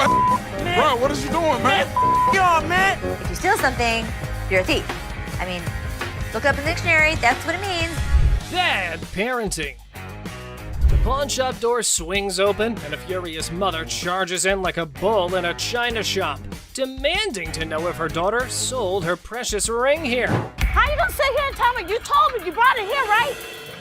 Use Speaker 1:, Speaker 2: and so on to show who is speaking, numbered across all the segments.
Speaker 1: What? Bro, what is you doing, man?
Speaker 2: Y'all, man.
Speaker 3: If you steal something, you're a thief. I mean, look up in the dictionary, that's what it means.
Speaker 4: Bad parenting. The pawn shop door swings open, and a furious mother charges in like a bull in a china shop, demanding to know if her daughter sold her precious ring here.
Speaker 5: How you gonna sit here and tell me? You told me you brought it here, right?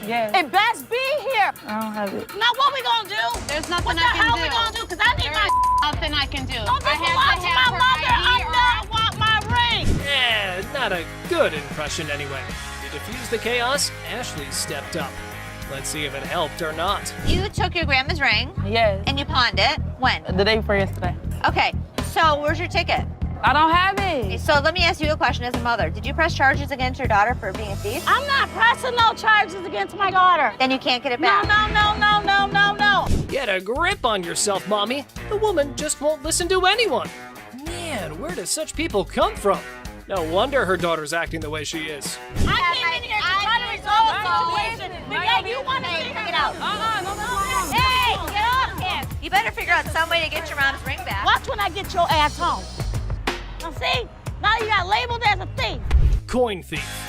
Speaker 6: Yeah.
Speaker 5: It best be here.
Speaker 6: I don't have it.
Speaker 5: Now what we gonna do?
Speaker 7: There's nothing
Speaker 5: What the
Speaker 7: I can
Speaker 5: hell
Speaker 7: do.
Speaker 5: we gonna do? Cause I need my
Speaker 7: Nothing I can do.
Speaker 5: Don't
Speaker 7: I
Speaker 5: this belong to my mother. I want my ring.
Speaker 4: Not a good impression anyway. To diffuse the chaos, Ashley stepped up. Let's see if it helped or not.
Speaker 3: You took your grandma's ring
Speaker 6: Yes.
Speaker 3: and you pawned it. When?
Speaker 6: The day before yesterday.
Speaker 3: Okay, so where's your ticket?
Speaker 6: I don't have
Speaker 3: Okay,
Speaker 6: it.
Speaker 3: so let me ask you a question as a mother. Did you press charges against your daughter for being a thief?
Speaker 5: I'm not pressing no charges against my daughter.
Speaker 3: Then you can't get it
Speaker 5: No,
Speaker 3: back.
Speaker 5: no.
Speaker 4: Get a grip on yourself, Mommy. The woman just won't listen to anyone. Man, where do such people come from? No wonder her daughter's acting the way she is.
Speaker 5: I came in here to try to resolve the situation. But yeah, you want to
Speaker 3: Get out.
Speaker 5: no.
Speaker 3: Hey, get off him. You better figure out some way to get your mom's ring back.
Speaker 5: Watch when I get your ass home. Now see? Now you got labeled as a thief.
Speaker 4: Coin thief.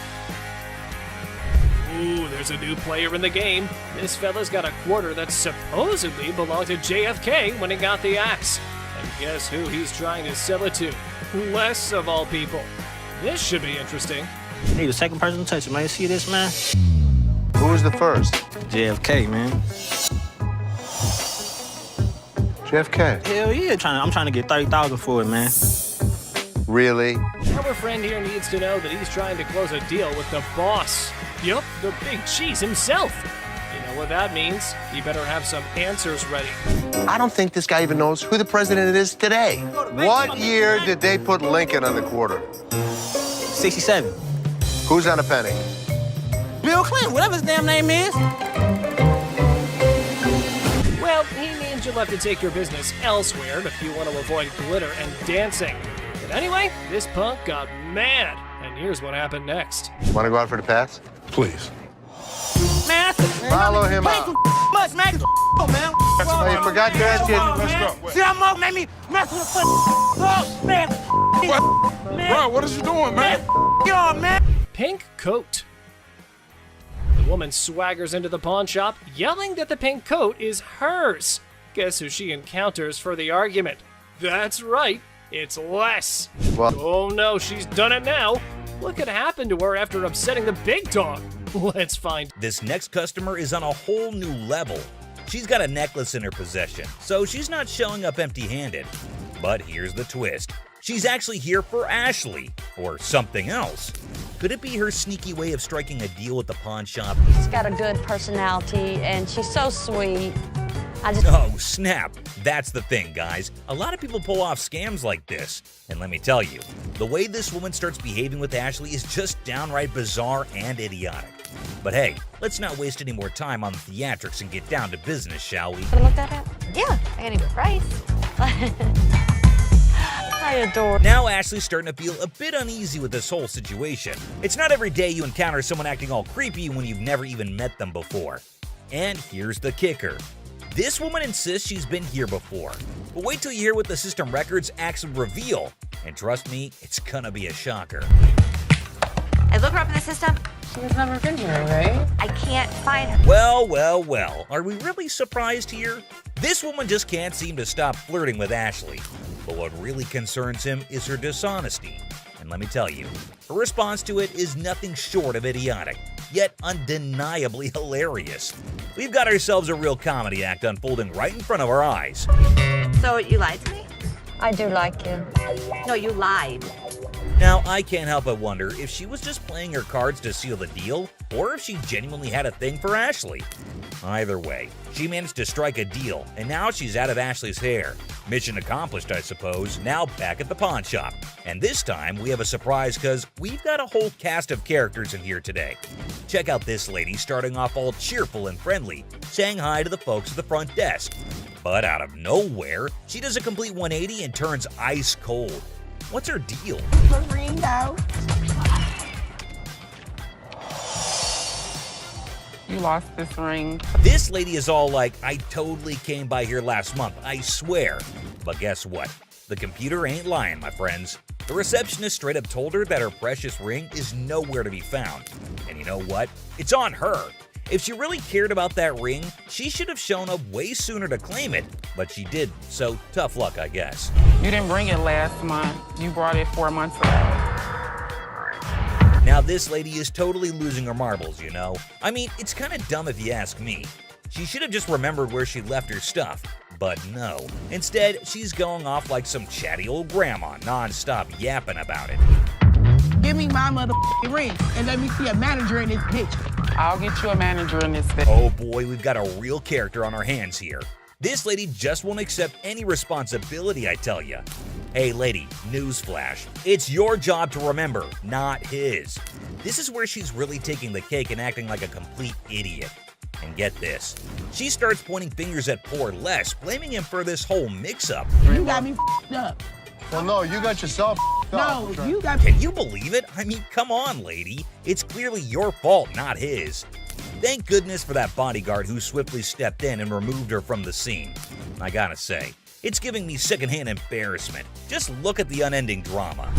Speaker 4: Ooh, there's a new player in the game. This fella's got a quarter that supposedly belonged to JFK when he got the axe. And guess who he's trying to sell it to? Les, of all people. This should be interesting.
Speaker 8: Need the second person to touch it, man. You see this, man?
Speaker 9: Who was the first?
Speaker 8: JFK, man.
Speaker 9: JFK.
Speaker 8: Hell yeah, I'm trying to get 30,000 for it, man.
Speaker 9: Really?
Speaker 4: Our friend here needs to know that he's trying to close a deal with the boss. Yup, the big cheese himself. You know what that means? He better have some answers ready.
Speaker 9: I don't think this guy even knows who the president is today. What year did they put Lincoln on the quarter?
Speaker 8: 67.
Speaker 9: Who's on a penny?
Speaker 8: Bill Clinton, whatever his damn name is.
Speaker 4: Well, he means you'll have to take your business elsewhere if you want to avoid glitter and dancing. But anyway, this punk got mad, and here's what happened next.
Speaker 9: Want to go out for the pass?
Speaker 1: Please.
Speaker 8: Man,
Speaker 9: Follow him out.
Speaker 8: much, man. Man.
Speaker 9: Oh, you forgot to ask
Speaker 1: Let's
Speaker 9: it.
Speaker 1: go.
Speaker 8: See how Mo made me mess with the foot. Man.
Speaker 1: What? Bro, what is you doing, man?
Speaker 8: Y'all, man.
Speaker 4: Pink coat. The woman swaggers into the pawn shop, yelling that the pink coat is hers. Guess who she encounters for the argument? That's right, it's Les.
Speaker 9: What?
Speaker 4: Oh no, she's done it now. What could happen to her after upsetting the big dog? Let's find.
Speaker 10: This next customer is on a whole new level. She's got a necklace in her possession, so she's not showing up empty-handed. But here's the twist. She's actually here for Ashley, or something else. Could it be her sneaky way of striking a deal with the pawn shop?
Speaker 11: She's got a good personality, and she's so sweet.
Speaker 10: Oh, snap. That's the thing, guys. A lot of people pull off scams like this. And let me tell you, the way this woman starts behaving with Ashley is just downright bizarre and idiotic. But hey, let's not waste any more time on the theatrics and get down to business, shall we?
Speaker 11: Look that up.
Speaker 3: Yeah, I gotta give a price.
Speaker 11: I adore.
Speaker 10: Now Ashley's starting to feel a bit uneasy with this whole situation. It's not every day you encounter someone acting all creepy when you've never even met them before. And here's the kicker. This woman insists she's been here before. But wait till you hear what the system records actually reveal. And trust me, it's gonna be a shocker.
Speaker 3: I look her up in the system.
Speaker 6: She's never been here, right?
Speaker 3: I can't find her.
Speaker 10: Well. Are we really surprised here? This woman just can't seem to stop flirting with Ashley. But what really concerns him is her dishonesty. And let me tell you, her response to it is nothing short of idiotic, yet undeniably hilarious. We've got ourselves a real comedy act unfolding right in front of our eyes.
Speaker 3: So you lied to me?
Speaker 11: I do like you.
Speaker 3: No, you lied.
Speaker 10: Now, I can't help but wonder if she was just playing her cards to seal the deal, or if she genuinely had a thing for Ashley. Either way, she managed to strike a deal, and now she's out of Ashley's hair. Mission accomplished, I suppose. Now back at the pawn shop. And this time, we have a surprise because we've got a whole cast of characters in here today. Check out this lady starting off all cheerful and friendly, saying hi to the folks at the front desk. But out of nowhere, she does a complete 180 and turns ice cold. What's her deal?
Speaker 6: Marino. You lost this ring.
Speaker 10: This lady is all like, I totally came by here last month, I swear. But guess what? The computer ain't lying, my friends. The receptionist straight up told her that her precious ring is nowhere to be found. And you know what? It's on her. If she really cared about that ring, she should have shown up way sooner to claim it, but she didn't, so tough luck, I guess.
Speaker 6: You didn't bring it last month. You brought it 4 months ago.
Speaker 10: Now this lady is totally losing her marbles, you know? I mean, it's kinda dumb if you ask me. She should have just remembered where she left her stuff, but no. Instead, she's going off like some chatty old grandma, non-stop yapping about it.
Speaker 8: Give me my motherfucking ring and let me see a manager in this bitch.
Speaker 6: I'll get you a manager in this thing.
Speaker 10: Oh boy, we've got a real character on our hands here. This lady just won't accept any responsibility, I tell ya. Hey lady, newsflash. It's your job to remember, not his. This is where she's really taking the cake and acting like a complete idiot. And get this, she starts pointing fingers at poor Les, blaming him for this whole mix-up.
Speaker 8: You got me f***ed up.
Speaker 9: Well, no, you got yourself
Speaker 8: No,
Speaker 9: up.
Speaker 8: you got
Speaker 10: Can you believe it? I mean, come on, lady. It's clearly your fault, not his. Thank goodness for that bodyguard who swiftly stepped in and removed her from the scene. I gotta say, it's giving me secondhand embarrassment. Just look at the unending drama.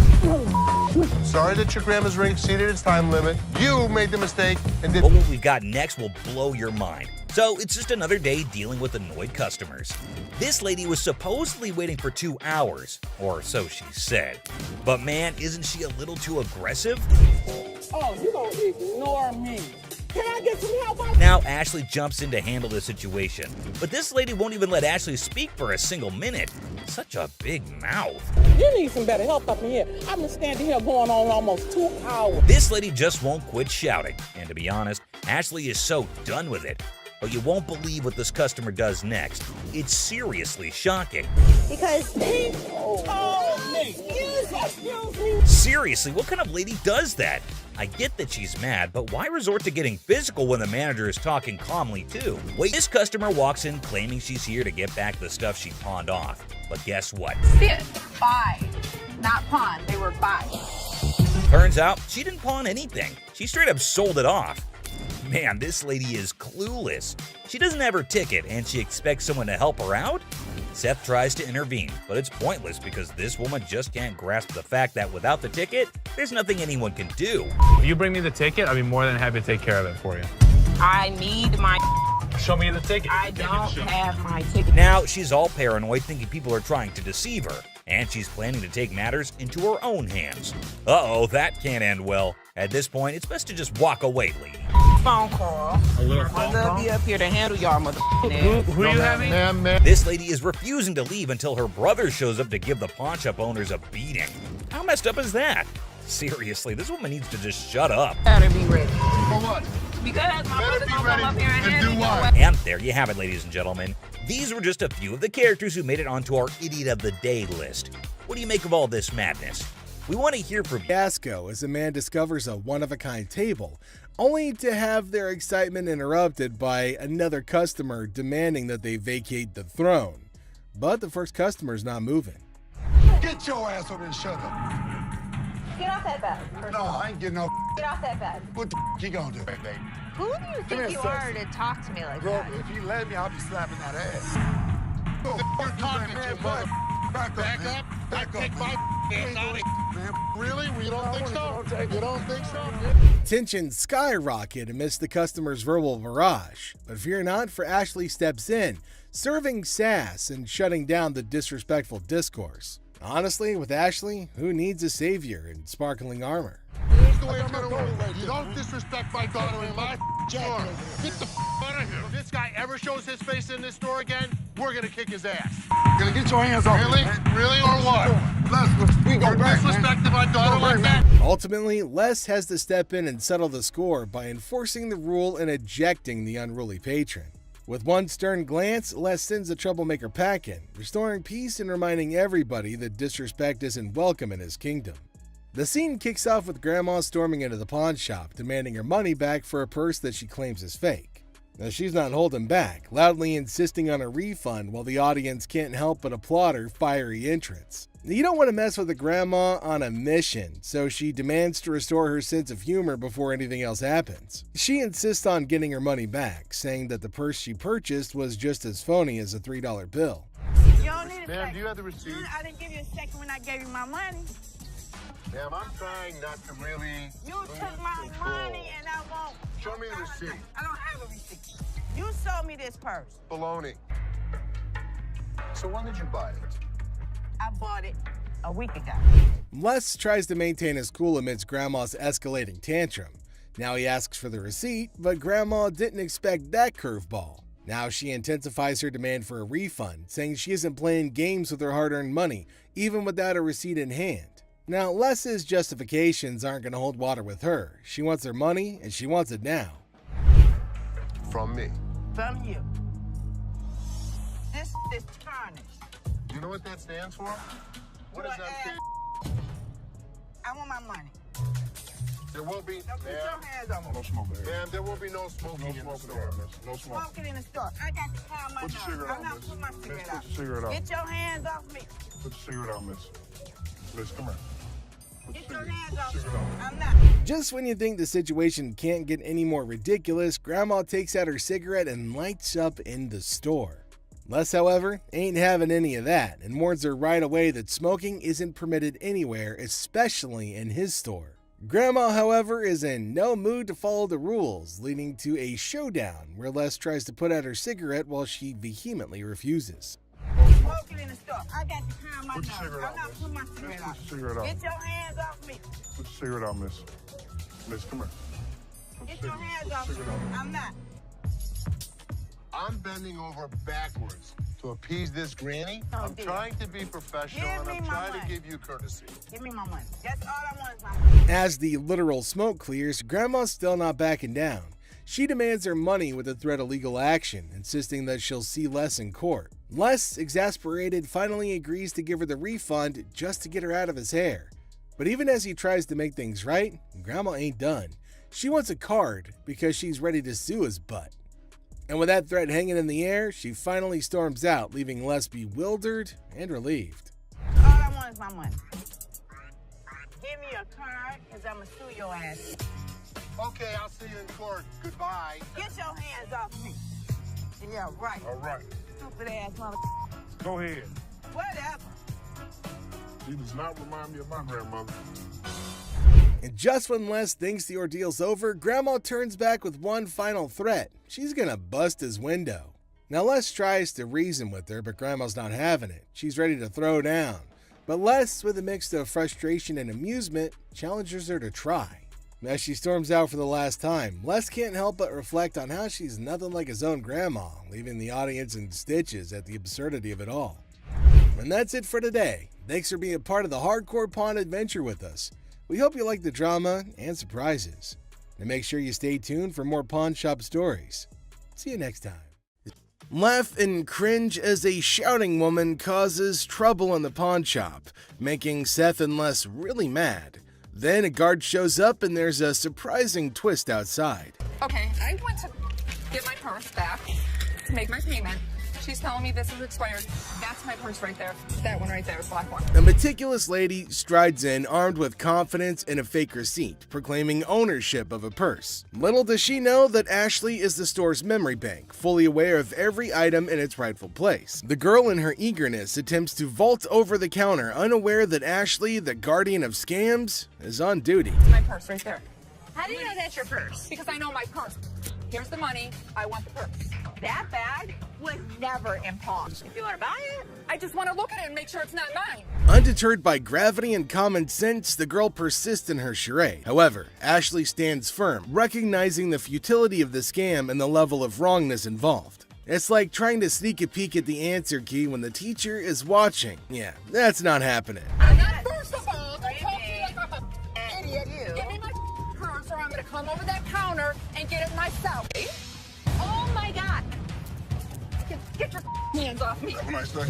Speaker 9: Sorry that your grandma's ring exceeded its time limit. You made the mistake and did.
Speaker 10: But what we've got next will blow your mind. So it's just another day dealing with annoyed customers. This lady was supposedly waiting for 2 hours, or so she said. But man, isn't she a little too aggressive?
Speaker 8: Oh, you gonna ignore me. Can I get some help?
Speaker 10: Now Ashley jumps in to handle the situation, but this lady won't even let Ashley speak for a single minute. Such a big mouth.
Speaker 8: You need some better help up in here. I've been standing here going on almost 2 hours.
Speaker 10: This lady just won't quit shouting, and to be honest, Ashley is so done with it. But you won't believe what this customer does next. It's seriously shocking.
Speaker 3: Because
Speaker 8: He told me. Excuse me.
Speaker 10: Seriously, what kind of lady does that? I get that she's mad, but why resort to getting physical when the manager is talking calmly too? Wait, this customer walks in claiming she's here to get back the stuff she pawned off. But guess what?
Speaker 6: Buy. Not pawn. They were buy.
Speaker 10: Turns out she didn't pawn anything. She straight up sold it off. Man, this lady is clueless. She doesn't have her ticket and she expects someone to help her out? Seth tries to intervene, but it's pointless because this woman just can't grasp the fact that without the ticket, there's nothing anyone can do.
Speaker 2: If you bring me the ticket, I'll be more than happy to take care of it for you.
Speaker 6: I need my.
Speaker 2: Show me the ticket.
Speaker 6: I don't have my ticket.
Speaker 10: Now she's all paranoid, thinking people are trying to deceive her, and she's planning to take matters into her own hands. Uh-oh, that can't end well. At this point, it's best to just walk away, lady.
Speaker 6: Phone call.
Speaker 2: A little phone
Speaker 6: I'll
Speaker 2: call?
Speaker 6: be up here to handle y'all
Speaker 2: Who you having?
Speaker 10: This lady is refusing to leave until her brother shows up to give the pawn shop owners a beating. How messed up is that? Seriously, this woman needs to just shut up.
Speaker 6: Better be ready.
Speaker 9: For what?
Speaker 6: Because my
Speaker 9: Better
Speaker 6: brother's
Speaker 9: be
Speaker 6: gonna
Speaker 9: ready
Speaker 6: come up here and
Speaker 9: to
Speaker 6: handle
Speaker 9: do
Speaker 6: you.
Speaker 9: what?
Speaker 10: And there you have it, ladies and gentlemen. These were just a few of the characters who made it onto our Idiot of the Day list. What do you make of all this madness? We want to hear from you.
Speaker 7: Fiasco as a man discovers a one-of-a-kind table, only to have their excitement interrupted by another customer demanding that they vacate the throne. But the first customer is not moving.
Speaker 9: Get your ass over and shut up.
Speaker 3: get off that bed.
Speaker 9: No, I ain't getting no.
Speaker 3: Get off that bed.
Speaker 9: What the you gonna do, baby?
Speaker 3: Who do you think you are to talk to me like
Speaker 9: Bro,
Speaker 3: that?
Speaker 9: if you let me, I'll be slapping that ass. You're talking to, brother. Back up. Back up. Man, really? We don't think so? You don't think so?
Speaker 7: Tension skyrocket amidst the customer's verbal barrage, but fear not, for Ashley steps in, serving sass and shutting down the disrespectful discourse. Honestly, with Ashley, who needs a savior in sparkling armor?
Speaker 9: Here's the way it's gonna work. You don't disrespect my daughter in my store. Get the out of here. If this guy ever shows his face in this store again, we're gonna kick his ass. Gonna get your hands off. Really? Really or what? We go back, disrespecting my daughter like that?
Speaker 7: Ultimately, Les has to step in and settle the score by enforcing the rule and ejecting the unruly patron. With one stern glance, Les sends the troublemaker packing, restoring peace and reminding everybody that disrespect isn't welcome in his kingdom. The scene kicks off with Grandma storming into the pawn shop, demanding her money back for a purse that she claims is fake. Now she's not holding back, loudly insisting on a refund while the audience can't help but applaud her fiery entrance. You don't want to mess with a grandma on a mission, so she demands to restore her sense of humor before anything else happens. She insists on getting her money back, saying that the purse she purchased was just as phony as a $3 bill.
Speaker 3: Yo,
Speaker 8: don't need a
Speaker 9: Ma'am,
Speaker 8: second.
Speaker 9: do you have the receipt?
Speaker 8: I didn't give you a second when I gave you my money.
Speaker 9: Ma'am, I'm trying not to really
Speaker 8: You
Speaker 9: lose
Speaker 8: took my
Speaker 9: control.
Speaker 8: money and I won't.
Speaker 9: Show me the receipt.
Speaker 8: I don't have a receipt. You sold me this purse.
Speaker 9: Baloney. So when did you buy it?
Speaker 8: I bought it a week ago.
Speaker 7: Les tries to maintain his cool amidst Grandma's escalating tantrum. Now he asks for the receipt, but Grandma didn't expect that curveball. Now she intensifies her demand for a refund, saying she isn't playing games with her hard-earned money, even without a receipt in hand. Now, Les's justifications aren't going to hold water with her. She wants her money, and she wants it now.
Speaker 9: From me.
Speaker 8: From you. This is tarnished.
Speaker 9: You know what that stands for? What does that stand?
Speaker 8: I want my money.
Speaker 9: There will be,
Speaker 8: Don't put your hands on me.
Speaker 1: No smoke there.
Speaker 9: ma'am, there will be no smoking in the store.
Speaker 1: No smoke.
Speaker 8: Smoke it in the store. I got to calm my
Speaker 1: Put your
Speaker 8: nerves.
Speaker 1: cigarette
Speaker 8: I'm
Speaker 1: out,
Speaker 8: not
Speaker 1: miss.
Speaker 8: putting my
Speaker 1: Miss,
Speaker 8: cigarette
Speaker 1: put
Speaker 8: out.
Speaker 1: your cigarette out.
Speaker 8: Get your hands off me.
Speaker 1: Put your cigarette out, miss. Miss, come here.
Speaker 8: Get your hands off me.
Speaker 1: Cigarette out.
Speaker 8: I'm not.
Speaker 7: Just when you think the situation can't get any more ridiculous, Grandma takes out her cigarette and lights up in the store. Les, however, ain't having any of that and warns her right away that smoking isn't permitted anywhere, especially in his store. Grandma, however, is in no mood to follow the rules, leading to a showdown where Les tries to put out her cigarette while she vehemently refuses.
Speaker 8: Smoke it in the store. I got to calm my
Speaker 1: Put
Speaker 8: nerves.
Speaker 1: your cigarette
Speaker 8: I'm
Speaker 1: out,
Speaker 8: not
Speaker 1: miss.
Speaker 8: putting my
Speaker 1: Miss,
Speaker 8: cigarette
Speaker 1: put
Speaker 8: out.
Speaker 1: your cigarette out.
Speaker 8: Get your hands off me.
Speaker 1: Put your cigarette out, miss. Miss, come here.
Speaker 8: Get your hands off me. I'm not.
Speaker 9: I'm bending over backwards to appease this granny.
Speaker 8: Oh,
Speaker 9: I'm
Speaker 8: dear.
Speaker 9: trying to be professional
Speaker 8: Give
Speaker 9: and
Speaker 8: me
Speaker 9: I'm
Speaker 8: my
Speaker 9: trying to
Speaker 8: money.
Speaker 9: give you courtesy.
Speaker 8: Give me my money. That's all I want is my money.
Speaker 7: As the literal smoke clears, Grandma's still not backing down. She demands her money with a threat of legal action, insisting that she'll see Les in court. Les, exasperated, finally agrees to give her the refund just to get her out of his hair. But even as he tries to make things right, Grandma ain't done. She wants a card because she's ready to sue his butt. And with that threat hanging in the air, she finally storms out, leaving Les bewildered and relieved.
Speaker 8: All I want is my money. Give me a card, because I'm going to sue your ass.
Speaker 9: Okay, I'll see you in court. Goodbye.
Speaker 8: Get your hands off me. Yeah, right.
Speaker 1: All right.
Speaker 8: Stupid ass mother.
Speaker 1: Go ahead.
Speaker 8: Whatever.
Speaker 1: She does not remind me of my grandmother.
Speaker 7: And just when Les thinks the ordeal's over, Grandma turns back with one final threat. She's gonna bust his window. Now Les tries to reason with her, but Grandma's not having it. She's ready to throw down. But Les, with a mix of frustration and amusement, challenges her to try. As she storms out for the last time, Les can't help but reflect on how she's nothing like his own grandma, leaving the audience in stitches at the absurdity of it all. And that's it for today. Thanks for being a part of the Hardcore Pawn adventure with us. We hope you like the drama and surprises. And make sure you stay tuned for more pawn shop stories. See you next time. Laugh and cringe as a shouting woman causes trouble in the pawn shop, making Seth and Les really mad. Then a guard shows up and there's a surprising twist outside.
Speaker 12: Okay, I went to get my purse back to make my payment. She's telling me this is expired. That's my purse right there. That one right there, the black one.
Speaker 7: A meticulous lady strides in armed with confidence and a fake receipt, proclaiming ownership of a purse. Little does she know that Ashley is the store's memory bank, fully aware of every item in its rightful place. The girl, in her eagerness, attempts to vault over the counter, unaware that Ashley, the guardian of scams, is on duty.
Speaker 12: My purse right there.
Speaker 3: How do you know that's your purse?
Speaker 12: Because I know my purse. Here's the money. I want the purse.
Speaker 3: That bag was never in pawn. If you want to buy it,
Speaker 12: I just want to look at it and make sure it's not mine.
Speaker 7: Undeterred by gravity and common sense, the girl persists in her charade. However, Ashley stands firm, recognizing the futility of the scam and the level of wrongness involved. It's like trying to sneak a peek at the answer key when the teacher is watching. Yeah, that's not happening.
Speaker 12: I'm not first of all. I told you like I'm an idiot. Give me my purse or I'm going to come over that counter and get it myself.
Speaker 3: oh my God.
Speaker 12: Get your hands off me.
Speaker 1: Have a nice day.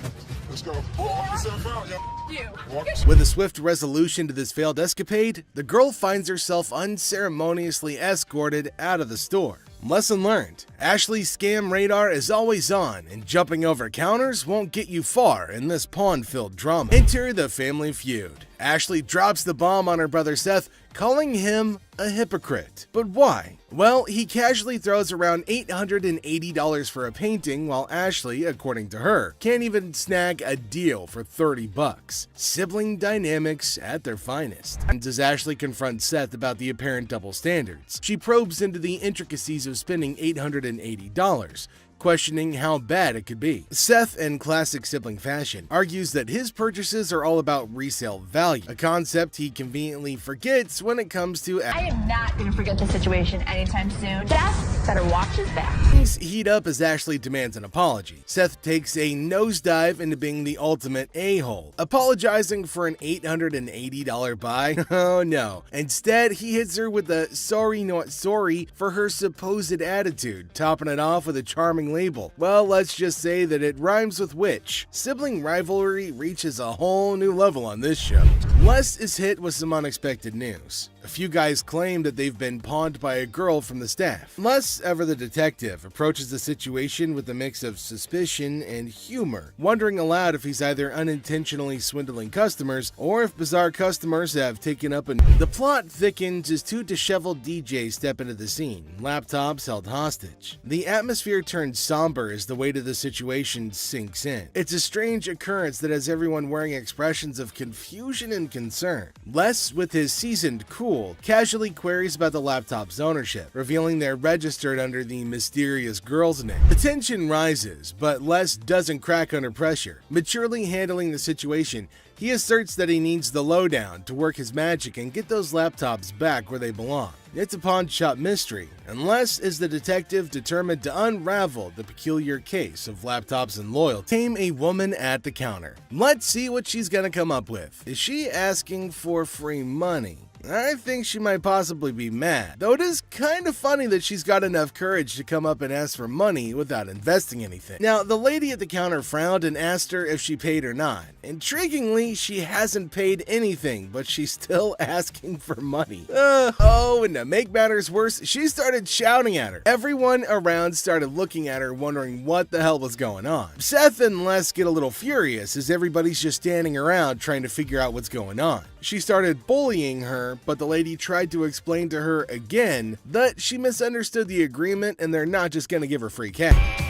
Speaker 1: Let's go. Walk yourself out, yo.
Speaker 12: You.
Speaker 1: Walk.
Speaker 7: With a swift resolution to this failed escapade, the girl finds herself unceremoniously escorted out of the store. Lesson learned. Ashley's scam radar is always on, and jumping over counters won't get you far in this pawn-filled drama. Enter the family feud. Ashley drops the bomb on her brother Seth, calling him a hypocrite. But why? Well, he casually throws around $880 for a painting, while Ashley, according to her, can't even snag a deal for $30. Sibling dynamics at their finest. And as Ashley confronts Seth about the apparent double standards, she probes into the intricacies of spending $880, questioning how bad it could be. Seth, in classic sibling fashion, argues that his purchases are all about resale value, a concept he conveniently forgets when it comes to
Speaker 13: I am not going to forget the situation anytime soon. Seth better watch his back.
Speaker 7: Things heat up as Ashley demands an apology. Seth takes a nosedive into being the ultimate a-hole, apologizing for an $880 buy. Oh no. Instead, he hits her with a sorry not sorry for her supposed attitude, topping it off with a charming label. Well, let's just say that it rhymes with witch. Sibling rivalry reaches a whole new level on this show. Les is hit with some unexpected news. A few guys claim that they've been pawned by a girl from the staff. Les, ever the detective, approaches the situation with a mix of suspicion and humor, wondering aloud if he's either unintentionally swindling customers or if bizarre customers have taken up The plot thickens as two disheveled DJs step into the scene, laptops held hostage. The atmosphere turns somber as the weight of the situation sinks in. It's a strange occurrence that has everyone wearing expressions of confusion and concern. Les, with his seasoned cool, casually queries about the laptop's ownership, revealing they're registered under the mysterious girl's name. The tension rises, but Les doesn't crack under pressure. Maturely handling the situation, he asserts that he needs the lowdown to work his magic and get those laptops back where they belong. It's a pawn shop mystery, and Les is the detective determined to unravel the peculiar case of laptops and loyalty. Tame a woman at the counter. Let's see what she's gonna come up with. Is she asking for free money? I think she might possibly be mad, though it is kind of funny that she's got enough courage to come up and ask for money without investing anything. Now, the lady at the counter frowned and asked her if she paid or not. Intriguingly, she hasn't paid anything, but she's still asking for money. And to make matters worse, she started shouting at her. Everyone around started looking at her, wondering what the hell was going on. Seth and Les get a little furious as everybody's just standing around trying to figure out what's going on. She started bullying her, but the lady tried to explain to her again that she misunderstood the agreement and they're not just gonna give her free cash.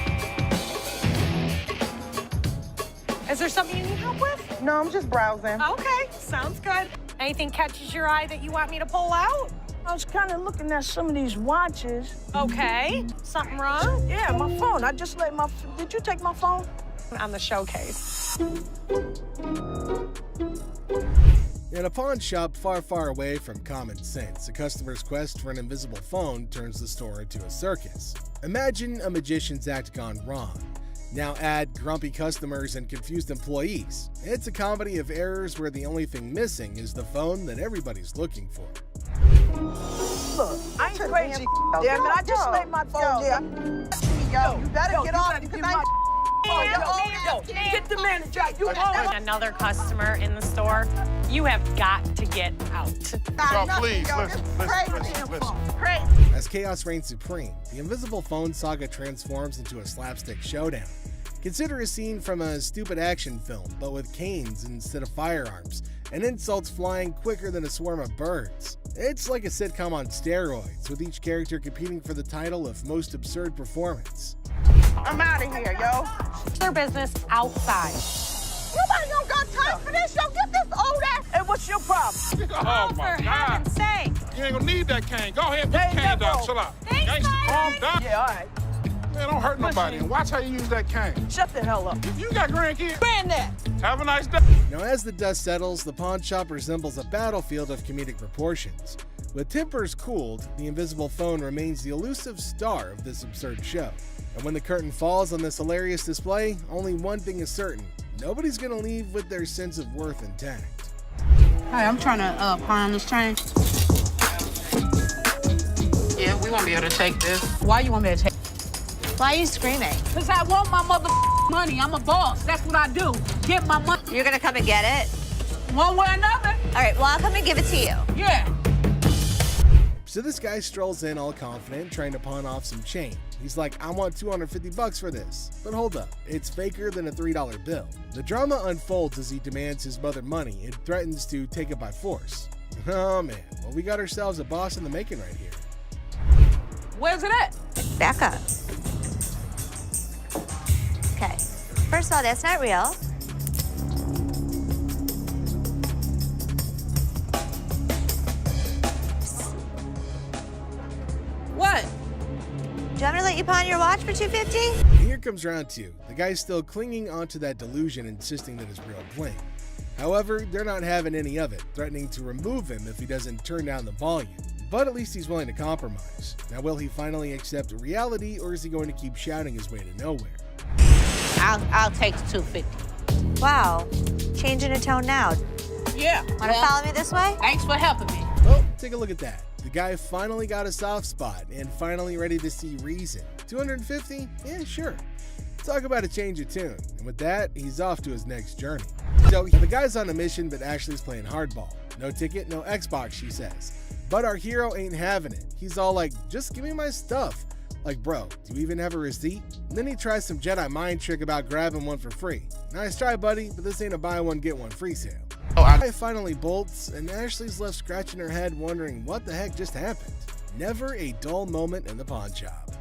Speaker 14: Is there something you need help with?
Speaker 8: No, I'm just browsing.
Speaker 14: Okay, sounds good. Anything catches your eye that you want me to pull out?
Speaker 8: I was kind of looking at some of these watches.
Speaker 14: Okay, something wrong?
Speaker 8: Yeah, my phone. Did you take my phone?
Speaker 14: On the showcase.
Speaker 7: In a pawn shop far, far away from common sense, a customer's quest for an invisible phone turns the store into a circus. Imagine a magician's act gone wrong. Now add grumpy customers and confused employees. It's a comedy of errors where the only thing missing is the phone that everybody's looking for.
Speaker 8: Look, I ain't crazy. Damn it, I just laid my phone down. Yo, you better get off because get the manager. You
Speaker 14: Another customer in the store. You have got to get out.
Speaker 1: Y'all, please, listen.
Speaker 7: As chaos reigns supreme, the invisible phone saga transforms into a slapstick showdown. Consider a scene from a stupid action film, but with canes instead of firearms, and insults flying quicker than a swarm of birds. It's like a sitcom on steroids, with each character competing for the title of most absurd performance.
Speaker 8: I'm out of here, yo.
Speaker 14: Their business outside.
Speaker 8: Nobody don't got time for this. Yo, get this old ass. Hey, what's your problem?
Speaker 1: Oh, my
Speaker 14: For
Speaker 1: God.
Speaker 14: heaven's sake.
Speaker 1: You ain't gonna need that cane. Go ahead, put the cane down. Chill out.
Speaker 14: Thanks,
Speaker 1: Gangster, calm down.
Speaker 8: Yeah, all right.
Speaker 1: Man, don't hurt nobody. And watch how you use that cane.
Speaker 8: Shut the hell up.
Speaker 1: You got grandkids?
Speaker 8: Granddad.
Speaker 1: Have a nice day.
Speaker 7: Now, as the dust settles, the pawn shop resembles a battlefield of comedic proportions. With tempers cooled, the invisible phone remains the elusive star of this absurd show. And when the curtain falls on this hilarious display, only one thing is certain: nobody's gonna leave with their sense of worth intact.
Speaker 6: Hi, I'm trying to pawn this chain. Yeah, we won't be able to take this. Why you want me to take?
Speaker 3: Why are you screaming?
Speaker 6: Because I want my mother money. I'm a boss. That's what I do. Get my money.
Speaker 3: You're gonna come and get it?
Speaker 6: One way or another.
Speaker 3: All right, well, I'll come and give it to you.
Speaker 6: Yeah.
Speaker 7: So this guy strolls in all confident, trying to pawn off some chain. He's like, I want $250 for this. But hold up, it's faker than a $3 bill. The drama unfolds as he demands his mother money and threatens to take it by force. Oh man, well we got ourselves a boss in the making right here.
Speaker 6: Where's it at?
Speaker 3: Back up. Okay. First of all, that's not real.
Speaker 6: What?
Speaker 3: Do you want me to let you pawn your watch for $250?
Speaker 7: Here comes round two. The guy's still clinging onto that delusion, insisting that it's real bling. However, they're not having any of it, threatening to remove him if he doesn't turn down the volume. But at least he's willing to compromise. Now, will he finally accept reality, or is he going to keep shouting his way to nowhere?
Speaker 6: I'll take the $250.
Speaker 3: Wow. Changing a tone now.
Speaker 6: Yeah.
Speaker 3: Want to follow me this way?
Speaker 6: Thanks for helping me.
Speaker 7: Well, take a look at that. The guy finally got a soft spot and finally ready to see reason. $250? Yeah, sure. Talk about a change of tune. And with that, he's off to his next journey. So the guy's on a mission, but Ashley's playing hardball. No ticket, no Xbox, she says. But our hero ain't having it. He's all like, just give me my stuff. Like, bro, do you even have a receipt? And then he tries some Jedi mind trick about grabbing one for free. Nice try, buddy, but this ain't a buy one, get one free sale. I finally bolts, and Ashley's left scratching her head wondering what the heck just happened. Never a dull moment in the pawn shop.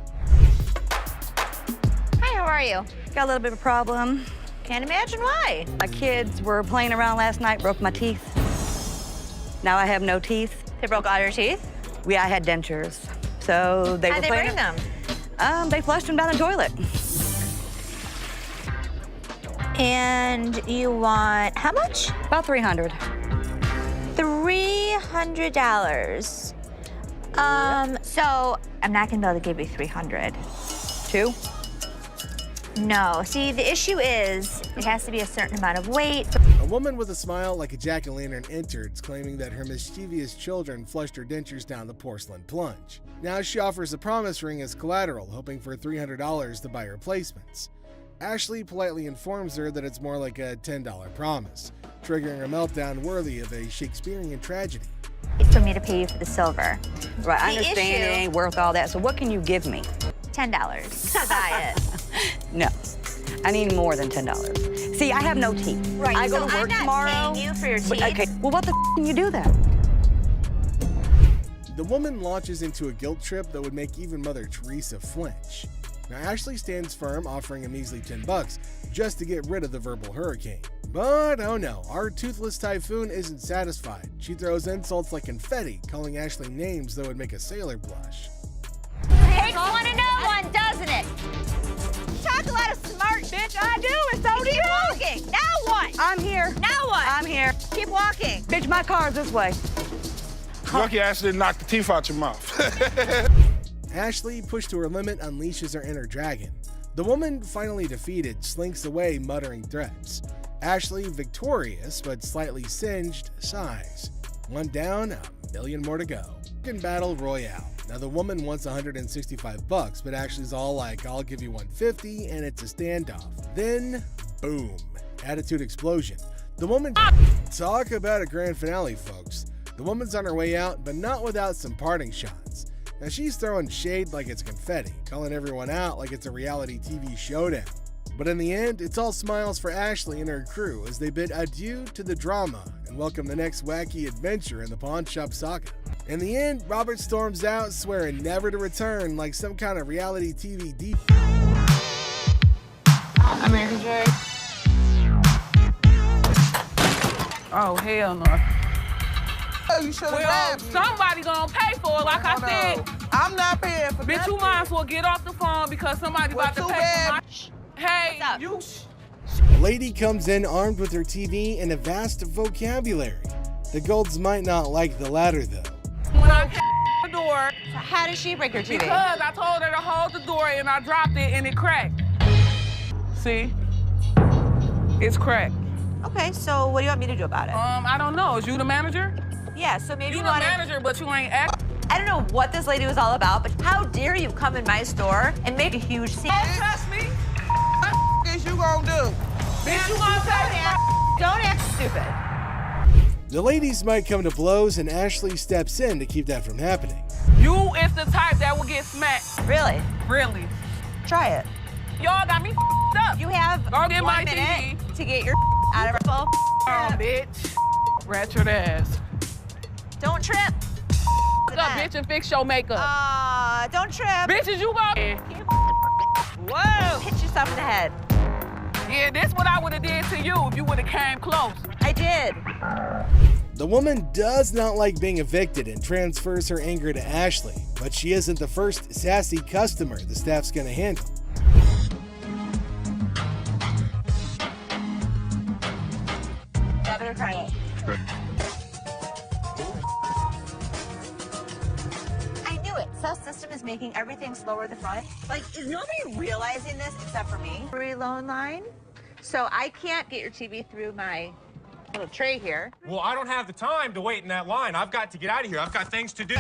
Speaker 3: Hi, how are you? Got a little bit of a problem. Can't imagine why.
Speaker 11: My kids were playing around last night, broke my teeth. Now I have no teeth.
Speaker 3: They broke all your teeth?
Speaker 11: I had dentures. So they
Speaker 3: How'd
Speaker 11: were
Speaker 3: they
Speaker 11: playing.
Speaker 3: bring them?
Speaker 11: They flushed them down the toilet.
Speaker 3: And you want how much?
Speaker 11: About $300.
Speaker 3: $300. So I'm not gonna be able to give you $300.
Speaker 11: Two?
Speaker 3: No. See, the issue is it has to be a certain amount of weight.
Speaker 7: A woman with a smile like a jack-o'-lantern enters, claiming that her mischievous children flushed her dentures down the porcelain plunge. Now she offers a promise ring as collateral, hoping for $300 to buy replacements. Ashley politely informs her that it's more like a $10 promise, triggering a meltdown worthy of a Shakespearean tragedy.
Speaker 3: For me to pay you for the silver.
Speaker 11: Right, I understand it ain't worth all that, so what can you give me?
Speaker 3: $10 to buy it.
Speaker 11: No, I need more than $10. See, I have no teeth.
Speaker 3: Right,
Speaker 11: I go
Speaker 3: so
Speaker 11: to work
Speaker 3: I'm not
Speaker 11: tomorrow.
Speaker 3: paying you for your teeth.
Speaker 11: But, okay, well, what the can you do then?
Speaker 7: The woman launches into a guilt trip that would make even Mother Teresa flinch. Now, Ashley stands firm, offering a measly $10 just to get rid of the verbal hurricane. But oh no, our toothless typhoon isn't satisfied. She throws insults like confetti, calling Ashley names that would make a sailor blush.
Speaker 3: Takes one to know one, doesn't it? Talk a lot of smart, bitch. I do, and so do you. Keep walking. Now what?
Speaker 11: I'm here.
Speaker 3: Now what?
Speaker 11: I'm here.
Speaker 3: Keep walking.
Speaker 11: Bitch, my car's this way.
Speaker 15: Lucky Ashley didn't knock the teeth out your mouth.
Speaker 7: Ashley, pushed to her limit, unleashes her inner dragon. The woman, finally defeated, slinks away, muttering threats. Ashley, victorious but slightly singed, sighs. One down, a million more to go. Battle Royale. Now the woman wants $165, but Ashley's all like, I'll give you $150, and it's a standoff. Then, boom, attitude explosion. The woman, talk about a grand finale, folks. The woman's on her way out, but not without some parting shots. Now she's throwing shade like it's confetti, calling everyone out like it's a reality TV showdown. But in the end, it's all smiles for Ashley and her crew as they bid adieu to the drama and welcome the next wacky adventure in the pawn shop saga. In the end, Robert storms out, swearing never to return like some kind of reality TV deep.
Speaker 6: American J. Oh, hell no.
Speaker 8: You should have
Speaker 6: Well, somebody gonna pay for it, like I said.
Speaker 8: I'm not paying for
Speaker 6: Bitch, you might as well get off the phone because somebody about to pay for my... Hey, you...
Speaker 7: A lady comes in armed with her TV and a vast vocabulary. The Golds might not like the latter, though.
Speaker 6: When I came the door...
Speaker 3: So how did she break her TV?
Speaker 6: Because I told her to hold the door and I dropped it and it cracked. See? It's cracked.
Speaker 3: Okay, so what do you want me to do about it?
Speaker 6: I don't know. Is you the manager?
Speaker 3: Yeah, so maybe
Speaker 6: you the manager, but you ain't act.
Speaker 3: I don't know what this lady was all about, but how dare you come in my store and make a huge scene?
Speaker 6: Don't trust me.
Speaker 8: What is you gonna do?
Speaker 6: Bitch, you gonna pay
Speaker 3: Don't act stupid.
Speaker 7: The ladies might come to blows, and Ashley steps in to keep that from happening.
Speaker 6: You is the type that will get smacked.
Speaker 3: Really?
Speaker 6: Really.
Speaker 3: Try it.
Speaker 6: Y'all got me up.
Speaker 3: You have
Speaker 6: Go get my
Speaker 3: 1 minute
Speaker 6: TV.
Speaker 3: to get your out of her phone.
Speaker 6: Oh, bitch. Ratchet ass.
Speaker 3: Don't trip.
Speaker 6: What's up, bitch, and fix your makeup.
Speaker 3: Don't trip.
Speaker 6: Bitches, you go.
Speaker 3: Whoa! Hit yourself in the head.
Speaker 6: Yeah, this what I would have did to you if you would have came close.
Speaker 3: I did.
Speaker 7: The woman does not like being evicted and transfers her anger to Ashley, but she isn't the first sassy customer the staff's gonna handle.
Speaker 3: I knew it. Seth's system is making everything slower at the front. Like, is nobody realizing this except for me? Free loan line. So I can't get your TV through my little tray here.
Speaker 16: Well, I don't have the time to wait in that line. I've got to get out of here. I've got things to do.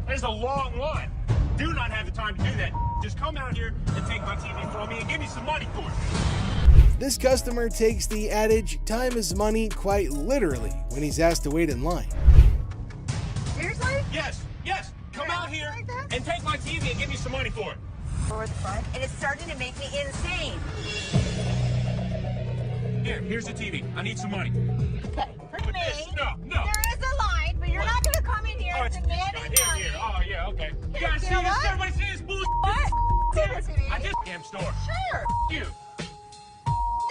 Speaker 16: There's a long line. Do not have the time to do that. Just come out here and take my TV from me and give me some money for it.
Speaker 7: This customer takes the adage, time is money, quite literally when he's asked to wait in line.
Speaker 3: Seriously?
Speaker 16: Yes. Come out here and take my TV and give me some money for it.
Speaker 3: Forward the front, and it's starting to make me insane.
Speaker 16: Here's the TV. I need some money.
Speaker 3: Okay, for me,
Speaker 16: No.
Speaker 3: there is a line, but you're not going to come in here demanding money.
Speaker 16: Here. Oh, yeah, okay. You
Speaker 3: Here,
Speaker 16: guys see
Speaker 3: you know
Speaker 16: this?
Speaker 3: what?
Speaker 16: Everybody see this bullshit?
Speaker 3: What? TV.
Speaker 16: I just damn store.
Speaker 3: Sure.
Speaker 16: You.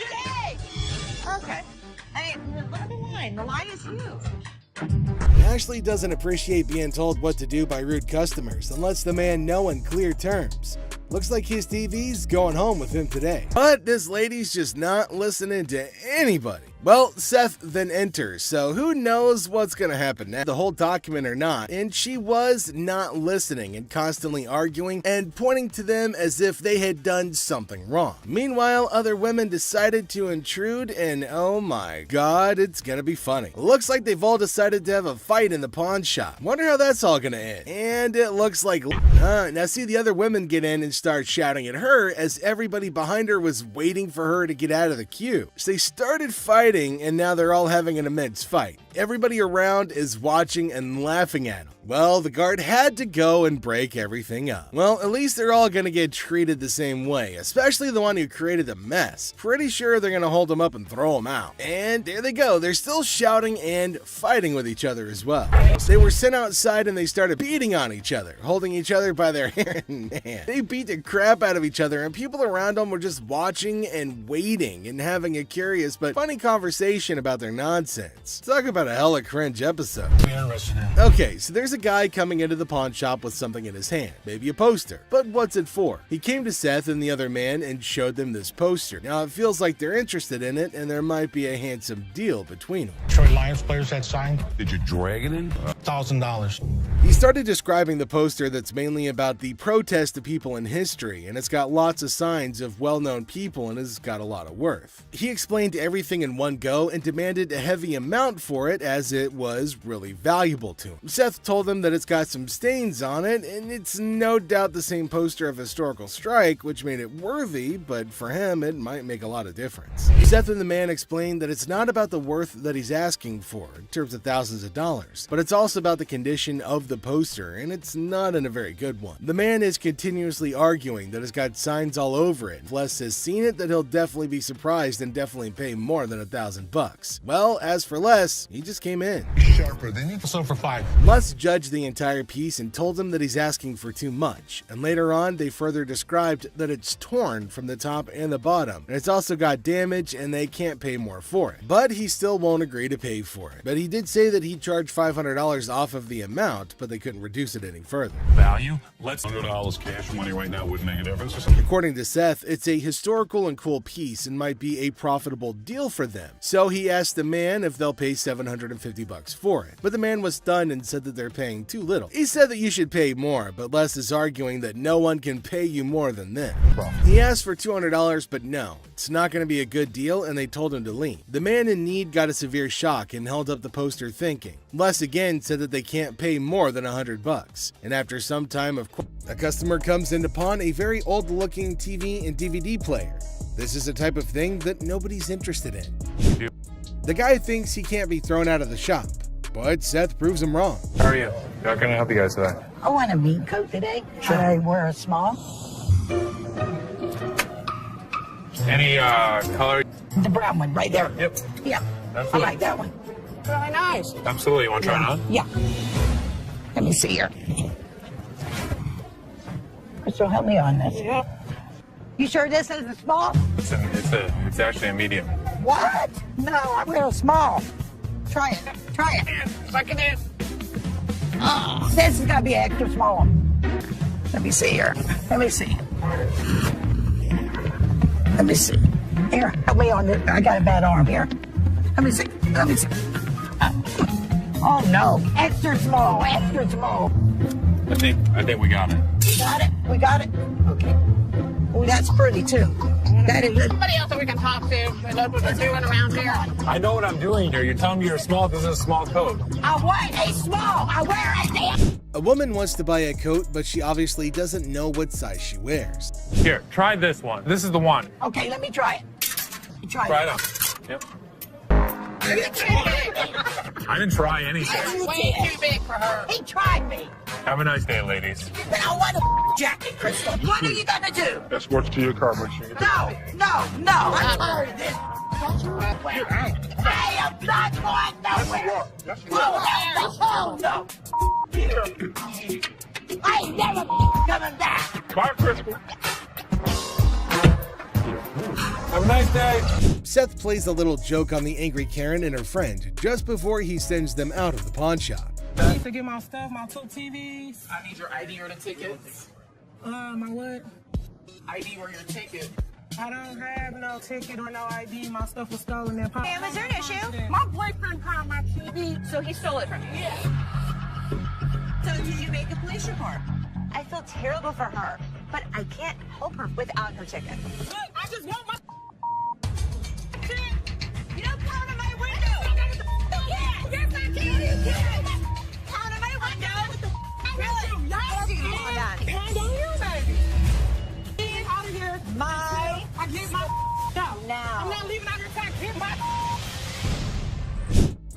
Speaker 3: Yay. Okay. I mean, look at the line. The line is huge.
Speaker 7: Ashley doesn't appreciate being told what to do by rude customers and lets the man know in clear terms. Looks like his TV's going home with him today. But this lady's just not listening to anybody. Well, Seth then enters, so who knows what's gonna happen next, the whole document or not, and she was not listening and constantly arguing and pointing to them as if they had done something wrong. Meanwhile, other women decided to intrude, and oh my god, it's gonna be funny. Looks like they've all decided to have a fight in the pawn shop. Wonder how that's all gonna end. And it looks like now see the other women get in and start shouting at her as everybody behind her was waiting for her to get out of the queue. So they started fighting, and now they're all having an immense fight. Everybody around is watching and laughing at them. Well, the guard had to go and break everything up. Well, at least they're all gonna get treated the same way, especially the one who created the mess. Pretty sure they're gonna hold him up and throw him out. And there they go, they're still shouting and fighting with each other as well. So they were sent outside and they started beating on each other, holding each other by their hair and man. They beat the crap out of each other, and people around them were just watching and waiting and having a curious but funny conversation about their nonsense. Talk about a hella cringe episode. Okay, so there's a guy coming into the pawn shop with something in his hand, maybe a poster. But what's it for? He came to Seth and the other man and showed them this poster. Now it feels like they're interested in it and there might be a handsome deal between them.
Speaker 15: Detroit Lions players had signed.
Speaker 1: Did you drag it in?
Speaker 15: $1,000.
Speaker 7: He started describing the poster that's mainly about the protest of people in history, and it's got lots of signs of well-known people and has got a lot of worth. He explained everything in one go and demanded a heavy amount for it as it was really valuable to him. Seth told him that it's got some stains on it, and it's no doubt the same poster of historical strike, which made it worthy, but for him it might make a lot of difference. Seth and the man explained that it's not about the worth that he's asking for, in terms of thousands of dollars, but it's also about the condition of the poster, and it's not in a very good one. The man is continuously arguing that it's got signs all over it. If Les has seen it, that he'll definitely be surprised and definitely pay more than $1,000. Well, as for Les, he just came in.
Speaker 9: Sharper than you.
Speaker 15: So for 5.
Speaker 7: Les judged the entire piece and told him that he's asking for too much, and later on they further described that it's torn from the top and the bottom, and it's also got damage and they can't pay more for it. But he still won't agree to pay for it. But he did say that he'd charge $500 off of the amount, but they couldn't reduce it any further.
Speaker 1: Value? Let's $100 cash money right now wouldn't make a difference.
Speaker 7: According to Seth, it's a historical and cool piece and might be a profitable deal for them. So he asked the man if they'll pay $750 for it. But the man was stunned and said that they're paying too little. He said that you should pay more, but Les is arguing that no one can pay you more than them. He asked for $200, but no, it's not going to be a good deal, and they told him to leave. The man in need got a severe shock and held up the poster thinking. Les again said that they can't pay more than $100, and after some time of a customer comes in to pawn a very old-looking TV and DVD player. This is a type of thing that nobody's interested in. The guy thinks he can't be thrown out of the shop. but Seth proves him wrong.
Speaker 2: How are you? How can I help you guys today?
Speaker 8: I want a meat coat today. Should I wear a small?
Speaker 2: Any color?
Speaker 8: The brown one right there.
Speaker 2: Yep.
Speaker 8: Yeah.
Speaker 2: Absolutely.
Speaker 8: I like that one. Really nice.
Speaker 2: Absolutely. You want to try it on?
Speaker 8: Yeah. Let me see here. So help me on this. Yeah. You sure this is a small?
Speaker 2: It's actually a medium.
Speaker 8: What? No, I wear a small. Try it. Try it. Look at this. Oh, this has got to be an extra small. Let me see here. Let me see. Let me see. Here, help me on this. I got a bad arm here. Let me see. Let me see. Oh no, extra small, extra small.
Speaker 2: I think we got it.
Speaker 8: We got it. We got it. Okay. Oh, that's pretty too. That is.
Speaker 6: Somebody else that we can talk to. They know what they're doing around here.
Speaker 2: I know what I'm doing here. You're telling me you're small. This is a small coat.
Speaker 8: I want a small. I wear a damn.
Speaker 7: A woman wants to buy a coat, but she obviously doesn't know what size she wears.
Speaker 2: Here, try this one. This is the one.
Speaker 8: Okay, let me try it. Try
Speaker 2: it on. Yep. I didn't try anything.
Speaker 6: It's way too big for her.
Speaker 8: He tried me.
Speaker 2: Have a nice day, ladies.
Speaker 8: I want a jacket, Crystal. What are you gonna do?
Speaker 1: Escort to your car, make sure you get
Speaker 8: No. I'm tired of this. I am not going nowhere.
Speaker 1: Yes, you are.
Speaker 8: Oh, no. I ain't never coming back.
Speaker 1: Bye, Crystal.
Speaker 2: Have a nice day.
Speaker 7: Seth plays a little joke on the angry Karen and her friend just before he sends them out of the pawn shop.
Speaker 6: I need to get my stuff, my two TVs. I need your ID or the tickets. My what? ID or your ticket. I don't have no ticket or no ID. My stuff was stolen in pawn.
Speaker 3: Sam, is there an issue?
Speaker 6: My boyfriend found my TV.
Speaker 3: So he stole it from you?
Speaker 6: Yeah.
Speaker 3: So did you make a police report? I feel terrible for her, but I can't help her without her ticket.
Speaker 6: Look, I just want my
Speaker 3: You don't pound on my window!
Speaker 6: Yes, I can.
Speaker 3: Pound on my window!
Speaker 6: Really?
Speaker 3: Hold on.
Speaker 6: Pound on you, baby. Get out of here. I get my out.
Speaker 3: Now.
Speaker 6: I'm not leaving out here till I get my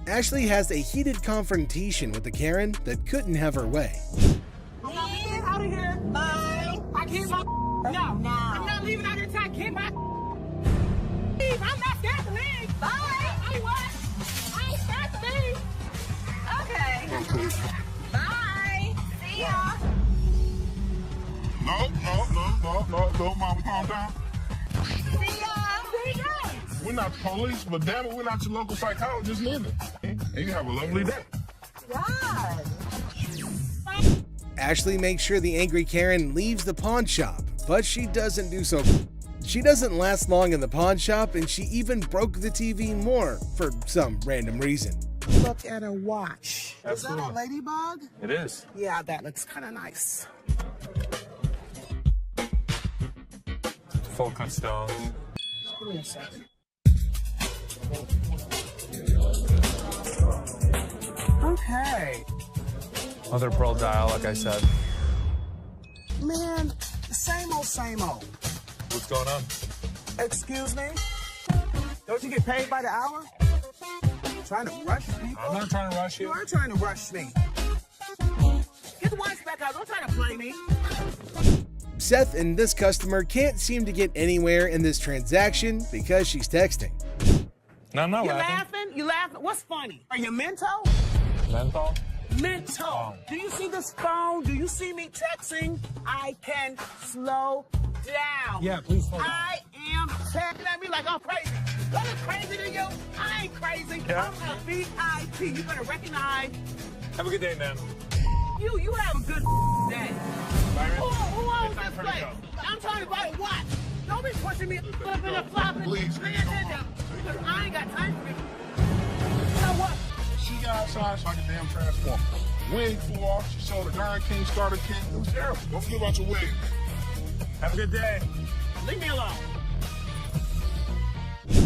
Speaker 7: Ashley has a heated confrontation with the Karen that couldn't have her way.
Speaker 6: I'm not leaving out of here. I get my no. I'm not leaving out here till I get my leave. I'm not scared to leave.
Speaker 3: Bye.
Speaker 6: I ain't scared to leave.
Speaker 3: Okay. Bye. See ya.
Speaker 1: No, Mama, calm down.
Speaker 3: See ya.
Speaker 1: We're not the police, but damn it, we're not your local psychologist neither. And you have a lovely day.
Speaker 3: God.
Speaker 7: Ashley makes sure the angry Karen leaves the pawn shop, but she doesn't do so. She doesn't last long in the pawn shop, and she even broke the TV more for some random reason.
Speaker 6: Look at a watch.
Speaker 2: Absolutely.
Speaker 6: Is that a ladybug?
Speaker 2: It is.
Speaker 6: Yeah, that looks kind of nice.
Speaker 2: Full cut stones.
Speaker 6: Give me a second. Okay.
Speaker 2: Another pearl dial, like I said.
Speaker 6: Man, same old, same old.
Speaker 2: What's going on?
Speaker 6: Excuse me? Don't you get paid by the hour? Trying to rush people?
Speaker 2: I'm not trying to rush you.
Speaker 6: You are trying to rush me. Get the watch back out. Don't try to play me.
Speaker 7: Seth and this customer can't seem to get anywhere in this transaction because she's texting.
Speaker 2: No, I'm not
Speaker 6: You
Speaker 2: laughing.
Speaker 6: laughing? You laughing? What's funny? Are you mental?
Speaker 2: Menthol?
Speaker 6: Mental.
Speaker 2: Oh.
Speaker 6: Do you see this phone? Do you see me texting? I can slow down.
Speaker 2: Yeah, please slow down.
Speaker 6: I am checking at me like I'm crazy. That is crazy to you? I ain't crazy.
Speaker 2: Yeah.
Speaker 6: I'm a VIP. You better recognize.
Speaker 2: Have a good day, man.
Speaker 6: You have a good day.
Speaker 2: Byron,
Speaker 6: Who owns
Speaker 2: it's time
Speaker 6: this
Speaker 2: for her to
Speaker 6: place?
Speaker 2: go.
Speaker 6: I'm trying to buy a watch. Don't be pushing me up in the flopping.
Speaker 1: Please,
Speaker 6: Pay attention. Because I ain't got time for you. You know what?
Speaker 1: She got outside like a damn transformer. Wig flew off. She showed a Darn King, starter King. It was terrible. Don't forget about your wig.
Speaker 2: Have a good day.
Speaker 6: Leave me alone.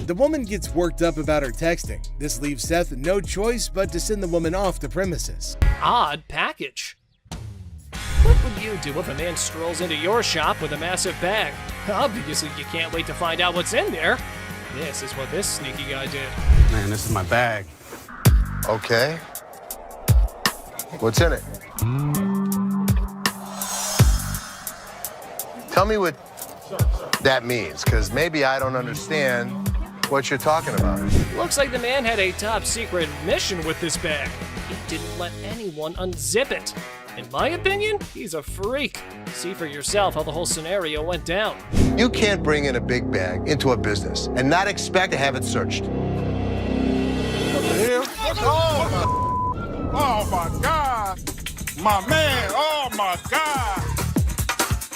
Speaker 7: The woman gets worked up about her texting. This leaves Seth no choice but to send the woman off the premises.
Speaker 4: Odd package. What would you do if a man strolls into your shop with a massive bag? Obviously, you can't wait to find out what's in there. This is what this sneaky guy did.
Speaker 17: Man, this is my bag.
Speaker 9: Okay. What's in it? Tell me what that means, because maybe I don't understand what you're talking about.
Speaker 4: Looks like the man had a top secret mission with this bag. He didn't let anyone unzip it. In my opinion, he's a freak. See for yourself how the whole scenario went down.
Speaker 9: You can't bring in a big bag into a business and not expect to have it searched.
Speaker 1: Oh my God. My man, oh my God.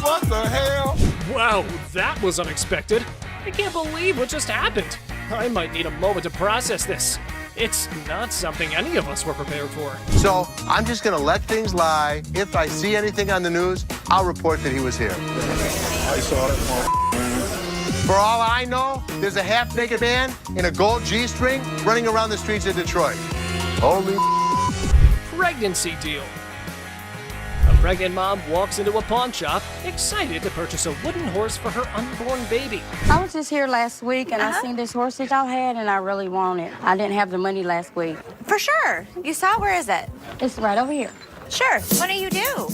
Speaker 1: What the hell?
Speaker 4: Wow, that was unexpected. I can't believe what just happened. I might need a moment to process this. It's not something any of us were prepared for.
Speaker 9: So I'm just gonna let things lie. If I see anything on the news, I'll report that he was here.
Speaker 1: I saw that.
Speaker 9: For all I know, there's a half-naked man in a gold G-string running around the streets of Detroit. Holy
Speaker 4: Pregnancy deal. A pregnant mom walks into a pawn shop, excited to purchase a wooden horse for her unborn baby.
Speaker 11: I was just here last week and I seen this horse that y'all had and I really want it. I didn't have the money last week.
Speaker 3: For sure. You saw? Where is it?
Speaker 11: It's right over here.
Speaker 3: Sure. When are you due?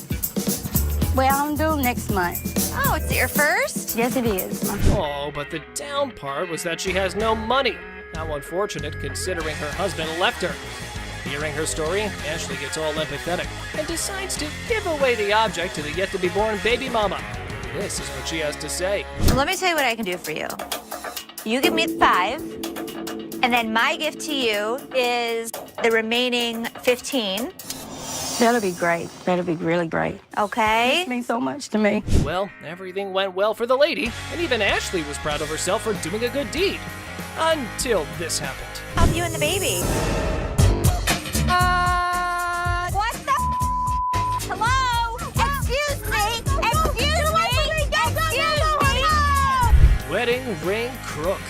Speaker 11: Well, I'm due next month.
Speaker 3: Oh, it's your first?
Speaker 11: Yes, it is.
Speaker 4: Oh, but the down part was that she has no money. How unfortunate considering her husband left her. Hearing her story, Ashley gets all empathetic and decides to give away the object to the yet-to-be-born baby mama. This is what she has to say.
Speaker 3: Let me tell you what I can do for you. You give me 5, and then my gift to you is the remaining 15.
Speaker 11: That'll be great. That'll be really great.
Speaker 3: Okay?
Speaker 11: It means so much to me.
Speaker 4: Well, everything went well for the lady, and even Ashley was proud of herself for doing a good deed. Until this happened.
Speaker 3: Help you and the baby. What the? Hello? Excuse me. Excuse me.
Speaker 4: Wedding ring crook.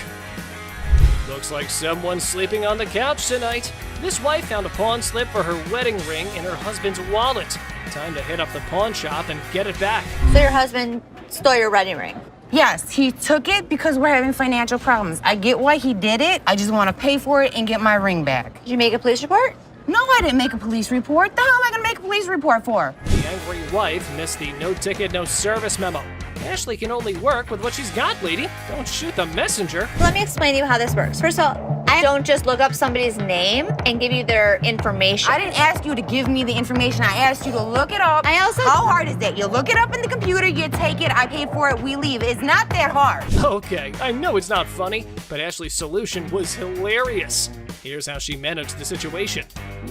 Speaker 4: Looks like someone's sleeping on the couch tonight. This wife found a pawn slip for her wedding ring in her husband's wallet. Time to hit up the pawn shop and get it back.
Speaker 3: So your husband stole your wedding ring?
Speaker 6: Yes, he took it because we're having financial problems. I get why he did it. I just want to pay for it and get my ring back.
Speaker 3: Did you make a police report?
Speaker 6: No, I didn't make a police report. The hell am I going to make a police report for?
Speaker 4: The angry wife missed the no ticket, no service memo. Ashley can only work with what she's got, lady. Don't shoot the messenger.
Speaker 3: Let me explain to you how this works. First of all, I don't just look up somebody's name and give you their information.
Speaker 6: I didn't ask you to give me the information. I asked you to look it up. How hard is that? You look it up in the computer, you take it, I pay for it, we leave. It's not that hard.
Speaker 4: Okay, I know it's not funny, but Ashley's solution was hilarious. Here's how she managed the situation.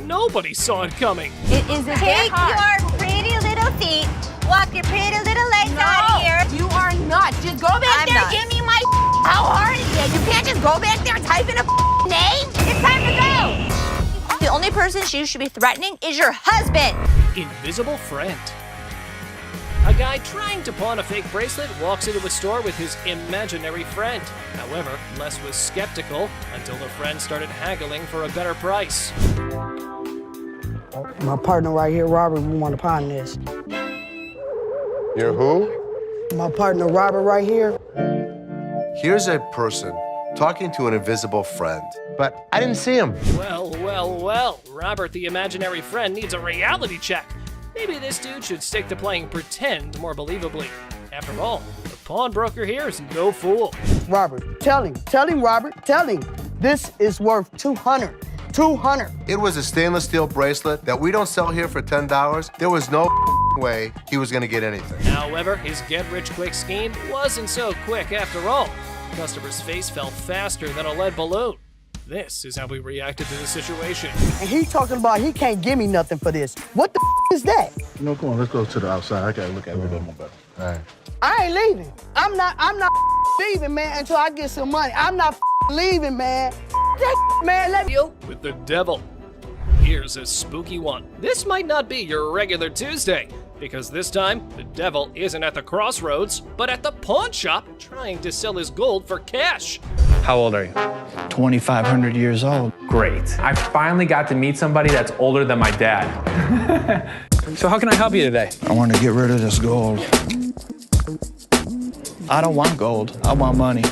Speaker 4: Nobody saw it coming.
Speaker 6: It isn't that hard.
Speaker 3: Take your pretty little feet, walk your pretty little legs out of here.
Speaker 6: You are not. Just go back there and give me my How hard is that? You can't just go back there and type in a name?
Speaker 3: It's time to go. The only person you should be threatening is your husband.
Speaker 4: Invisible friend. A guy trying to pawn a fake bracelet walks into a store with his imaginary friend. However, Les was skeptical until the friend started haggling for a better price.
Speaker 8: My partner right here, Robert, we want to pawn this.
Speaker 9: You're who?
Speaker 8: My partner, Robert, right here.
Speaker 9: Here's a person talking to an invisible friend, but I didn't see him.
Speaker 4: Well, well, well. Robert, the imaginary friend, needs a reality check. Maybe this dude should stick to playing pretend more believably. After all, the pawnbroker here is no fool.
Speaker 8: Robert, tell him, Robert, tell him. This is worth $200.
Speaker 9: It was a stainless steel bracelet that we don't sell here for $10. There was no way he was gonna get anything.
Speaker 4: However, his get-rich-quick scheme wasn't so quick after all. The customer's face fell faster than a lead balloon. This is how we reacted to the situation.
Speaker 8: And he talking about he can't give me nothing for this. What the is that?
Speaker 1: You know, come on, let's go to the outside. I gotta look at it a little more better.
Speaker 9: All right.
Speaker 8: I ain't leaving. I'm not leaving, man, until I get some money. I'm not leaving, man. That man, let me
Speaker 4: Deal with the devil. Here's a spooky one. This might not be your regular Tuesday, because this time, the devil isn't at the crossroads, but at the pawn shop trying to sell his gold for cash.
Speaker 2: How old are you?
Speaker 8: 2,500 years old.
Speaker 2: Great. I finally got to meet somebody that's older than my dad. So how can I help you today?
Speaker 8: I want to get rid of this gold. I don't want gold. I want money.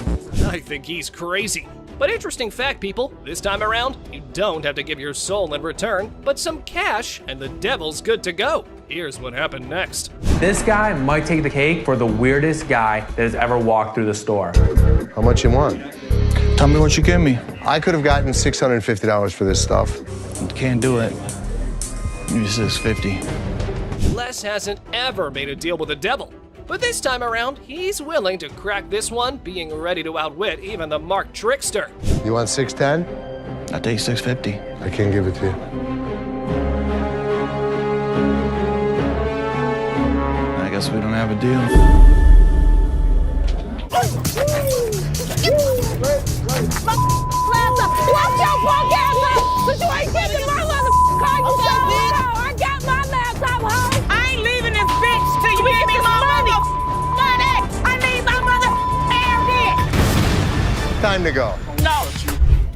Speaker 4: I think he's crazy. But interesting fact, people, this time around, you don't have to give your soul in return, but some cash, and the devil's good to go. Here's what happened next.
Speaker 2: This guy might take the cake for the weirdest guy that has ever walked through the store.
Speaker 9: How much you want?
Speaker 15: Tell me what you give me.
Speaker 9: I could have gotten $650 for this stuff.
Speaker 15: Can't do it. Maybe $650.
Speaker 4: Les hasn't ever made a deal with the devil, but this time around, he's willing to crack this one, being ready to outwit even the Mark Trickster.
Speaker 9: You want 610?
Speaker 15: I'll take $650.
Speaker 9: I can't give it to you.
Speaker 15: I guess we don't have a deal.
Speaker 5: Watch your punk ass up, but you ain't getting my motherfucking car. You got me. I got my laptop home. I ain't leaving this bitch till you give me my money. I need my motherfucking air.
Speaker 9: Time to go.
Speaker 5: No.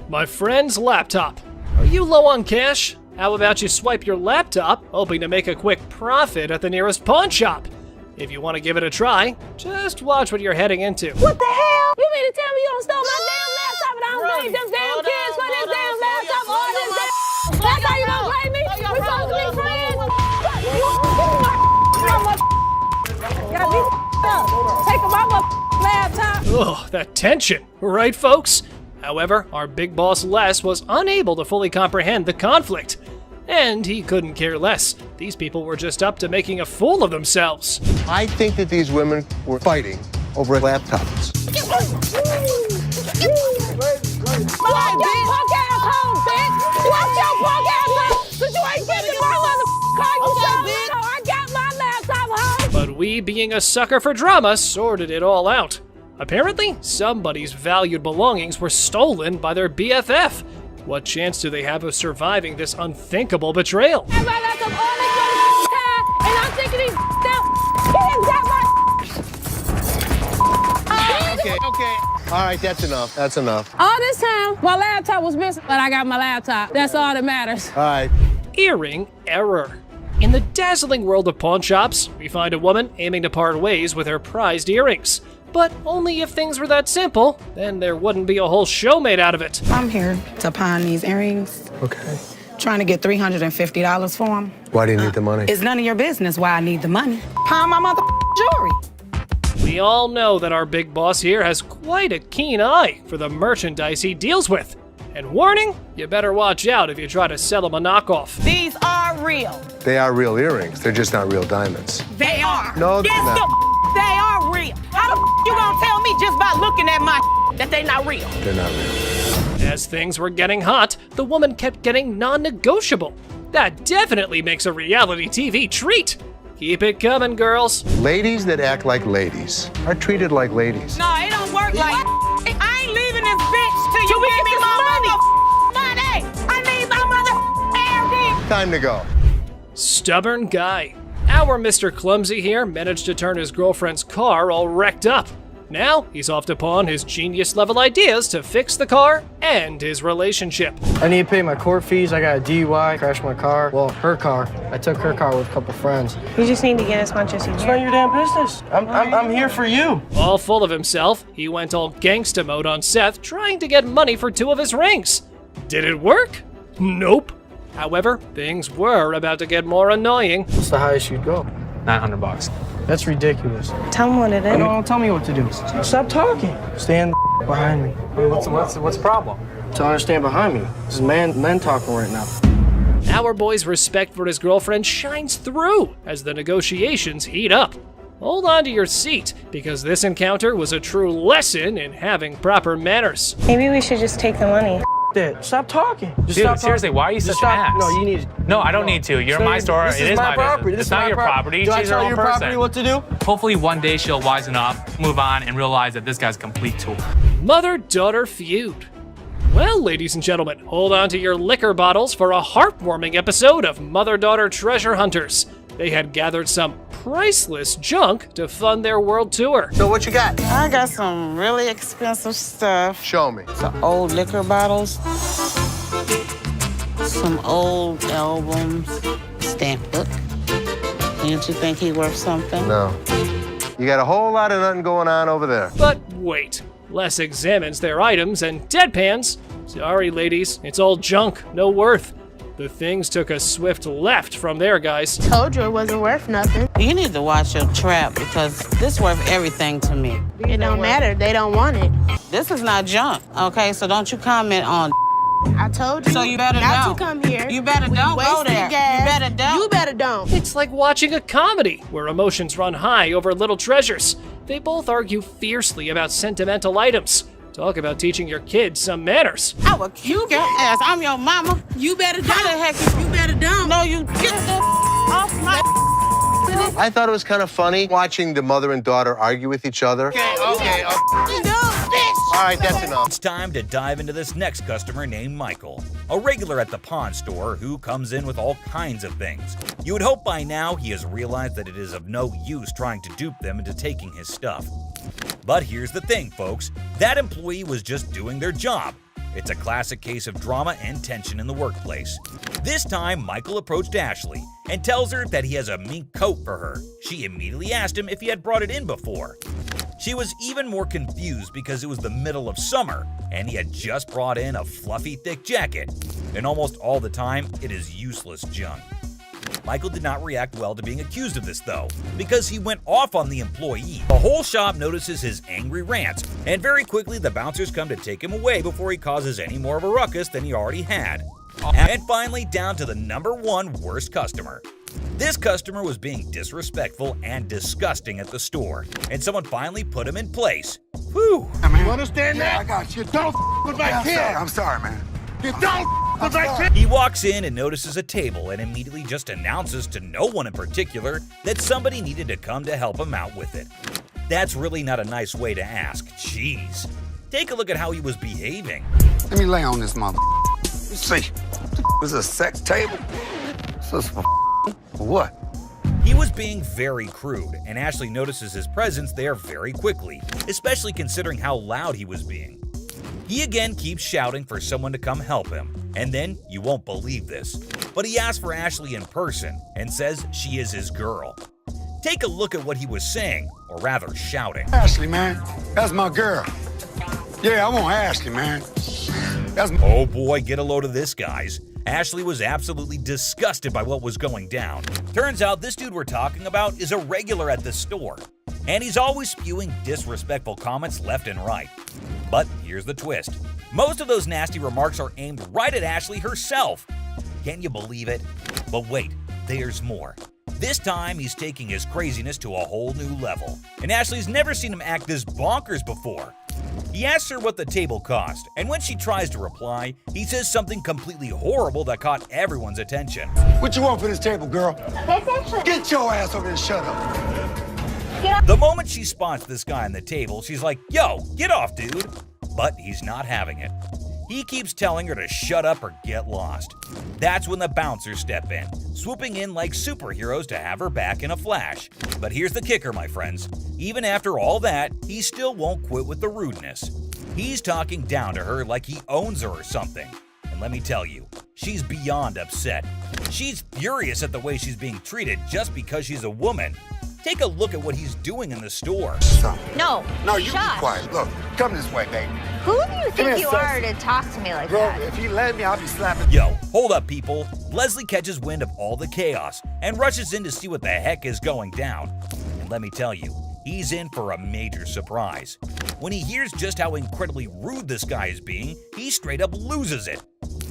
Speaker 4: My friend's laptop. Are you low on cash? How about you swipe your laptop, hoping to make a quick profit at the nearest pawn shop? If you want to give it a try, just watch what you're heading into.
Speaker 5: What the hell? You mean to tell me you don't steal my damn laptop and I don't pay them damn kids for this damn laptop? All this damn. That's how you gonna play me? We supposed to be friends. Got me up. Taking my laptop.
Speaker 4: Ugh, that tension, right, folks? However, our big boss Les was unable to fully comprehend the conflict. And he couldn't care less. These people were just up to making a fool of themselves.
Speaker 9: I think that these women were fighting over laptops.
Speaker 5: Watch your punk ass home, bitch. Watch your punk ass home. But you ain't getting my motherfucking car. You bitch. I got my laptop home.
Speaker 4: But we, being a sucker for drama, sorted it all out. Apparently, somebody's valued belongings were stolen by their BFF. What chance do they have of surviving this unthinkable betrayal?
Speaker 5: I my laptop all this time, and I'm thinking these damn kids got my.
Speaker 9: Okay. All right, that's enough. That's enough.
Speaker 5: All this time, my laptop was missing, but I got my laptop. That's all that matters.
Speaker 9: All right.
Speaker 4: Earring error. In the dazzling world of pawn shops, we find a woman aiming to part ways with her prized earrings. But only if things were that simple, then there wouldn't be a whole show made out of it.
Speaker 8: I'm here to pawn these earrings.
Speaker 9: Okay.
Speaker 8: Trying to get $350 for them.
Speaker 9: Why do you need the money?
Speaker 8: It's none of your business why I need the money. Pawn my mother jewelry.
Speaker 4: We all know that our big boss here has quite a keen eye for the merchandise he deals with. And warning, you better watch out if you try to sell him a knockoff.
Speaker 5: These are real.
Speaker 9: They are real earrings. They're just not real diamonds.
Speaker 5: They are.
Speaker 9: No, they're not.
Speaker 5: They are real. How the you gonna tell me just by looking at my that they not real?
Speaker 9: They're not real.
Speaker 4: As things were getting hot, the woman kept getting non-negotiable. That definitely makes a reality TV treat. Keep it coming, girls.
Speaker 9: Ladies that act like ladies are treated like ladies.
Speaker 5: No, it don't work like I ain't leaving this bitch till you give me my money. I need my mother.
Speaker 9: Time to go.
Speaker 4: Stubborn guy. Our Mr. Clumsy here managed to turn his girlfriend's car all wrecked up. Now, he's off to pawn his genius-level ideas to fix the car and his relationship.
Speaker 17: I need to pay my court fees. I got a DUI, crashed my car. Well, her car. I took her car with a couple friends.
Speaker 14: You just need to get as much as you can.
Speaker 17: It's not your damn business. I'm here for you.
Speaker 4: All full of himself, he went all gangsta mode on Seth, trying to get money for 2 of his rings. Did it work? Nope. However, things were about to get more annoying.
Speaker 17: What's the highest you'd go?
Speaker 2: $900.
Speaker 17: That's ridiculous.
Speaker 14: Tell him what it is.
Speaker 17: No, don't tell me what to do. Stop talking. Stand behind me.
Speaker 2: What's the problem?
Speaker 17: Tell her to stand behind me. This is men talking right now.
Speaker 4: Our boy's respect for his girlfriend shines through as the negotiations heat up. Hold on to your seat, because this encounter was a true lesson in having proper manners.
Speaker 14: Maybe we should just take the money.
Speaker 17: That. Stop talking. Just
Speaker 2: Dude,
Speaker 17: stop
Speaker 2: seriously,
Speaker 17: talking.
Speaker 2: why are you
Speaker 17: Just
Speaker 2: such an
Speaker 17: stop.
Speaker 2: ass?
Speaker 17: No, you need.
Speaker 2: No, I don't need to. You're in my store.
Speaker 17: This
Speaker 2: It is my
Speaker 17: property.
Speaker 2: business. It's not your property.
Speaker 17: Do I
Speaker 2: She's her
Speaker 17: tell
Speaker 2: own
Speaker 17: your
Speaker 2: person.
Speaker 17: property what to do?
Speaker 18: Hopefully one day she'll wisen up, move on, and realize that this guy's a complete tool.
Speaker 4: Mother-daughter feud. Well, ladies and gentlemen, hold on to your liquor bottles for a heartwarming episode of Mother-Daughter Treasure Hunters. They had gathered some priceless junk to fund their world tour.
Speaker 9: So what you got?
Speaker 19: I got some really expensive stuff.
Speaker 9: Show me.
Speaker 19: Some old liquor bottles, some old albums, stamp book. Don't you think he worth something?
Speaker 9: No. You got a whole lot of nothing going on over there.
Speaker 4: But wait, Les examines their items and deadpans. Sorry, ladies, it's all junk, no worth. The things took a swift left from there, guys.
Speaker 19: Told you it wasn't worth nothing. You need to watch your trap because this worth everything to me.
Speaker 5: It don't matter. They don't want it.
Speaker 19: This is not junk, okay? So don't you comment on.
Speaker 5: I told you.
Speaker 19: So you better
Speaker 5: not
Speaker 19: don't.
Speaker 5: to come here.
Speaker 19: You better don't go there.
Speaker 5: Gas.
Speaker 19: You better don't.
Speaker 5: You better don't.
Speaker 4: It's like watching a comedy where emotions run high over little treasures. They both argue fiercely about sentimental items. Talk about teaching your kids some manners.
Speaker 19: I will kick your ass. I'm your mama. You better don't. How the heck you better don't. No, you get the off my.
Speaker 9: I thought it was kind of funny watching the mother and daughter argue with each other.
Speaker 19: Okay.
Speaker 9: All right, that's enough.
Speaker 10: It's time to dive into this next customer named Michael, a regular at the pawn store who comes in with all kinds of things. You would hope by now he has realized that it is of no use trying to dupe them into taking his stuff. But here's the thing, folks. That employee was just doing their job. It's a classic case of drama and tension in the workplace. This time, Michael approached Ashley and tells her that he has a mink coat for her. She immediately asked him if he had brought it in before. She was even more confused because it was the middle of summer and he had just brought in a fluffy, thick jacket. And almost all the time, it is useless junk. Michael did not react well to being accused of this, though, because he went off on the employee. The whole shop notices his angry rants, and very quickly the bouncers come to take him away before he causes any more of a ruckus than he already had. And finally, down to the #1 worst customer. This customer was being disrespectful and disgusting at the store, and someone finally put him in place. Whew!
Speaker 9: You understand that?
Speaker 20: I got you.
Speaker 9: Don't with my kid.
Speaker 20: I'm sorry, man.
Speaker 9: You don't with my kid.
Speaker 10: He walks in and notices a table and immediately just announces to no one in particular that somebody needed to come to help him out with it. That's really not a nice way to ask. Jeez. Take a look at how he was behaving.
Speaker 20: Let me lay on this mother. Let's see. Was it a sex table? So for what?
Speaker 10: He was being very crude, and Ashley notices his presence there very quickly, especially considering how loud he was being. He again keeps shouting for someone to come help him, and then, you won't believe this, but he asks for Ashley in person and says she is his girl. Take a look at what he was saying, or rather shouting.
Speaker 20: Ashley, man. That's my girl. Yeah, I want Ashley, man.
Speaker 10: Oh boy, get a load of this, guys. Ashley was absolutely disgusted by what was going down. Turns out this dude we're talking about is a regular at the store, and he's always spewing disrespectful comments left and right. But here's the twist. Most of those nasty remarks are aimed right at Ashley herself. Can you believe it? But wait, there's more. This time, he's taking his craziness to a whole new level, and Ashley's never seen him act this bonkers before. He asks her what the table cost, and when she tries to reply, he says something completely horrible that caught everyone's attention.
Speaker 20: What you want for this table, girl? Get your ass over here and shut up.
Speaker 10: The moment she spots this guy on the table, she's like, "Yo, get off, dude." But he's not having it. He keeps telling her to shut up or get lost. That's when the bouncers step in, swooping in like superheroes to have her back in a flash. But here's the kicker, my friends. Even after all that, he still won't quit with the rudeness. He's talking down to her like he owns her or something. And let me tell you, she's beyond upset. She's furious at the way she's being treated just because she's a woman. Take a look at what he's doing in the store.
Speaker 3: No.
Speaker 20: No, you
Speaker 3: Josh.
Speaker 20: be quiet. Look, come this way, baby.
Speaker 3: Who do you
Speaker 20: Come
Speaker 3: think
Speaker 20: here,
Speaker 3: you
Speaker 20: sis.
Speaker 3: are to talk to me like
Speaker 20: Bro,
Speaker 3: that?
Speaker 20: if you let me, I'll be slapping.
Speaker 10: Yo, hold up, people. Leslie catches wind of all the chaos and rushes in to see what the heck is going down. And let me tell you, he's in for a major surprise. When he hears just how incredibly rude this guy is being, he straight up loses it.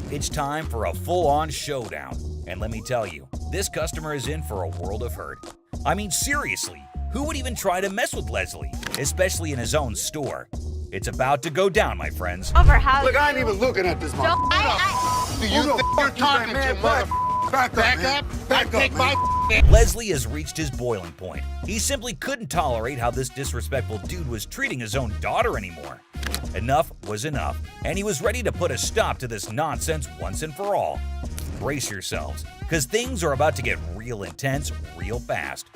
Speaker 10: It's time for a full-on showdown. And let me tell you, this customer is in for a world of hurt. I mean, seriously, who would even try to mess with Leslie, especially in his own store? It's about to go down, my friends.
Speaker 3: Over how
Speaker 20: Look, I ain't even looking at this mother.
Speaker 9: Do you think you're talking to mother?
Speaker 20: Back up.
Speaker 9: Take my
Speaker 10: Leslie has reached his boiling point. He simply couldn't tolerate how this disrespectful dude was treating his own daughter anymore. Enough was enough, and he was ready to put a stop to this nonsense once and for all. Brace yourselves, because things are about to get real intense real fast.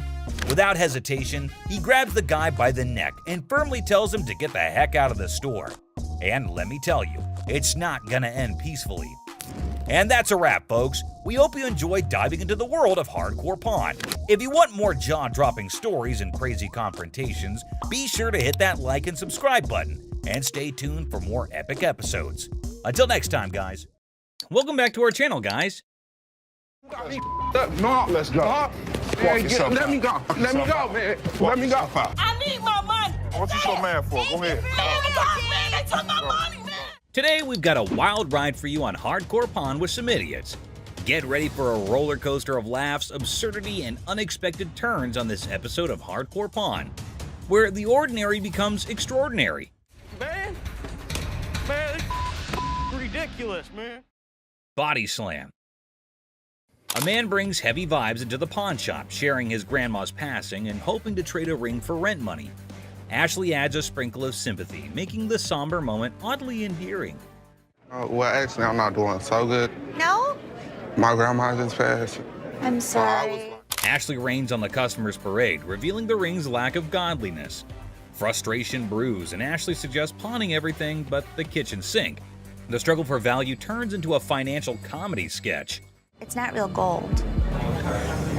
Speaker 10: Without hesitation, he grabs the guy by the neck and firmly tells him to get the heck out of the store. And let me tell you, it's not gonna end peacefully. And that's a wrap, folks. We hope you enjoyed diving into the world of hardcore pawn. If you want more jaw-dropping stories and crazy confrontations, be sure to hit that like and subscribe button. and stay tuned for more epic episodes. Until next time, guys. Welcome back to our channel, guys.
Speaker 1: No, let's go. Man, let me go. Let me go, man. Let me go.
Speaker 19: I need my money.
Speaker 1: What you so mad for? Go ahead.
Speaker 19: Man, they took my money, man.
Speaker 10: Today, we've got a wild ride for you on Hardcore Pawn with some idiots. Get ready for a roller coaster of laughs, absurdity, and unexpected turns on this episode of Hardcore Pawn, where the ordinary becomes extraordinary.
Speaker 16: Man, ridiculous, man.
Speaker 10: Body slam. A man brings heavy vibes into the pawn shop, sharing his grandma's passing and hoping to trade a ring for rent money. Ashley adds a sprinkle of sympathy, making the somber moment oddly endearing.
Speaker 1: Well, actually, I'm not doing so good.
Speaker 3: No?
Speaker 1: My grandma just passed.
Speaker 3: I'm sorry.
Speaker 10: Ashley rains on the customer's parade, revealing the ring's lack of godliness. Frustration brews, and Ashley suggests pawning everything but the kitchen sink. The struggle for value turns into a financial comedy sketch.
Speaker 3: It's not real gold.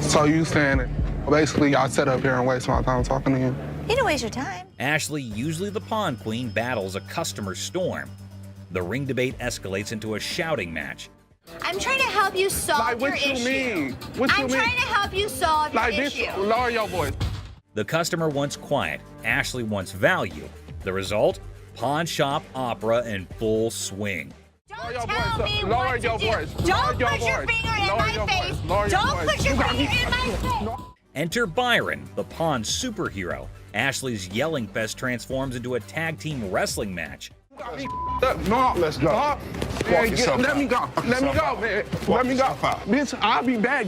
Speaker 1: So you saying it? Basically, y'all sit up here and waste my time talking to you.
Speaker 3: You didn't waste your time.
Speaker 10: Ashley, usually the pawn queen, battles a customer storm. The ring debate escalates into a shouting match.
Speaker 13: I'm trying to help you solve your issue.
Speaker 1: What you mean? What you
Speaker 13: I'm
Speaker 1: mean?
Speaker 13: trying to help you solve your issue.
Speaker 1: Lower your voice.
Speaker 10: The customer wants quiet, Ashley wants value. The result? Pawn shop opera in full swing.
Speaker 13: Don't tell me what to do. Don't put your finger in my face. Don't put your finger in my face.
Speaker 10: Enter Byron, the pawn superhero. Ashley's yelling fest transforms into a tag team wrestling match.
Speaker 1: No, let's go. Man, let me go. Let me go, man. Let me go. Bitch, I'll be back.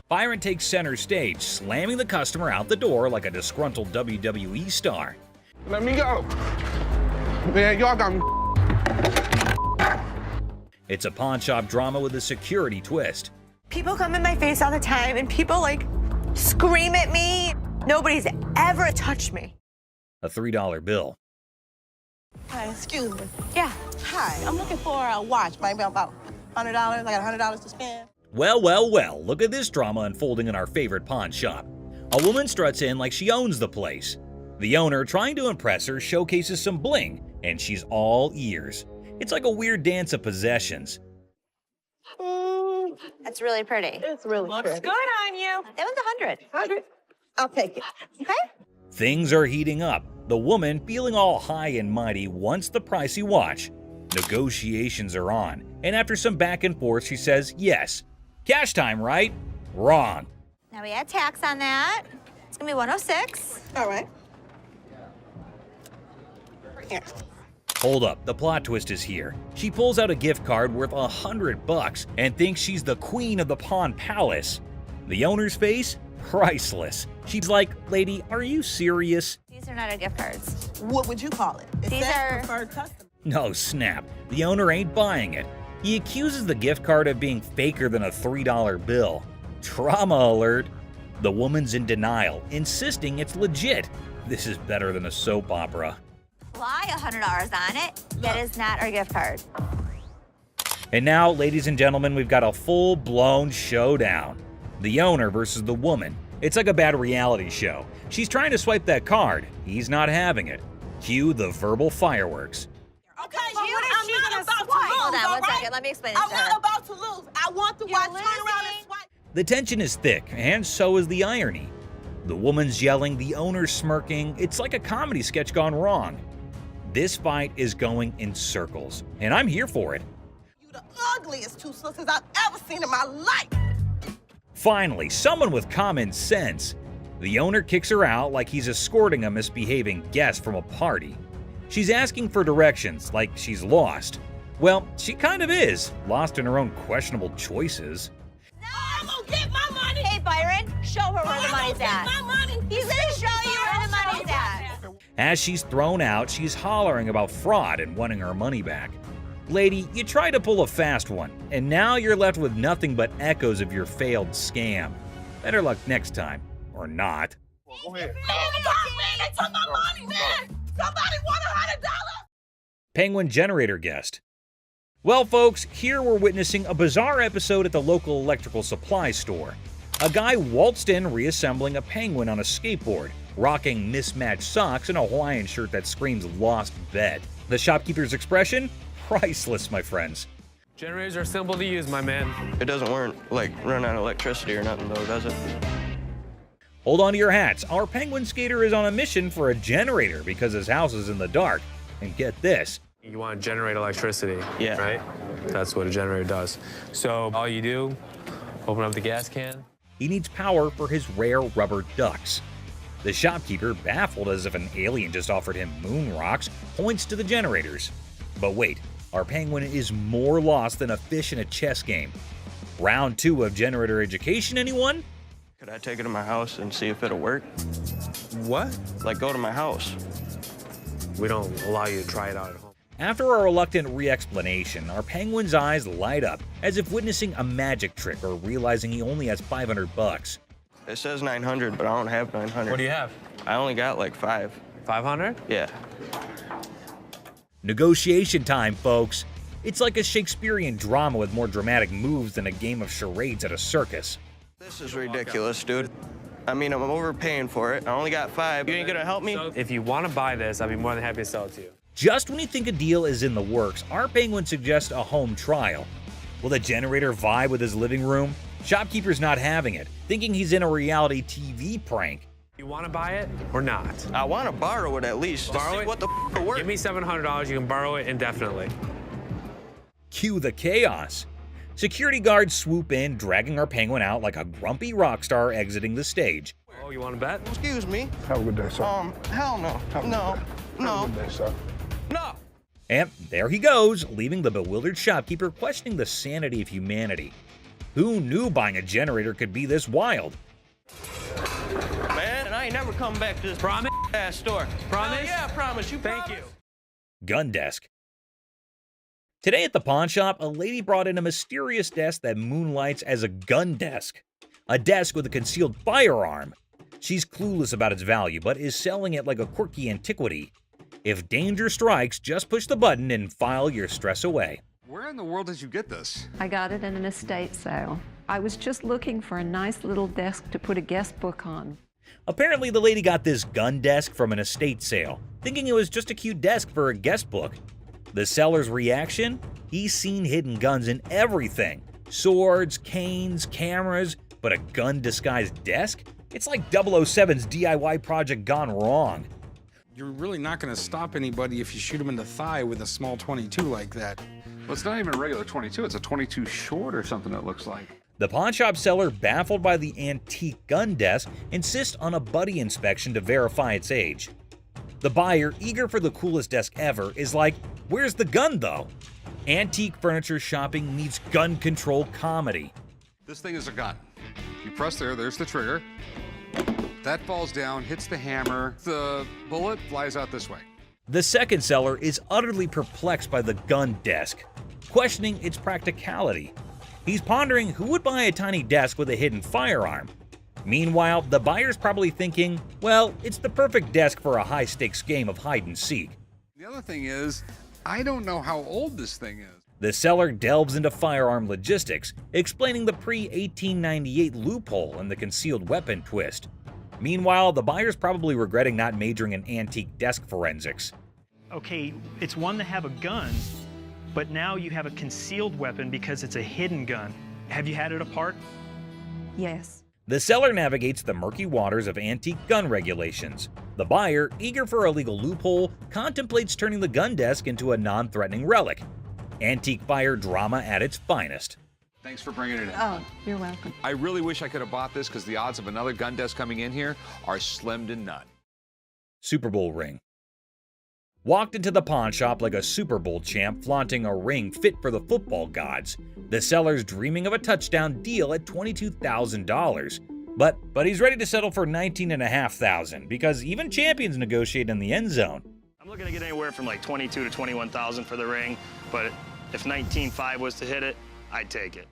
Speaker 10: Byron takes center stage, slamming the customer out the door like a disgruntled WWE star.
Speaker 1: Let me go. Man, y'all got me.
Speaker 10: It's a pawn shop drama with a security twist.
Speaker 3: People come in my face all the time and people like scream at me. Nobody's ever touched me.
Speaker 10: A $3 bill.
Speaker 19: Hi, excuse me.
Speaker 3: Yeah.
Speaker 19: Hi, I'm looking for a watch, maybe about $100. I got $100 to spend.
Speaker 10: Well, well, well, look at this drama unfolding in our favorite pawn shop. A woman struts in like she owns the place. The owner, trying to impress her, showcases some bling, and she's all ears. It's like a weird dance of possessions.
Speaker 3: That's really pretty.
Speaker 19: It's really
Speaker 14: Looks
Speaker 19: pretty.
Speaker 14: good on you.
Speaker 3: That was 100.
Speaker 19: 100? I'll take it.
Speaker 3: Okay.
Speaker 10: Things are heating up. The woman, feeling all high and mighty, wants the pricey watch. Negotiations are on, and after some back and forth, she says yes. Cash time, right? Wrong.
Speaker 3: Now we add tax on that. It's gonna be 106.
Speaker 19: All right. Here.
Speaker 10: Hold up, the plot twist is here. She pulls out a gift card worth $100 and thinks she's the queen of the pawn palace. The owner's face? Priceless. She's like, lady, are you serious?
Speaker 3: These are not our gift cards.
Speaker 19: What would you call it? Is
Speaker 3: These
Speaker 19: that
Speaker 3: are-
Speaker 19: preferred customer?
Speaker 10: No, snap. The owner ain't buying it. He accuses the gift card of being faker than a $3 bill. Trauma alert. The woman's in denial, insisting it's legit. This is better than a soap opera.
Speaker 3: Lie $100 on it. That is not our gift card.
Speaker 10: And now, ladies and gentlemen, we've got a full-blown showdown. The owner versus the woman. It's like a bad reality show. She's trying to swipe that card. He's not having it. Cue the verbal fireworks.
Speaker 19: Okay, well, I'm not about to lose,
Speaker 3: Hold on
Speaker 19: all
Speaker 3: one
Speaker 19: right?
Speaker 3: second. Let me explain this
Speaker 19: I'm
Speaker 3: to her.
Speaker 19: not about to lose. I want the watch, turn around and swipe.
Speaker 10: The tension is thick, and so is the irony. The woman's yelling, the owner's smirking. It's like a comedy sketch gone wrong. This fight is going in circles, and I'm here for it.
Speaker 19: You the ugliest two sisters I've ever seen in my life.
Speaker 10: Finally, someone with common sense. The owner kicks her out like he's escorting a misbehaving guest from a party. She's asking for directions like she's lost. Well, she kind of is, lost in her own questionable choices.
Speaker 19: I'm gonna get my money.
Speaker 3: Hey, Byron, show her where the money's at.
Speaker 19: My money.
Speaker 3: He's gonna show you where the money's at.
Speaker 10: As she's thrown out, she's hollering about fraud and wanting her money back. Lady, you tried to pull a fast one, and now you're left with nothing but echoes of your failed scam. Better luck next time, or not.
Speaker 1: Go ahead.
Speaker 19: Man, they took my money, man. Somebody want $100.
Speaker 10: Penguin generator guest. Well, folks, here we're witnessing a bizarre episode at the local electrical supply store. A guy waltzed in reassembling a penguin on a skateboard, rocking mismatched socks and a Hawaiian shirt that screams lost bet. The shopkeeper's expression? Priceless, my friends.
Speaker 2: Generators are simple to use, my man.
Speaker 21: It doesn't run on electricity or nothing though, does it?
Speaker 10: Hold on to your hats. Our penguin skater is on a mission for a generator because his house is in the dark. And get this.
Speaker 2: You want to generate electricity,
Speaker 21: yeah,
Speaker 2: right? That's what a generator does. So all you do, open up the gas can.
Speaker 10: He needs power for his rare rubber ducks. The shopkeeper, baffled as if an alien just offered him moon rocks, points to the generators. But wait, our penguin is more lost than a fish in a chess game. Round 2 of generator education, anyone?
Speaker 21: Could I take it to my house and see if it'll work?
Speaker 2: What?
Speaker 21: Like go to my house.
Speaker 2: We don't allow you to try it out at home.
Speaker 10: After a reluctant re-explanation, our penguin's eyes light up as if witnessing a magic trick or realizing he only has $500.
Speaker 21: It says 900, but I don't have 900.
Speaker 2: What do you have?
Speaker 21: I only got like 5.
Speaker 2: 500?
Speaker 21: Yeah.
Speaker 10: Negotiation time, folks. It's like a Shakespearean drama with more dramatic moves than a game of charades at a circus.
Speaker 21: This is ridiculous, dude. I mean, I'm overpaying for it. I only got 5. You ain't gonna help me?
Speaker 2: If you want to buy this, I'd be more than happy to sell it to you.
Speaker 10: Just when you think a deal is in the works, our penguin suggests a home trial. Will the generator vibe with his living room? Shopkeeper's not having it, thinking he's in a reality TV prank.
Speaker 2: You want to buy it or not?
Speaker 21: I want to borrow it at least.
Speaker 2: Borrow it?
Speaker 21: What the f work?
Speaker 2: Give me $700. You can borrow it indefinitely.
Speaker 10: Cue the chaos. Security guards swoop in, dragging our penguin out like a grumpy rock star exiting the stage.
Speaker 2: Oh, you want to bet?
Speaker 21: Excuse me.
Speaker 1: Have a good day, sir.
Speaker 21: Hell no. No.
Speaker 1: Have a good day, sir.
Speaker 21: No.
Speaker 10: And there he goes, leaving the bewildered shopkeeper questioning the sanity of humanity. Who knew buying a generator could be this wild?
Speaker 21: Man, I ain't never coming back to this ass store.
Speaker 2: Promise?
Speaker 21: Yeah, I promise. You
Speaker 2: Thank
Speaker 21: promise?
Speaker 2: you.
Speaker 10: Gun desk. Today at the pawn shop, a lady brought in a mysterious desk that moonlights as a gun desk. A desk with a concealed firearm. She's clueless about its value, but is selling it like a quirky antiquity. If danger strikes, just push the button and file your stress away.
Speaker 22: Where in the world did you get this?
Speaker 23: I got it in an estate sale. I was just looking for a nice little desk to put a guest book on.
Speaker 10: Apparently, the lady got this gun desk from an estate sale, thinking it was just a cute desk for a guest book. The seller's reaction? He's seen hidden guns in everything. Swords, canes, cameras, but a gun-disguised desk? It's like 007's DIY project gone wrong.
Speaker 24: You're really not going to stop anybody if you shoot them in the thigh with a small 22 like that.
Speaker 22: Well, it's not even a regular 22. It's a 22 short or something it looks like.
Speaker 10: The pawnshop seller, baffled by the antique gun desk, insists on a buddy inspection to verify its age. The buyer, eager for the coolest desk ever, is like, where's the gun though? Antique furniture shopping needs gun control comedy.
Speaker 22: This thing is a gun. You press there's the trigger. That falls down, hits the hammer. The bullet flies out this way.
Speaker 10: The second seller is utterly perplexed by the gun desk, questioning its practicality. He's pondering who would buy a tiny desk with a hidden firearm. Meanwhile, the buyer's probably thinking, well, it's the perfect desk for a high-stakes game of hide-and-seek.
Speaker 22: The other thing is, I don't know how old this thing is.
Speaker 10: The seller delves into firearm logistics, explaining the pre-1898 loophole and the concealed weapon twist. Meanwhile, the buyer's probably regretting not majoring in antique desk forensics.
Speaker 25: Okay, it's one to have a gun, but now you have a concealed weapon because it's a hidden gun. Have you had it apart?
Speaker 23: Yes.
Speaker 10: The seller navigates the murky waters of antique gun regulations. The buyer, eager for a legal loophole, contemplates turning the gun desk into a non-threatening relic. Antique fire drama at its finest.
Speaker 22: Thanks for bringing it in.
Speaker 23: Oh, you're welcome.
Speaker 22: I really wish I could have bought this because the odds of another gun desk coming in here are slim to none.
Speaker 10: Super Bowl ring. Walked into the pawn shop like a Super Bowl champ flaunting a ring fit for the football gods. The seller's dreaming of a touchdown deal at $22,000. But he's ready to settle for $19,500 because even champions negotiate in the end zone.
Speaker 26: I'm looking to get anywhere from like $22,000 to $21,000 for the ring, but if $19,500 was to hit it, I'd take it.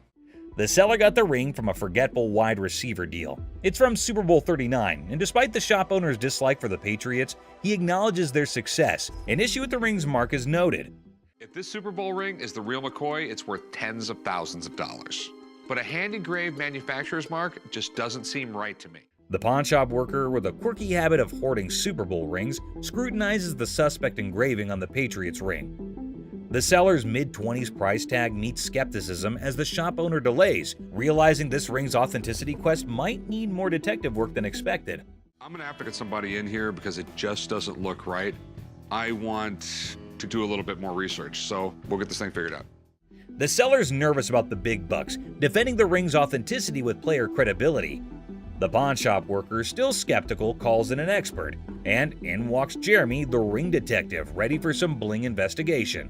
Speaker 10: The seller got the ring from a forgetful wide receiver deal. It's from Super Bowl 39, and despite the shop owner's dislike for the Patriots, he acknowledges their success. An issue with the ring's mark is noted.
Speaker 22: If this Super Bowl ring is the real McCoy, it's worth tens of thousands of dollars. But a hand-engraved manufacturer's mark just doesn't seem right to me.
Speaker 10: The pawn shop worker with a quirky habit of hoarding Super Bowl rings scrutinizes the suspect engraving on the Patriots ring. The seller's mid-20s price tag meets skepticism as the shop owner delays, realizing this ring's authenticity quest might need more detective work than expected.
Speaker 22: I'm gonna have to get somebody in here because it just doesn't look right. I want to do a little bit more research, so we'll get this thing figured out.
Speaker 10: The seller's nervous about the big bucks, defending the ring's authenticity with player credibility. The pawn shop worker, still skeptical, calls in an expert, and in walks Jeremy, the ring detective, ready for some bling investigation.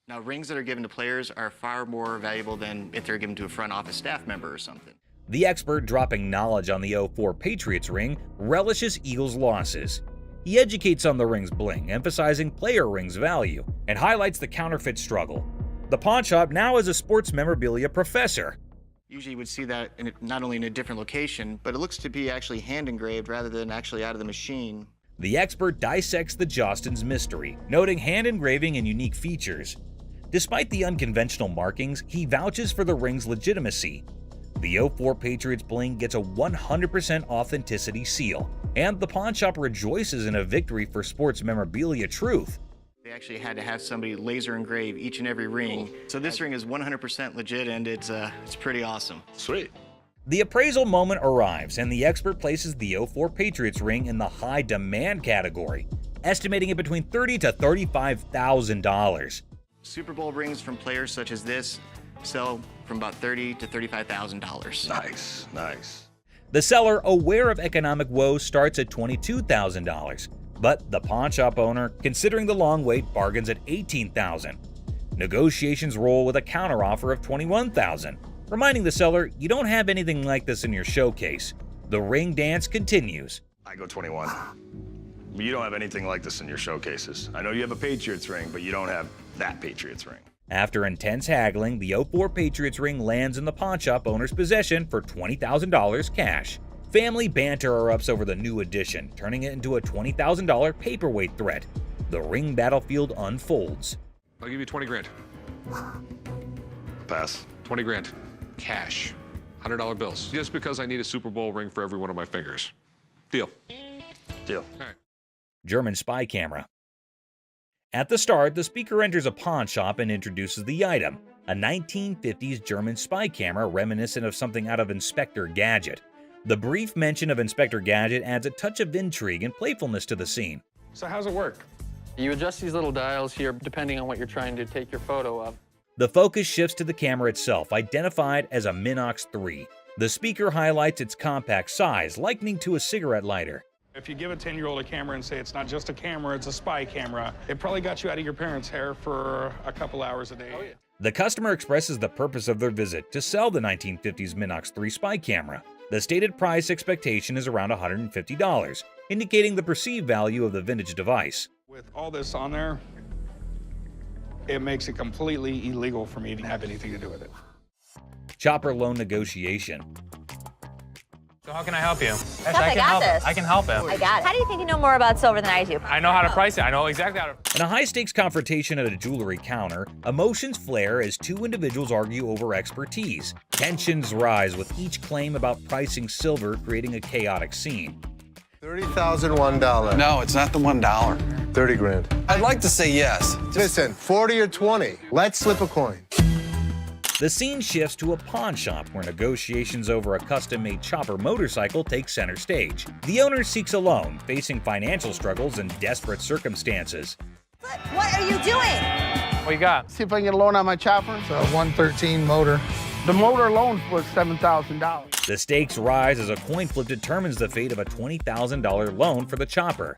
Speaker 6: Now, rings that are given to players are far more valuable than if they're given to a front office staff member or something.
Speaker 10: The expert, dropping knowledge on the 04 Patriots ring, relishes Eagles' losses. He educates on the ring's bling, emphasizing player ring's value, and highlights the counterfeit struggle. The pawn shop now is a sports memorabilia professor.
Speaker 6: Usually you would see that not only in a different location, but it looks to be actually hand engraved rather than actually out of the machine.
Speaker 10: The expert dissects the Jostens mystery, noting hand engraving and unique features. Despite the unconventional markings, he vouches for the ring's legitimacy. The 04 Patriots bling gets a 100% authenticity seal, and the pawn shop rejoices in a victory for sports memorabilia truth.
Speaker 6: They actually had to have somebody laser engrave each and every ring. So this ring is 100% legit, and it's pretty awesome.
Speaker 22: Sweet.
Speaker 10: The appraisal moment arrives, and the expert places the 04 Patriots ring in the high demand category, estimating it between $30,000 to $35,000.
Speaker 6: Super Bowl rings from players such as this sell from about $30,000 to $35,000.
Speaker 22: Nice, nice.
Speaker 10: The seller, aware of economic woes, starts at $22,000. But the pawn shop owner, considering the long wait, bargains at $18,000. Negotiations roll with a counteroffer of $21,000, reminding the seller you don't have anything like this in your showcase. The ring dance continues.
Speaker 26: I go 21. You don't have anything like this in your showcases. I know you have a Patriots ring, but you don't have that Patriots ring.
Speaker 10: After intense haggling, the 04 Patriots ring lands in the pawn shop owner's possession for $20,000 cash. Family banter erupts over the new addition, turning it into a $20,000 paperweight threat. The ring battlefield unfolds.
Speaker 22: I'll give you 20 grand.
Speaker 26: Pass.
Speaker 22: 20 grand. Cash. $100 bills. Just because I need a Super Bowl ring for every one of my fingers. Deal.
Speaker 26: Deal.
Speaker 22: All right.
Speaker 10: German spy camera. At the start, the speaker enters a pawn shop and introduces the item, a 1950s German spy camera reminiscent of something out of Inspector Gadget. The brief mention of Inspector Gadget adds a touch of intrigue and playfulness to the scene.
Speaker 7: So how's it work? You adjust these little dials here depending on what you're trying to take your photo of.
Speaker 10: The focus shifts to the camera itself, identified as a Minox 3. The speaker highlights its compact size, likening to a cigarette lighter.
Speaker 24: If you give a 10-year-old a camera and say it's not just a camera, it's a spy camera, it probably got you out of your parents' hair for a couple hours a day. Oh, yeah.
Speaker 10: The customer expresses the purpose of their visit to sell the 1950s Minox 3 spy camera. The stated price expectation is around $150, indicating the perceived value of the vintage device.
Speaker 24: With all this on there, it makes it completely illegal for me to have anything to do with it.
Speaker 10: Chopper loan negotiation.
Speaker 18: So how can I help you?
Speaker 3: Yes, I got this.
Speaker 18: I can help him.
Speaker 3: I got it. How do you think you know more about silver than I do?
Speaker 18: I know how to price it. I know exactly how to...
Speaker 10: In a high-stakes confrontation at a jewelry counter, emotions flare as two individuals argue over expertise. Tensions rise with each claim about pricing silver, creating a chaotic scene.
Speaker 8: $30,001.
Speaker 11: No, it's not the $1.
Speaker 8: 30 grand.
Speaker 11: I'd like to say yes.
Speaker 8: Listen, 40 or 20. Let's flip a coin.
Speaker 10: The scene shifts to a pawn shop where negotiations over a custom-made chopper motorcycle take center stage. The owner seeks a loan, facing financial struggles and desperate circumstances.
Speaker 3: What are you doing?
Speaker 18: What you got?
Speaker 8: See if I can get a loan on my chopper.
Speaker 17: It's a 113 motor.
Speaker 8: The motor alone was $7,000.
Speaker 10: The stakes rise as a coin flip determines the fate of a $20,000 loan for the chopper.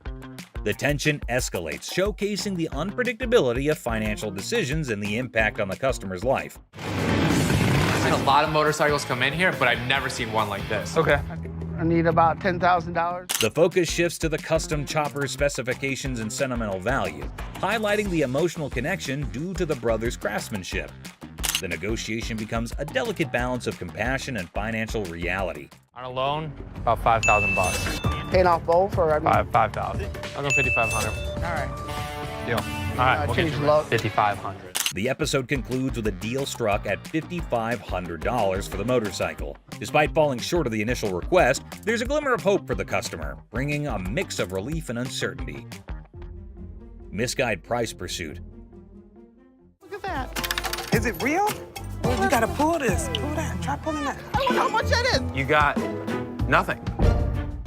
Speaker 10: The tension escalates, showcasing the unpredictability of financial decisions and the impact on the customer's life.
Speaker 18: I've seen a lot of motorcycles come in here, but I've never seen one like this.
Speaker 7: Okay.
Speaker 8: I need about $10,000.
Speaker 10: The focus shifts to the custom chopper's specifications and sentimental value, highlighting the emotional connection due to the brothers' craftsmanship. The negotiation becomes a delicate balance of compassion and financial reality.
Speaker 18: On a loan, about $5,000.
Speaker 8: Paying off both, or I mean...
Speaker 18: $5,000. I'll go $5,500.
Speaker 8: All right.
Speaker 18: Deal. All right, we'll get you
Speaker 8: change low.
Speaker 18: $5,500.
Speaker 10: The episode concludes with a deal struck at $5,500 for the motorcycle. Despite falling short of the initial request, there's a glimmer of hope for the customer, bringing a mix of relief and uncertainty. Misguided price pursuit.
Speaker 11: Look at that. Is it real? Oh, you gotta pull this. Pull that. Try pulling that. I don't know how much that is.
Speaker 2: You got nothing.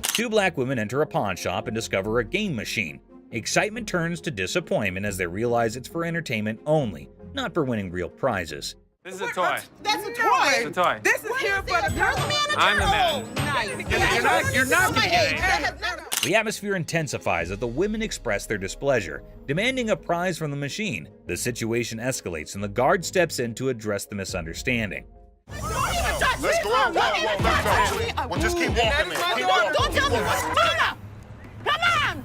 Speaker 10: Two black women enter a pawn shop and discover a game machine. Excitement turns to disappointment as they realize it's for entertainment only, not for winning real prizes.
Speaker 2: This is a toy.
Speaker 11: That's a toy.
Speaker 2: It's a toy.
Speaker 11: This is here for the
Speaker 3: You're the manager.
Speaker 2: I'm the man.
Speaker 11: Nice.
Speaker 2: You're not gonna get it.
Speaker 10: The atmosphere intensifies as the women express their displeasure, demanding a prize from the machine. The situation escalates and the guard steps in to address the misunderstanding.
Speaker 1: Let's go out. Whoa. Well, just keep walking, man. Keep walking.
Speaker 11: Don't tell me what's wrong. Come on.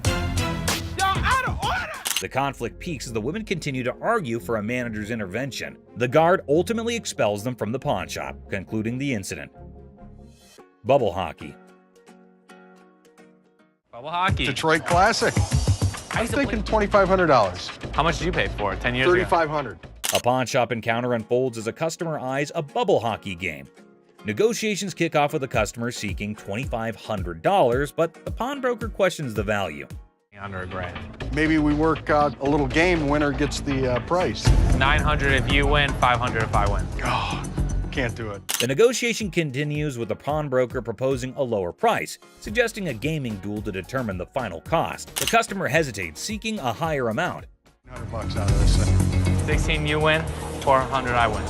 Speaker 11: Y'all out of order.
Speaker 10: The conflict peaks as the women continue to argue for a manager's intervention. The guard ultimately expels them from the pawn shop, concluding the incident. Bubble hockey.
Speaker 2: Bubble hockey.
Speaker 22: Detroit Classic. I'm thinking $2,500.
Speaker 2: How much did you pay for it 10 years ago?
Speaker 22: $3,500.
Speaker 10: A pawn shop encounter unfolds as a customer eyes a bubble hockey game. Negotiations kick off with the customer seeking $2,500, but the pawnbroker questions the value.
Speaker 2: Under $1,000.
Speaker 22: Maybe we work out a little game. Winner gets the price.
Speaker 2: 900 if you win, 500 if I win.
Speaker 22: Oh, can't do it.
Speaker 10: The negotiation continues with the pawnbroker proposing a lower price, suggesting a gaming duel to determine the final cost. The customer hesitates, seeking a higher amount.
Speaker 22: $100 out of this.
Speaker 2: 16 you win, 400 I win.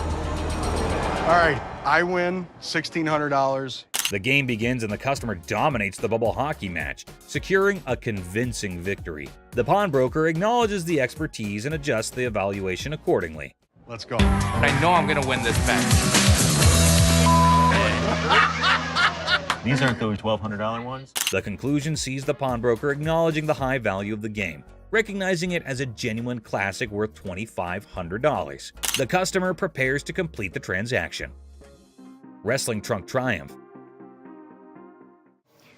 Speaker 22: All right, I win $1,600.
Speaker 10: The game begins and the customer dominates the bubble hockey match, securing a convincing victory. The pawnbroker acknowledges the expertise and adjusts the evaluation accordingly.
Speaker 22: Let's go.
Speaker 2: But I know I'm gonna win this bet.
Speaker 4: These aren't those $1,200 ones?
Speaker 10: The conclusion sees the pawnbroker acknowledging the high value of the game, recognizing it as a genuine classic worth $2,500. The customer prepares to complete the transaction. Wrestling trunk triumph.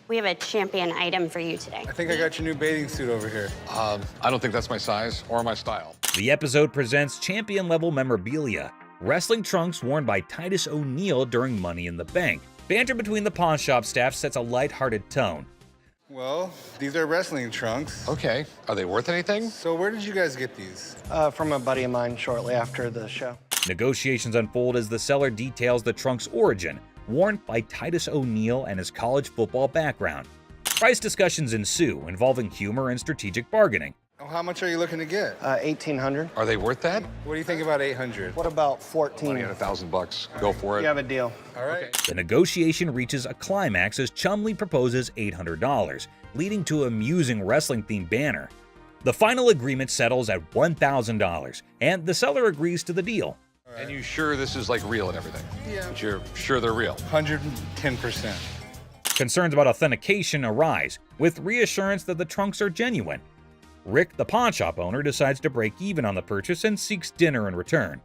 Speaker 5: We have a champion item for you today.
Speaker 11: I think I got your new bathing suit over here.
Speaker 22: I don't think that's my size or my style.
Speaker 10: The episode presents champion-level memorabilia, wrestling trunks worn by Titus O'Neil during Money in the Bank. Banter between the pawn shop staff sets a lighthearted tone.
Speaker 11: Well, these are wrestling trunks.
Speaker 22: Okay, are they worth anything?
Speaker 11: So where did you guys get these?
Speaker 17: From a buddy of mine shortly after the show.
Speaker 10: Negotiations unfold as the seller details the trunk's origin, worn by Titus O'Neil and his college football background. Price discussions ensue, involving humor and strategic bargaining.
Speaker 11: Oh, how much are you looking to get?
Speaker 17: $1,800.
Speaker 22: Are they worth that?
Speaker 11: What do you think about 800?
Speaker 17: What about 14?
Speaker 22: Money at $1,000. Go for it.
Speaker 17: You have a deal.
Speaker 11: All right.
Speaker 22: Okay.
Speaker 10: The negotiation reaches a climax as Chumley proposes $800, leading to an amusing wrestling-themed banner. The final agreement settles at $1,000, and the seller agrees to the deal.
Speaker 22: And you sure this is like real and everything?
Speaker 11: Yeah.
Speaker 22: But you're sure they're real?
Speaker 11: 110%.
Speaker 10: Concerns about authentication arise, with reassurance that the trunks are genuine. Rick, the pawn shop owner, decides to break even on the purchase and seeks dinner in return.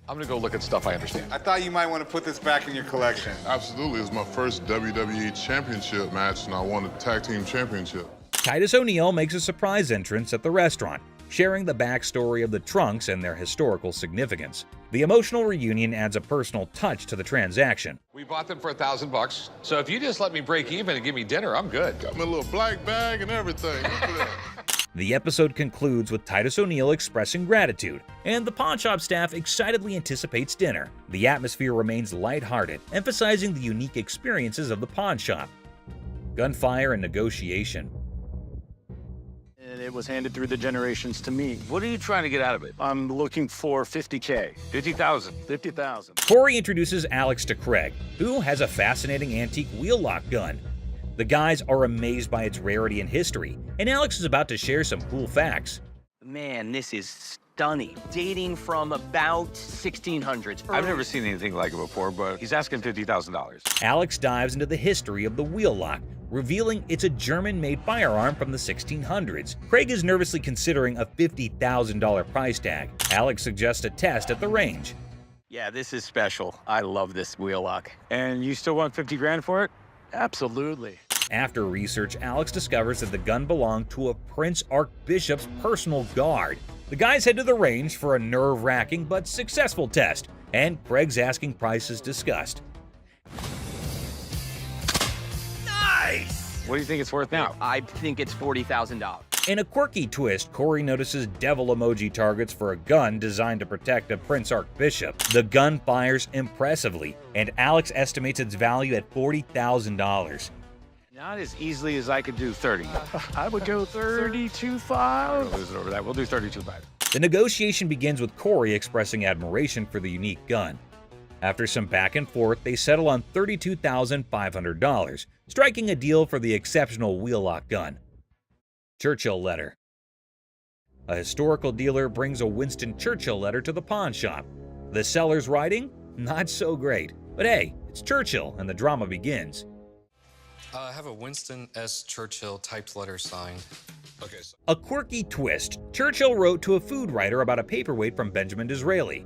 Speaker 22: I'm gonna go look at stuff I understand.
Speaker 11: I thought you might want to put this back in your collection.
Speaker 1: Absolutely. It was my first WWE Championship match, and I won the Tag Team Championship.
Speaker 10: Titus O'Neil makes a surprise entrance at the restaurant, sharing the backstory of the trunks and their historical significance. The emotional reunion adds a personal touch to the transaction.
Speaker 22: We bought them for $1,000, so if you just let me break even and give me dinner, I'm good.
Speaker 1: Got me a little black bag and everything. Look at that.
Speaker 10: The episode concludes with Titus O'Neil expressing gratitude, and the pawn shop staff excitedly anticipates dinner. The atmosphere remains lighthearted, emphasizing the unique experiences of the pawn shop. Gunfire and negotiation.
Speaker 9: And it was handed through the generations to me. What are you trying to get out of it? I'm looking for $50K. 50,000. 50,000.
Speaker 10: Corey introduces Alex to Craig, who has a fascinating antique wheel lock gun. The guys are amazed by its rarity and history, and Alex is about to share some cool facts.
Speaker 12: Man, this is stunning. Dating from about 1600s.
Speaker 15: I've never seen anything like it before, but he's asking $50,000.
Speaker 10: Alex dives into the history of the wheel lock, revealing it's a German-made firearm from the 1600s. Craig is nervously considering a $50,000 price tag. Alex suggests a test at the range.
Speaker 12: Yeah, this is special. I love this wheel lock.
Speaker 9: And you still want 50 grand for it? Absolutely.
Speaker 10: After research, Alex discovers that the gun belonged to a Prince Archbishop's personal guard. The guys head to the range for a nerve-wracking but successful test, and Craig's asking price is discussed.
Speaker 9: Nice! What do you think it's worth now?
Speaker 12: I think it's $40,000.
Speaker 10: In a quirky twist, Corey notices devil emoji targets for a gun designed to protect a Prince Archbishop. The gun fires impressively, and Alex estimates its value at $40,000.
Speaker 9: Not as easily as I could do 30. I would go 32.5. We'll lose it over that. We'll do 32.5.
Speaker 10: The negotiation begins with Corey expressing admiration for the unique gun. After some back and forth, they settle on $32,500, striking a deal for the exceptional wheel-lock gun. Churchill letter. A historical dealer brings a Winston Churchill letter to the pawn shop. The seller's writing? Not so great. But hey, it's Churchill, and the drama begins.
Speaker 13: I have a Winston S. Churchill typed letter signed. Okay.
Speaker 10: A quirky twist. Churchill wrote to a food writer about a paperweight from Benjamin Disraeli.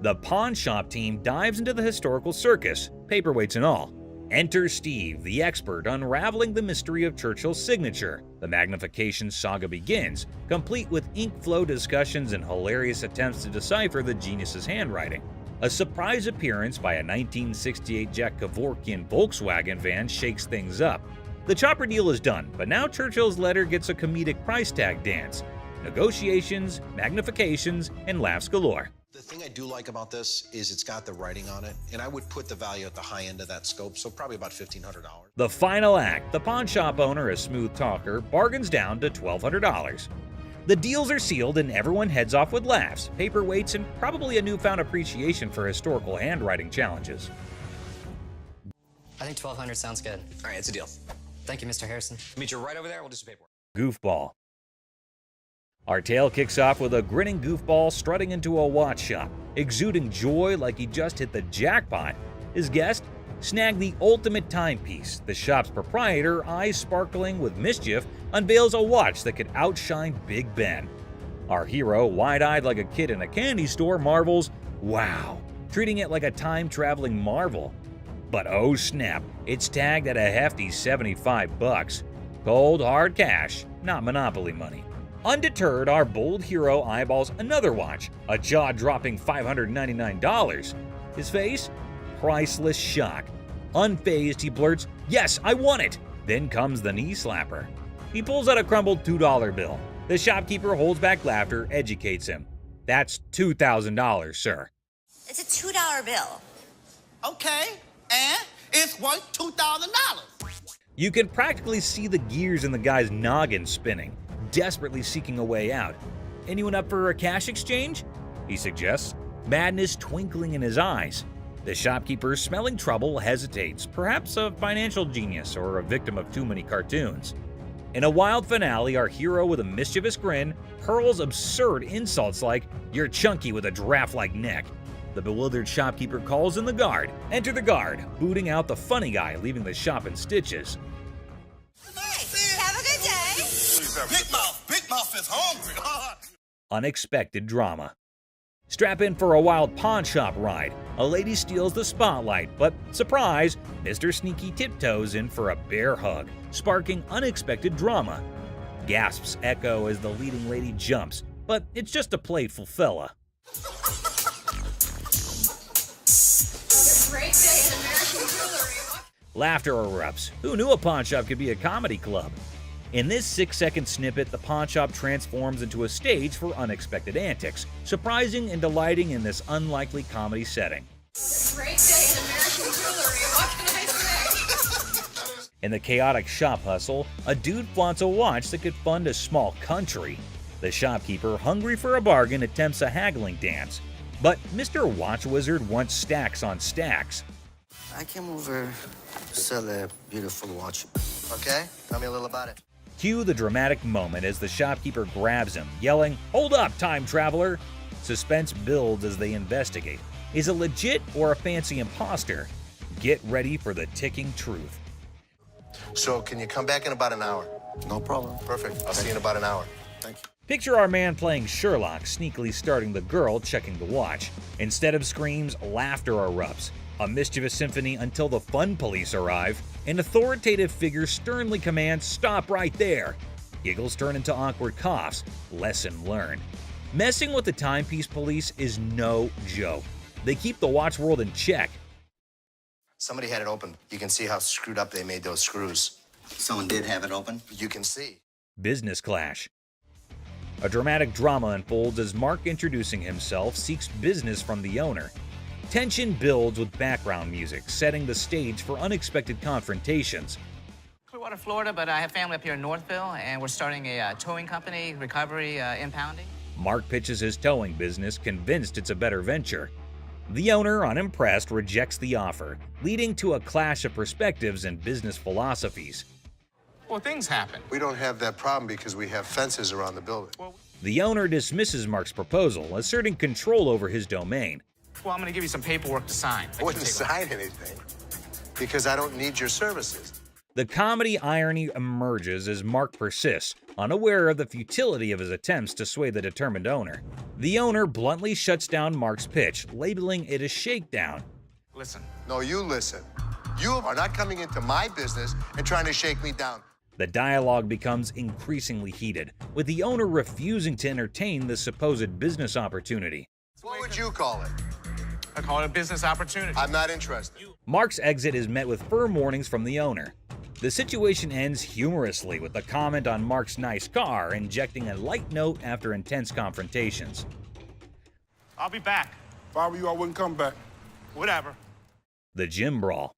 Speaker 10: The pawn shop team dives into the historical circus, paperweights and all. Enter Steve, the expert, unraveling the mystery of Churchill's signature. The magnification saga begins, complete with ink flow discussions and hilarious attempts to decipher the genius's handwriting. A surprise appearance by a 1968 Jack Kevorkian Volkswagen van shakes things up. The chopper deal is done, but now Churchill's letter gets a comedic price tag dance. Negotiations, magnifications, and laughs galore.
Speaker 14: The thing I do like about this is it's got the writing on it, and I would put the value at the high end of that scope, so probably about $1,500.
Speaker 10: The final act, the pawn shop owner, a smooth talker, bargains down to $1,200. The deals are sealed and everyone heads off with laughs, paperweights, and probably a newfound appreciation for historical handwriting challenges.
Speaker 16: I think $1,200 sounds good.
Speaker 14: All right, it's a deal.
Speaker 16: Thank you, Mr. Harrison.
Speaker 14: Meet you right over there. We'll do some paperwork.
Speaker 10: Goofball. Our tale kicks off with a grinning goofball strutting into a watch shop, exuding joy like he just hit the jackpot. His guest snagged the ultimate timepiece. The shop's proprietor, eyes sparkling with mischief, unveils a watch that could outshine Big Ben. Our hero, wide-eyed like a kid in a candy store, marvels, "Wow," treating it like a time-traveling marvel. But oh snap, it's tagged at a hefty $75. Cold, hard cash, not Monopoly money. Undeterred, our bold hero eyeballs another watch, a jaw-dropping $599. His face? Priceless shock. Unfazed, he blurts, "Yes, I want it!" Then comes the knee slapper. He pulls out a crumbled $2 bill. The shopkeeper holds back laughter, educates him. "That's $2,000, sir."
Speaker 3: It's a $2 bill.
Speaker 11: Okay, and it's worth $2,000.
Speaker 10: You can practically see the gears in the guy's noggin spinning, desperately seeking a way out. "Anyone up for a cash exchange?" he suggests, madness twinkling in his eyes. The shopkeeper, smelling trouble, hesitates, perhaps a financial genius or a victim of too many cartoons. In a wild finale, our hero with a mischievous grin hurls absurd insults like, "You're chunky with a giraffe-like neck." The bewildered shopkeeper calls in the guard. Enter the guard, booting out the funny guy, leaving the shop in stitches.
Speaker 3: Have a good day.
Speaker 11: Big Mouth is hungry.
Speaker 10: Unexpected drama. Strap in for a wild pawn shop ride. A lady steals the spotlight, but surprise, Mr. Sneaky tiptoes in for a bear hug, sparking unexpected drama. Gasps echo as the leading lady jumps, but it's just a playful fella.
Speaker 3: Great day in American jewelry.
Speaker 10: Laughter erupts. Who knew a pawn shop could be a comedy club? In this 6-second snippet, the pawn shop transforms into a stage for unexpected antics, surprising and delighting in this unlikely comedy setting.
Speaker 3: Great day in American jewelry. What can I say?
Speaker 10: In the chaotic shop hustle, a dude flaunts a watch that could fund a small country. The shopkeeper, hungry for a bargain, attempts a haggling dance. But Mr. Watch Wizard wants stacks on stacks.
Speaker 19: I came over to sell a beautiful watch. Okay? Tell me a little about it.
Speaker 10: Cue the dramatic moment as the shopkeeper grabs him, yelling, "Hold up, time traveler!" Suspense builds as they investigate. Is it legit or a fancy imposter? Get ready for the ticking truth.
Speaker 19: So, can you come back in about an hour? No problem. Perfect. I'll see you in about an hour. Thank you.
Speaker 10: Picture our man playing Sherlock, sneakily starting the girl checking the watch. Instead of screams, laughter erupts. A mischievous symphony until the fun police arrive. An authoritative figure sternly commands, "Stop right there!" Giggles turn into awkward coughs. Lesson learned. Messing with the timepiece police is no joke. They keep the watch world in check.
Speaker 19: Somebody had it open. You can see how screwed up they made those screws. Someone did have it open? You can see.
Speaker 10: Business clash. A dramatic drama unfolds as Mark, introducing himself, seeks business from the owner. Tension builds with background music, setting the stage for unexpected confrontations.
Speaker 6: Clearwater, Florida, but I have family up here in Northville, and we're starting a towing company, recovery, impounding.
Speaker 10: Mark pitches his towing business, convinced it's a better venture. The owner, unimpressed, rejects the offer, leading to a clash of perspectives and business philosophies.
Speaker 11: Well, things happen.
Speaker 19: We don't have that problem because we have fences around the building.
Speaker 10: The owner dismisses Mark's proposal, asserting control over his domain.
Speaker 11: Well, I'm going to give you some paperwork to sign.
Speaker 19: I wouldn't sign anything because I don't need your services.
Speaker 10: The comedy irony emerges as Mark persists, unaware of the futility of his attempts to sway the determined owner. The owner bluntly shuts down Mark's pitch, labeling it a shakedown.
Speaker 11: Listen.
Speaker 19: No, you listen. You are not coming into my business and trying to shake me down.
Speaker 10: The dialogue becomes increasingly heated, with the owner refusing to entertain the supposed business opportunity.
Speaker 19: What would you call it?
Speaker 11: I call it a business opportunity.
Speaker 19: I'm not interested.
Speaker 10: Mark's exit is met with firm warnings from the owner. The situation ends humorously with a comment on Mark's nice car, injecting a light note after intense confrontations.
Speaker 11: I'll be back.
Speaker 1: If I were you, I wouldn't come back.
Speaker 11: Whatever.
Speaker 10: The gym brawl.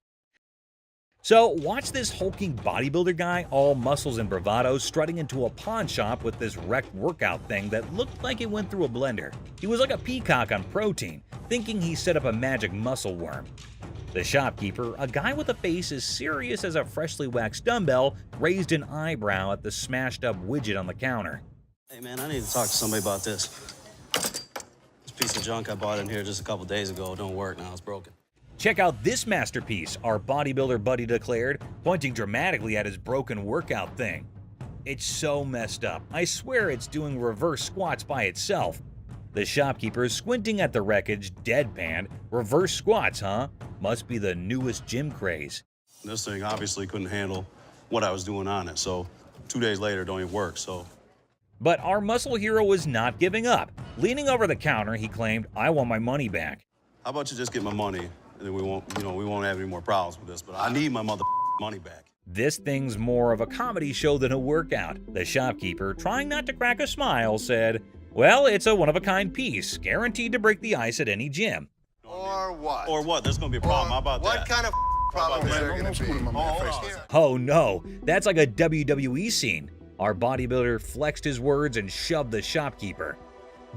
Speaker 10: So watch this hulking bodybuilder guy, all muscles and bravado, strutting into a pawn shop with this wrecked workout thing that looked like it went through a blender. He was like a peacock on protein, thinking he set up a magic muscle worm. The shopkeeper, a guy with a face as serious as a freshly waxed dumbbell, raised an eyebrow at the smashed up widget on the counter.
Speaker 20: Hey man, I need to talk to somebody about this. This piece of junk I bought in here just a couple days ago don't work now, it's broken.
Speaker 10: Check out this masterpiece, our bodybuilder buddy declared, pointing dramatically at his broken workout thing. It's so messed up. I swear it's doing reverse squats by itself. The shopkeeper, squinting at the wreckage, deadpanned. Reverse squats, huh? Must be the newest gym craze.
Speaker 20: This thing obviously couldn't handle what I was doing on it, so 2 days later it don't even work, so.
Speaker 10: But our muscle hero was not giving up. Leaning over the counter, he claimed, "I want my money back."
Speaker 20: How about you just get my money, and then we won't have any more problems with this, but I need my money back.
Speaker 10: This thing's more of a comedy show than a workout. The shopkeeper, trying not to crack a smile, said, "Well, it's a one-of-a-kind piece, guaranteed to break the ice at any gym."
Speaker 19: Or what?
Speaker 20: Or what? There's gonna be a problem. How about that?
Speaker 19: What kind of problem is there going to be?
Speaker 10: Oh no, that's like a WWE scene. Our bodybuilder flexed his words and shoved the shopkeeper.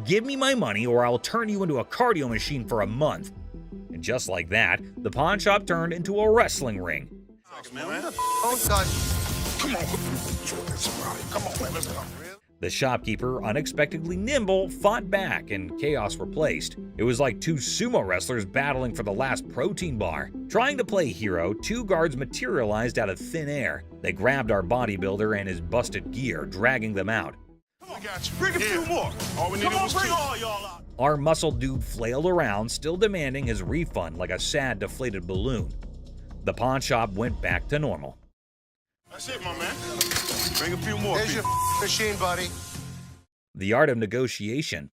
Speaker 10: "Give me my money or I'll turn you into a cardio machine for a month." And just like that, the pawn shop turned into a wrestling ring.
Speaker 19: Don't touch.
Speaker 1: Come on, come on, man, let's go.
Speaker 10: The shopkeeper, unexpectedly nimble, fought back and chaos replaced. It was like two sumo wrestlers battling for the last protein bar. Trying to play hero, two guards materialized out of thin air. They grabbed our bodybuilder and his busted gear, dragging them out.
Speaker 1: We got you.
Speaker 11: Bring a few more.
Speaker 1: All we needed was
Speaker 11: bring
Speaker 1: two.
Speaker 11: all y'all out.
Speaker 10: Our muscle dude flailed around, still demanding his refund like a sad, deflated balloon. The pawn shop went back to normal.
Speaker 1: That's it, my man.
Speaker 11: Bring a few more.
Speaker 19: There's your machine, buddy.
Speaker 10: The art of negotiation.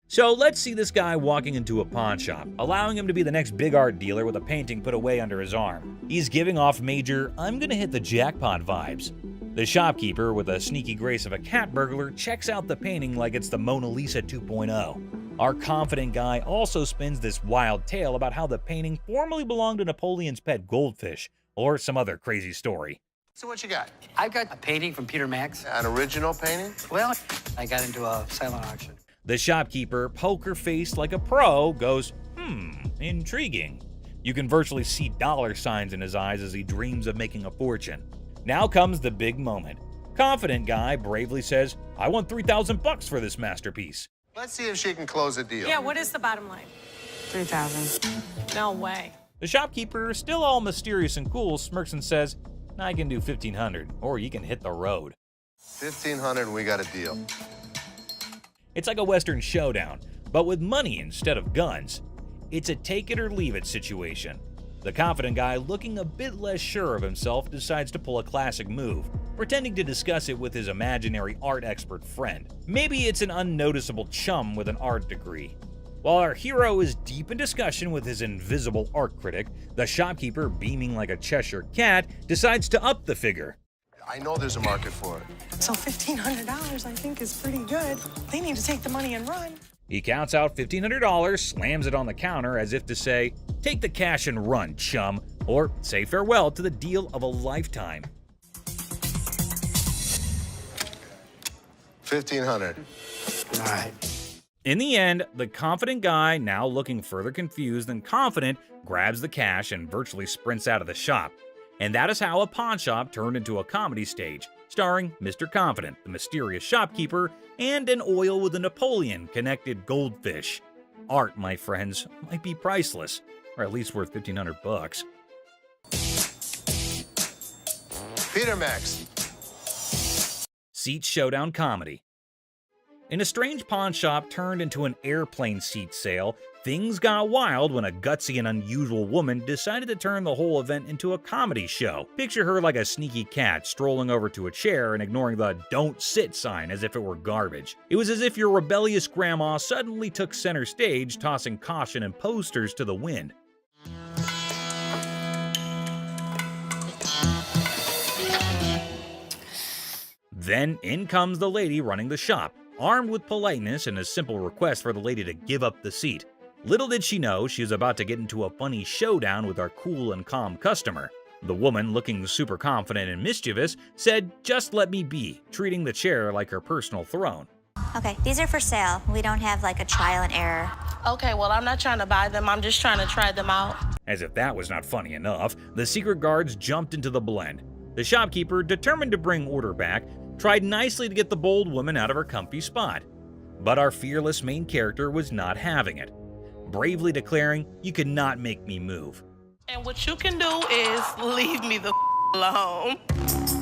Speaker 10: So let's see this guy walking into a pawn shop, allowing him to be the next big art dealer with a painting put away under his arm. He's giving off major, "I'm gonna hit the jackpot" vibes. The shopkeeper, with a sneaky grace of a cat burglar, checks out the painting like it's the Mona Lisa 2.0. Our confident guy also spins this wild tale about how the painting formerly belonged to Napoleon's pet goldfish, or some other crazy story.
Speaker 19: So what you got?
Speaker 16: I got a painting from Peter Max.
Speaker 19: An original painting?
Speaker 16: Well, I got into a silent auction.
Speaker 10: The shopkeeper, poker-faced like a pro, goes, intriguing. You can virtually see dollar signs in his eyes as he dreams of making a fortune. Now comes the big moment. Confident guy bravely says, "I want $3,000 for this masterpiece."
Speaker 19: Let's see if she can close a deal.
Speaker 21: Yeah, what is the bottom line?
Speaker 11: 3,000.
Speaker 21: No way.
Speaker 10: The shopkeeper, still all mysterious and cool, smirks and says, "I can do 1,500, or you can hit the road."
Speaker 19: 1,500 and we got a deal.
Speaker 10: It's like a Western showdown, but with money instead of guns. It's a take it or leave it situation. The confident guy, looking a bit less sure of himself, decides to pull a classic move. pretending to discuss it with his imaginary art expert friend. Maybe it's an unnoticeable chum with an art degree. While our hero is deep in discussion with his invisible art critic, the shopkeeper, beaming like a Cheshire cat, decides to up the figure.
Speaker 19: I know there's a market for it.
Speaker 11: So $1,500 I think is pretty good. They need to take the money and run.
Speaker 10: He counts out $1,500, slams it on the counter as if to say, "Take the cash and run, chum," or say farewell to the deal of a lifetime.
Speaker 19: 1,500.
Speaker 11: All right.
Speaker 10: In the end, the confident guy, now looking further confused than confident, grabs the cash and virtually sprints out of the shop. And that is how a pawn shop turned into a comedy stage, starring Mr. Confident, the mysterious shopkeeper, and an oil with a Napoleon-connected goldfish. Art, my friends, might be priceless, or at least worth $1,500.
Speaker 19: Peter Max.
Speaker 10: Seat showdown comedy. In a strange pawn shop turned into an airplane seat sale, things got wild when a gutsy and unusual woman decided to turn the whole event into a comedy show. Picture her like a sneaky cat strolling over to a chair and ignoring the "don't sit" sign as if it were garbage. It was as if your rebellious grandma suddenly took center stage, tossing caution and posters to the wind. Then in comes the lady running the shop, armed with politeness and a simple request for the lady to give up the seat. Little did she know she was about to get into a funny showdown with our cool and calm customer. The woman, looking super confident and mischievous, said, "Just let me be," treating the chair like her personal throne.
Speaker 7: Okay, these are for sale. We don't have like a trial and error.
Speaker 21: Okay, well, I'm not trying to buy them. I'm just trying to try them out.
Speaker 10: As if that was not funny enough, the secret guards jumped into the blend. The shopkeeper, determined to bring order back, tried nicely to get the bold woman out of her comfy spot. But our fearless main character was not having it, bravely declaring, "You cannot make me move."
Speaker 21: And what you can do is leave me the alone.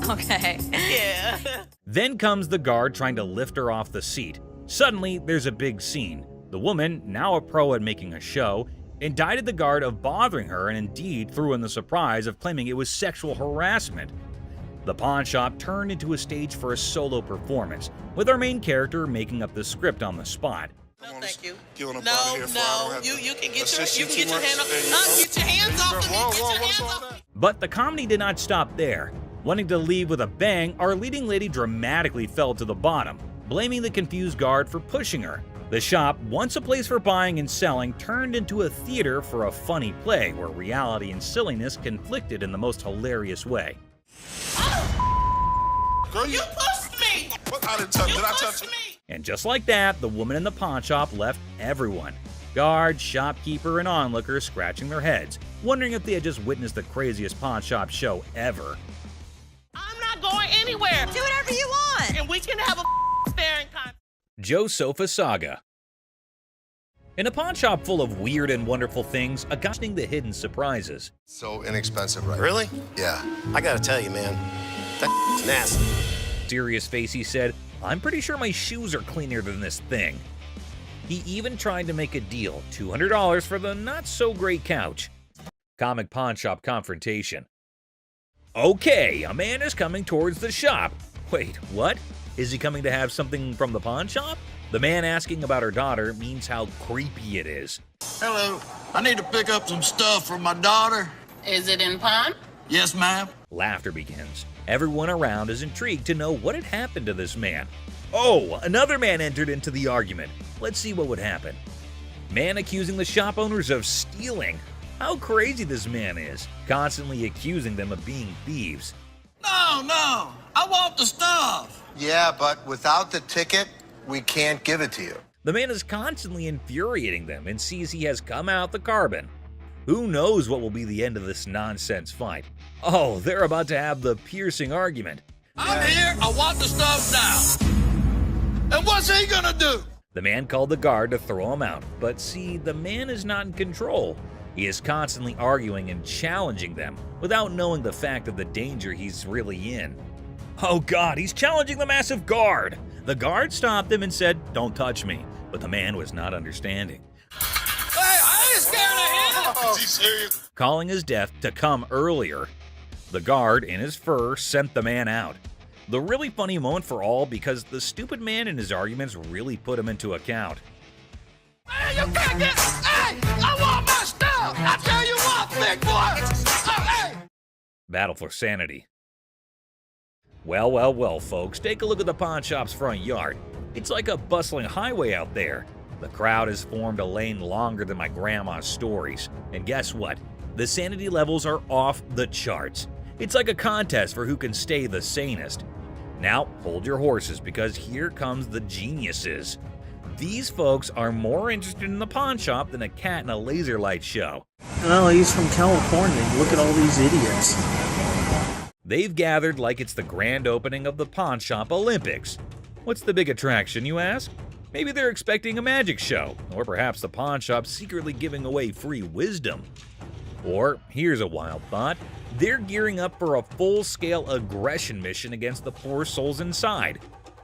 Speaker 21: Okay. Yeah.
Speaker 10: Then comes the guard trying to lift her off the seat. Suddenly, there's a big scene. The woman, now a pro at making a show, indicted the guard of bothering her and indeed threw in the surprise of claiming it was sexual harassment. The pawn shop turned into a stage for a solo performance, with our main character making up the script on the spot.
Speaker 21: No, thank you.
Speaker 19: You
Speaker 21: No, you can get your hand off. Get your hands off of me. Get your hands off.
Speaker 10: But the comedy did not stop there. Wanting to leave with a bang, our leading lady dramatically fell to the bottom, blaming the confused guard for pushing her. The shop, once a place for buying and selling, turned into a theater for a funny play where reality and silliness conflicted in the most hilarious way.
Speaker 19: Girl,
Speaker 21: You pushed me.
Speaker 19: What? I didn't touch. Did I touch you?
Speaker 10: And just like that, the woman in the pawn shop left everyone. Guard, shopkeeper, and onlookers scratching their heads, wondering if they had just witnessed the craziest pawn shop show ever.
Speaker 21: I'm not going anywhere.
Speaker 3: Do whatever you want.
Speaker 21: And we can have a staring contest.
Speaker 10: Joe Sofa Saga. In a pawn shop full of weird and wonderful things, accompanying the hidden surprises.
Speaker 19: So inexpensive, right? Really?
Speaker 14: Yeah. I gotta tell you, man, that's nasty.
Speaker 10: Serious face, he said, "I'm pretty sure my shoes are cleaner than this thing." He even tried to make a deal, $200 for the not-so-great couch. Comic pawn shop confrontation. Okay, a man is coming towards the shop. Wait, what? Is he coming to have something from the pawn shop? The man asking about her daughter means how creepy it is.
Speaker 8: Hello, I need to pick up some stuff for my daughter.
Speaker 21: Is it in pawn?
Speaker 8: Yes, ma'am.
Speaker 10: Laughter begins. Everyone around is intrigued to know what had happened to this man. Oh, another man entered into the argument. Let's see what would happen. Man accusing the shop owners of stealing. How crazy this man is, constantly accusing them of being thieves.
Speaker 8: No, I want the stuff.
Speaker 19: Yeah, but without the ticket, we can't give it to you.
Speaker 10: The man is constantly infuriating them and sees he has come out the carbon. Who knows what will be the end of this nonsense fight? Oh, they're about to have the piercing argument.
Speaker 8: I'm here, I want the stuff now. And what's he gonna do?
Speaker 10: The man called the guard to throw him out, but see, the man is not in control. He is constantly arguing and challenging them without knowing the fact of the danger he's really in. Oh God, he's challenging the massive guard! The guard stopped him and said, "Don't touch me," but the man was not understanding.
Speaker 8: Hey, I ain't scared of him!
Speaker 19: Is he serious?
Speaker 10: Calling his death to come earlier. The guard, in his fur, sent the man out. The really funny moment for all because the stupid man and his arguments really put him into account.
Speaker 8: Hey, you can't get. Hey, I want my stuff. I tell you what, big boy. Hey.
Speaker 10: Battle for sanity. Well, folks, take a look at the pawn shop's front yard. It's like a bustling highway out there. The crowd has formed a lane longer than my grandma's stories. And guess what? The sanity levels are off the charts. It's like a contest for who can stay the sanest. Now, hold your horses because here comes the geniuses. These folks are more interested in the pawn shop than a cat in a laser light show.
Speaker 2: Well, he's from California. Look at all these idiots.
Speaker 10: They've gathered like it's the grand opening of the Pawn Shop Olympics. What's the big attraction, you ask? Maybe they're expecting a magic show, or perhaps the pawn shop secretly giving away free wisdom. Or, here's a wild thought, they're gearing up for a full-scale aggression mission against the poor souls inside.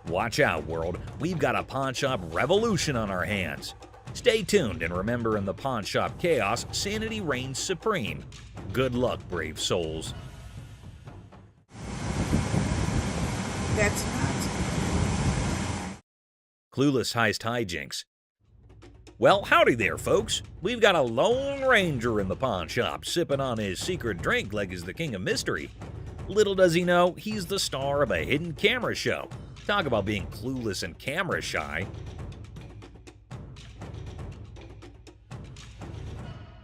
Speaker 10: Watch out, world, we've got a pawn shop revolution on our hands. Stay tuned and remember, in the pawn shop chaos, sanity reigns supreme. Good luck, brave souls.
Speaker 11: That's not.
Speaker 10: Clueless heist hijinks. Well, howdy there, folks. We've got a Lone Ranger in the pawn shop, sipping on his secret drink like he's the king of mystery. Little does he know, he's the star of a hidden camera show. Talk about being clueless and camera shy.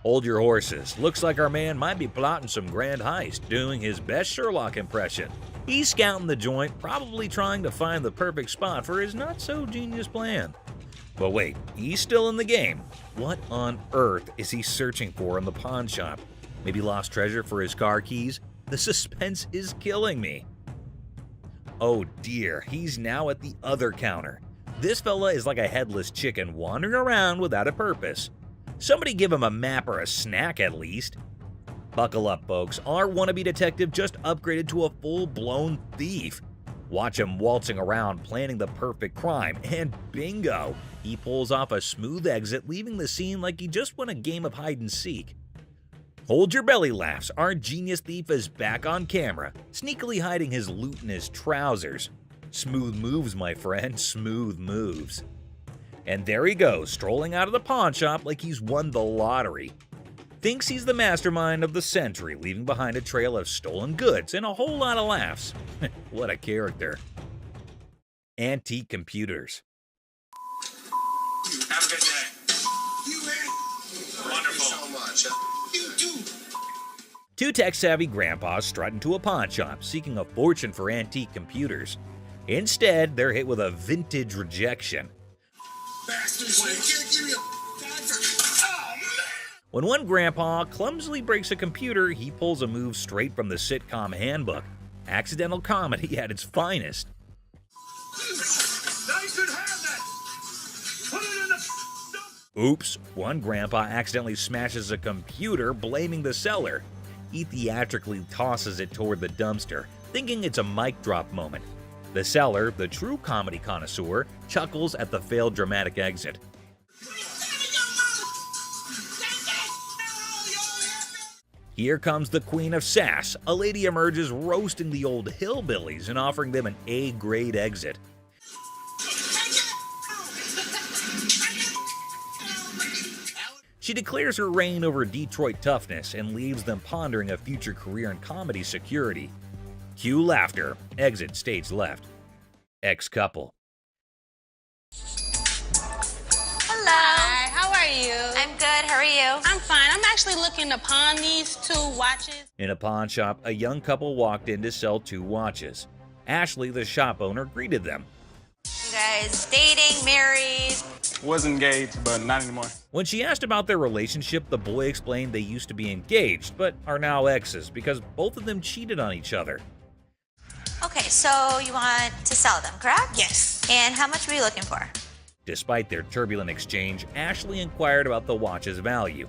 Speaker 10: Hold your horses. Looks like our man might be plotting some grand heist, doing his best Sherlock impression. He's scouting the joint, probably trying to find the perfect spot for his not-so-genius plan. But wait, he's still in the game. What on earth is he searching for in the pawn shop? Maybe lost treasure for his car keys? The suspense is killing me. Oh dear, he's now at the other counter. This fella is like a headless chicken wandering around without a purpose. Somebody give him a map or a snack at least. Buckle up, folks. Our wannabe detective just upgraded to a full-blown thief. Watch him waltzing around planning the perfect crime, and bingo! He pulls off a smooth exit, leaving the scene like he just won a game of hide-and-seek. Hold your belly laughs, our genius thief is back on camera, sneakily hiding his loot in his trousers. Smooth moves, my friend, smooth moves. And there he goes, strolling out of the pawn shop like he's won the lottery. Thinks he's the mastermind of the century, leaving behind a trail of stolen goods and a whole lot of laughs. What a character. Antique computers.
Speaker 8: Have a good day. You ready? Wonderful. Thank you so much. You too.
Speaker 10: Two tech-savvy grandpas strut into a pawn shop, seeking a fortune for antique computers. Instead, they're hit with a vintage rejection.
Speaker 8: Bastards, you can't give me a dime for... Oh, man!
Speaker 10: When one grandpa clumsily breaks a computer, he pulls a move straight from the sitcom handbook. Accidental comedy at its finest.
Speaker 8: They could have that! Put it in the...
Speaker 10: Oops, one grandpa accidentally smashes a computer, blaming the seller. He theatrically tosses it toward the dumpster, thinking it's a mic drop moment. The seller, the true comedy connoisseur, chuckles at the failed dramatic exit. Here comes the queen of sass. A lady emerges roasting the old hillbillies and offering them an A-grade exit. She declares her reign over Detroit toughness and leaves them pondering a future career in comedy security. Cue laughter. Exit stage left. Ex-couple.
Speaker 21: Hello. Hi, how are you?
Speaker 7: I'm good. How are you?
Speaker 21: I'm fine. I'm actually looking to pawn these 2 watches.
Speaker 10: In a pawn shop, a young couple walked in to sell 2 watches. Ashley, the shop owner, greeted them.
Speaker 7: You guys dating, married?
Speaker 2: Was engaged, but not anymore.
Speaker 10: When she asked about their relationship, the boy explained they used to be engaged, but are now exes because both of them cheated on each other.
Speaker 7: Okay, so you want to sell them, correct?
Speaker 21: Yes.
Speaker 7: And how much were you looking for?
Speaker 10: Despite their turbulent exchange, Ashley inquired about the watch's value.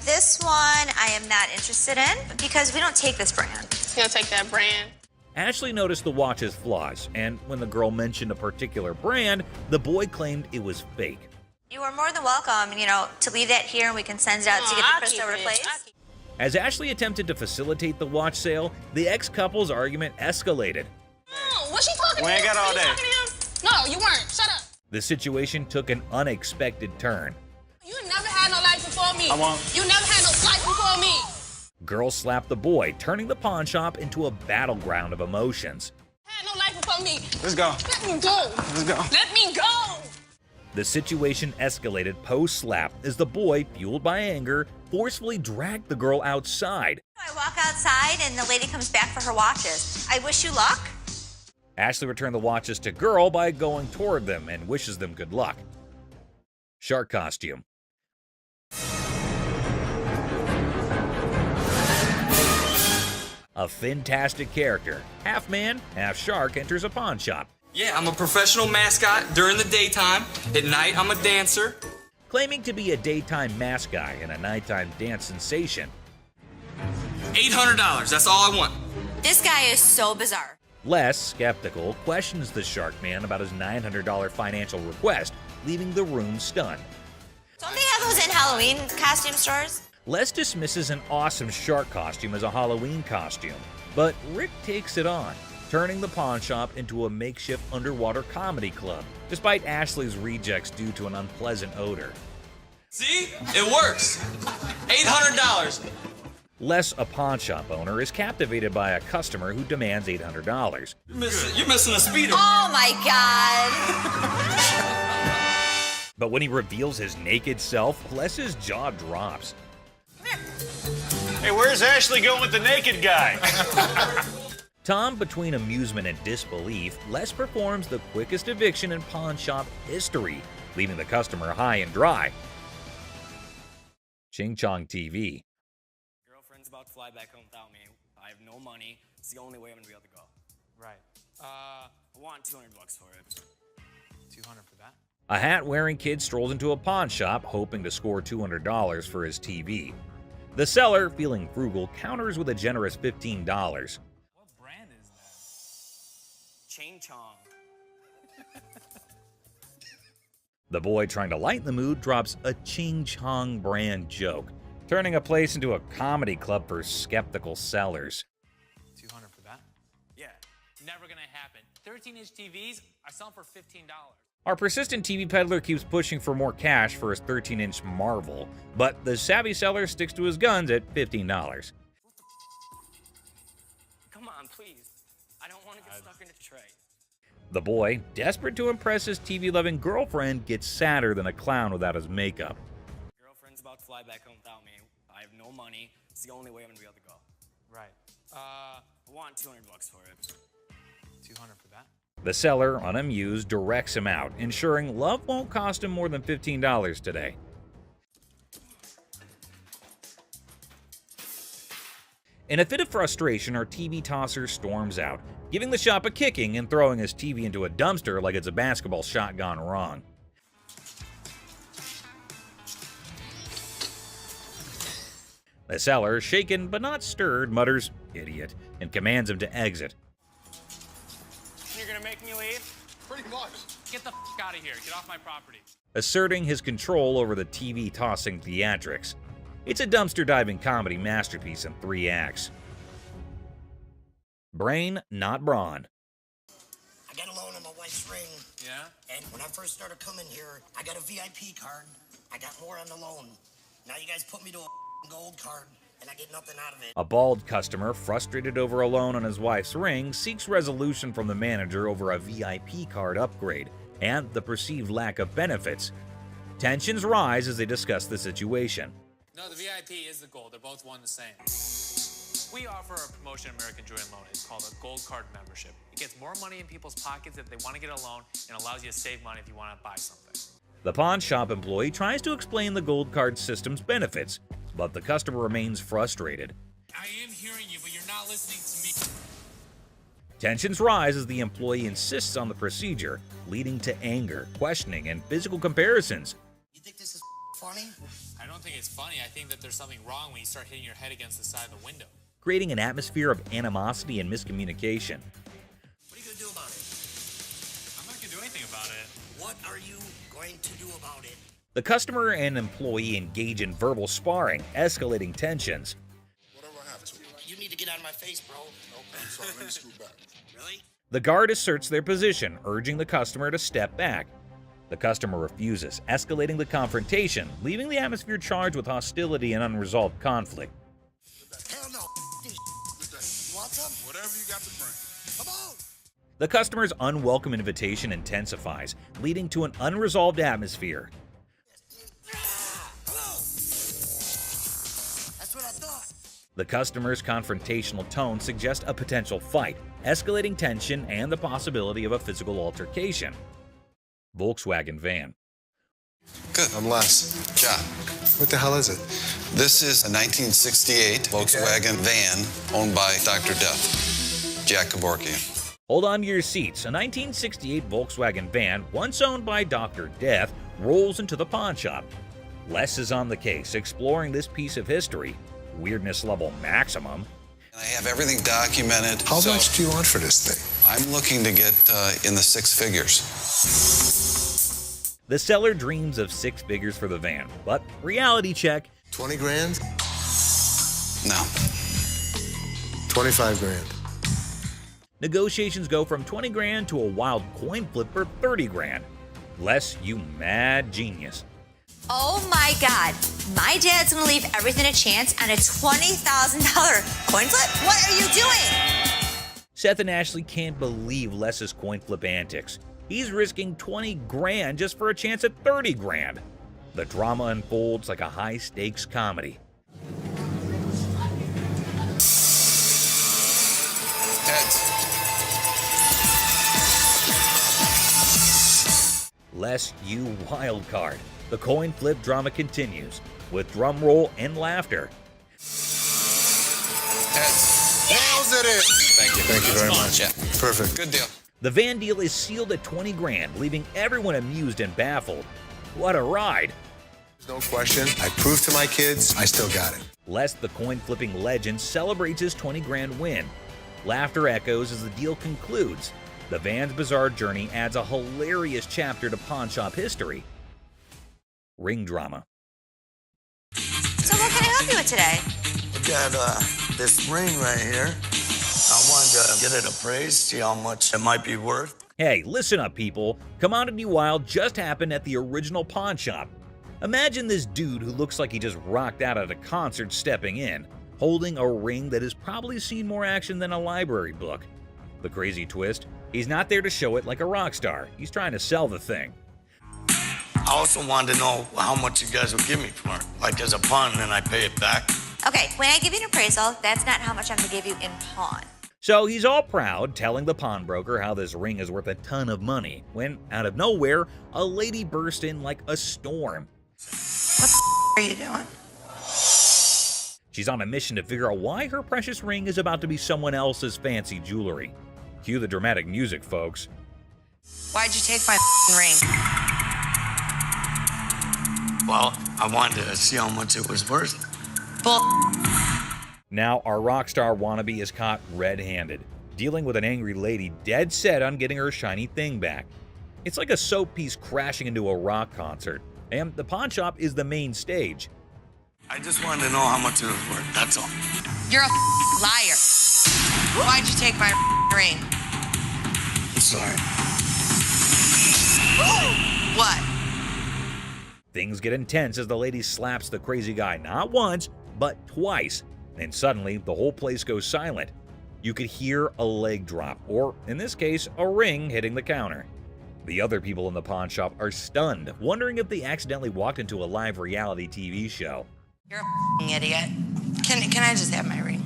Speaker 7: This one I am not interested in because we don't take this brand.
Speaker 21: It's gonna take that brand.
Speaker 10: Ashley noticed the watch's flaws, and when the girl mentioned a particular brand, the boy claimed it was fake.
Speaker 7: You are more than welcome, to leave that here and we can send it out to get the crystal replaced.
Speaker 10: As Ashley attempted to facilitate the watch sale, the ex-couple's argument escalated.
Speaker 8: We ain't got all day. No, you weren't. Shut up.
Speaker 10: The situation took an unexpected turn.
Speaker 8: You never had no life before me.
Speaker 10: I won't.
Speaker 8: You never had no life before me.
Speaker 10: Girl slapped the boy, turning the pawn shop into a battleground of emotions.
Speaker 8: Had no life before me.
Speaker 22: Let's go.
Speaker 8: Let me go.
Speaker 22: Let's go.
Speaker 8: Let me go.
Speaker 10: The situation escalated post-slap as the boy, fueled by anger, forcefully dragged the girl outside.
Speaker 7: I walk outside and the lady comes back for her watches. I wish you luck.
Speaker 10: Ashley returned the watches to girl by going toward them and wishes them good luck. Shark costume. A fantastic character, half man, half shark, enters a pawn shop.
Speaker 4: Yeah, I'm a professional mascot during the daytime. At night, I'm a dancer.
Speaker 10: Claiming to be a daytime mascot and a nighttime dance sensation.
Speaker 4: $800, that's all I want.
Speaker 7: This guy is so bizarre.
Speaker 10: Les, skeptical, questions the shark man about his $900 financial request, leaving the room stunned.
Speaker 7: Don't they have those in Halloween costume stores?
Speaker 10: Les dismisses an awesome shark costume as a Halloween costume, but Rick takes it on, turning the pawn shop into a makeshift underwater comedy club, despite Ashley's rejects due to an unpleasant odor.
Speaker 4: See? It works. $800.
Speaker 10: Les, a pawn shop owner, is captivated by a customer who demands $800.
Speaker 4: You're missing a speeder.
Speaker 7: Oh my God.
Speaker 10: But when he reveals his naked self, Les's jaw drops.
Speaker 22: Hey, where's Ashley going with the naked guy?
Speaker 10: Tom, between amusement and disbelief, Les performs the quickest eviction in pawn shop history, leaving the customer high and dry. Ching Chong TV.
Speaker 16: Girlfriend's about to fly back home without me. I have no money. It's the only way I'm gonna be able to go. Right. I want $200 for it.
Speaker 18: 200 for that?
Speaker 10: A hat-wearing kid strolls into a pawn shop, hoping to score $200 for his TV. The seller, feeling frugal, counters with a generous $15.
Speaker 18: What brand is that?
Speaker 16: Ching Chong.
Speaker 10: The boy, trying to lighten the mood, drops a Ching Chong brand joke, turning a place into a comedy club for skeptical sellers.
Speaker 18: 200 for that? Yeah, never gonna happen. 13-inch TVs, I sell them for $15.
Speaker 10: Our persistent TV peddler keeps pushing for more cash for his 13-inch Marvel, but the savvy seller sticks to his guns at $15.
Speaker 16: Come on, please. I don't want to get stuck in a tray.
Speaker 10: The boy, desperate to impress his TV-loving girlfriend, gets sadder than a clown without his makeup.
Speaker 16: Girlfriend's about to fly back home without me. I have no money. It's the only way I'm gonna be able to go.
Speaker 18: Right.
Speaker 16: I want $200 for it.
Speaker 18: 200 for that?
Speaker 10: The seller, unamused, directs him out, ensuring love won't cost him more than $15 today. In a fit of frustration, our TV tosser storms out, giving the shop a kicking and throwing his TV into a dumpster like it's a basketball shot gone wrong. The seller, shaken but not stirred, mutters, "Idiot," and commands him to exit.
Speaker 16: You're gonna make me leave?
Speaker 18: Pretty much. Get the f out of here. Get off my property.
Speaker 10: Asserting his control over the TV-tossing theatrics. It's a dumpster-diving comedy masterpiece in 3 acts. Brain, not brawn.
Speaker 23: I got a loan on my wife's ring.
Speaker 18: Yeah?
Speaker 23: And when I first started coming here, I got a VIP card. I got more on the loan. Now you guys put me to a gold card, and I get nothing out of it.
Speaker 10: A bald customer, frustrated over a loan on his wife's ring, seeks resolution from the manager over a VIP card upgrade and the perceived lack of benefits. Tensions rise as they discuss the situation.
Speaker 18: No, the VIP is the gold. They're both one and the same. We offer a promotion at American Jewelry Loan. It's called a gold card membership. It gets more money in people's pockets if they want to get a loan and allows you to save money if you want to buy something.
Speaker 10: The pawn shop employee tries to explain the gold card system's benefits, but the customer remains frustrated.
Speaker 18: I am hearing you, but you're not listening to me.
Speaker 10: Tensions rise as the employee insists on the procedure, leading to anger, questioning, and physical comparisons.
Speaker 23: You think this is funny?
Speaker 18: I don't think it's funny. I think that there's something wrong when you start hitting your head against the side of the window.
Speaker 10: Creating an atmosphere of animosity and miscommunication.
Speaker 23: What are you gonna do about it?
Speaker 18: I'm not gonna do anything about it.
Speaker 23: What are you going to do about it?
Speaker 10: The customer and employee engage in verbal sparring, escalating tensions.
Speaker 23: You need to get out of my face, bro.
Speaker 1: Okay, I'm sorry. Let me scoot back.
Speaker 23: Really?
Speaker 10: The guard asserts their position, urging the customer to step back. The customer refuses, escalating the confrontation, leaving the atmosphere charged with hostility and unresolved conflict.
Speaker 23: Hell no. Want some?
Speaker 1: Whatever you got to bring.
Speaker 23: Come on.
Speaker 10: The customer's unwelcome invitation intensifies, leading to an unresolved atmosphere.
Speaker 23: That's what I thought.
Speaker 10: The customer's confrontational tone suggests a potential fight, escalating tension and the possibility of a physical altercation. Volkswagen van.
Speaker 5: Good. I'm Les. John. What the hell is it? This is a 1968 Volkswagen van owned by Dr. Death, Jack Kevorkian.
Speaker 10: Hold on to your seats. A 1968 Volkswagen van, once owned by Dr. Death, rolls into the pawn shop. Les is on the case, exploring this piece of history. Weirdness level maximum.
Speaker 5: I have everything documented.
Speaker 15: How much do you want for this thing?
Speaker 5: I'm looking to get in the six figures.
Speaker 10: The seller dreams of six figures for the van, but reality check.
Speaker 15: 20 grand?
Speaker 5: No.
Speaker 15: 25 grand.
Speaker 10: Negotiations go from 20 grand to a wild coin flip for 30 grand. Les, you mad genius.
Speaker 7: Oh my God. My dad's gonna leave everything to chance on a $20,000 coin flip? What are you doing?
Speaker 10: Seth and Ashley can't believe Les's coin flip antics. He's risking 20 grand just for a chance at 30 grand. The drama unfolds like a high-stakes comedy.
Speaker 5: Heads.
Speaker 10: Les, you wild card. The coin flip drama continues, with drum roll and laughter.
Speaker 5: Heads.
Speaker 15: Nails it!
Speaker 5: Thank you.
Speaker 15: Thank you very much.
Speaker 5: Yeah.
Speaker 15: Perfect.
Speaker 5: Good deal.
Speaker 10: The van deal is sealed at 20 grand, leaving everyone amused and baffled. What a ride!
Speaker 15: No question. I proved to my kids I still got it.
Speaker 10: Les, the coin flipping legend, celebrates his 20 grand win. Laughter echoes as the deal concludes. The van's bizarre journey adds a hilarious chapter to pawn shop history. Ring drama.
Speaker 7: So what can I help you with today?
Speaker 23: I got this ring right here. I wanted to get it appraised, see how much it might be worth.
Speaker 10: Hey, listen up, people. Commodity Wild just happened at the original pawn shop. Imagine this dude who looks like he just rocked out at a concert stepping in, holding a ring that has probably seen more action than a library book. The crazy twist? He's not there to show it like a rock star. He's trying to sell the thing.
Speaker 23: I also wanted to know how much you guys would give me for it. Like as a pawn, and then I pay it back.
Speaker 7: Okay, when I give you an appraisal, that's not how much I'm gonna give you in pawn.
Speaker 10: So he's all proud, telling the pawnbroker how this ring is worth a ton of money, when, out of nowhere, a lady burst in like a storm.
Speaker 7: What the are you doing?
Speaker 10: She's on a mission to figure out why her precious ring is about to be someone else's fancy jewelry. Cue the dramatic music, folks.
Speaker 21: Why'd you take my ring?
Speaker 23: Well, I wanted to see how much it was worth.
Speaker 21: Bull.
Speaker 10: Now, our rock star wannabe is caught red-handed, dealing with an angry lady dead set on getting her shiny thing back. It's like a soap piece crashing into a rock concert, and the pawn shop is the main stage.
Speaker 23: I just wanted to know how much it was worth, that's all.
Speaker 21: You're a liar. Why'd you take my ring?
Speaker 23: I'm sorry.
Speaker 21: What?
Speaker 10: Things get intense as the lady slaps the crazy guy not once, but twice. And suddenly, the whole place goes silent. You could hear a leg drop, or in this case, a ring hitting the counter. The other people in the pawn shop are stunned, wondering if they accidentally walked into a live reality TV show.
Speaker 21: You're a idiot. Can I just have my ring?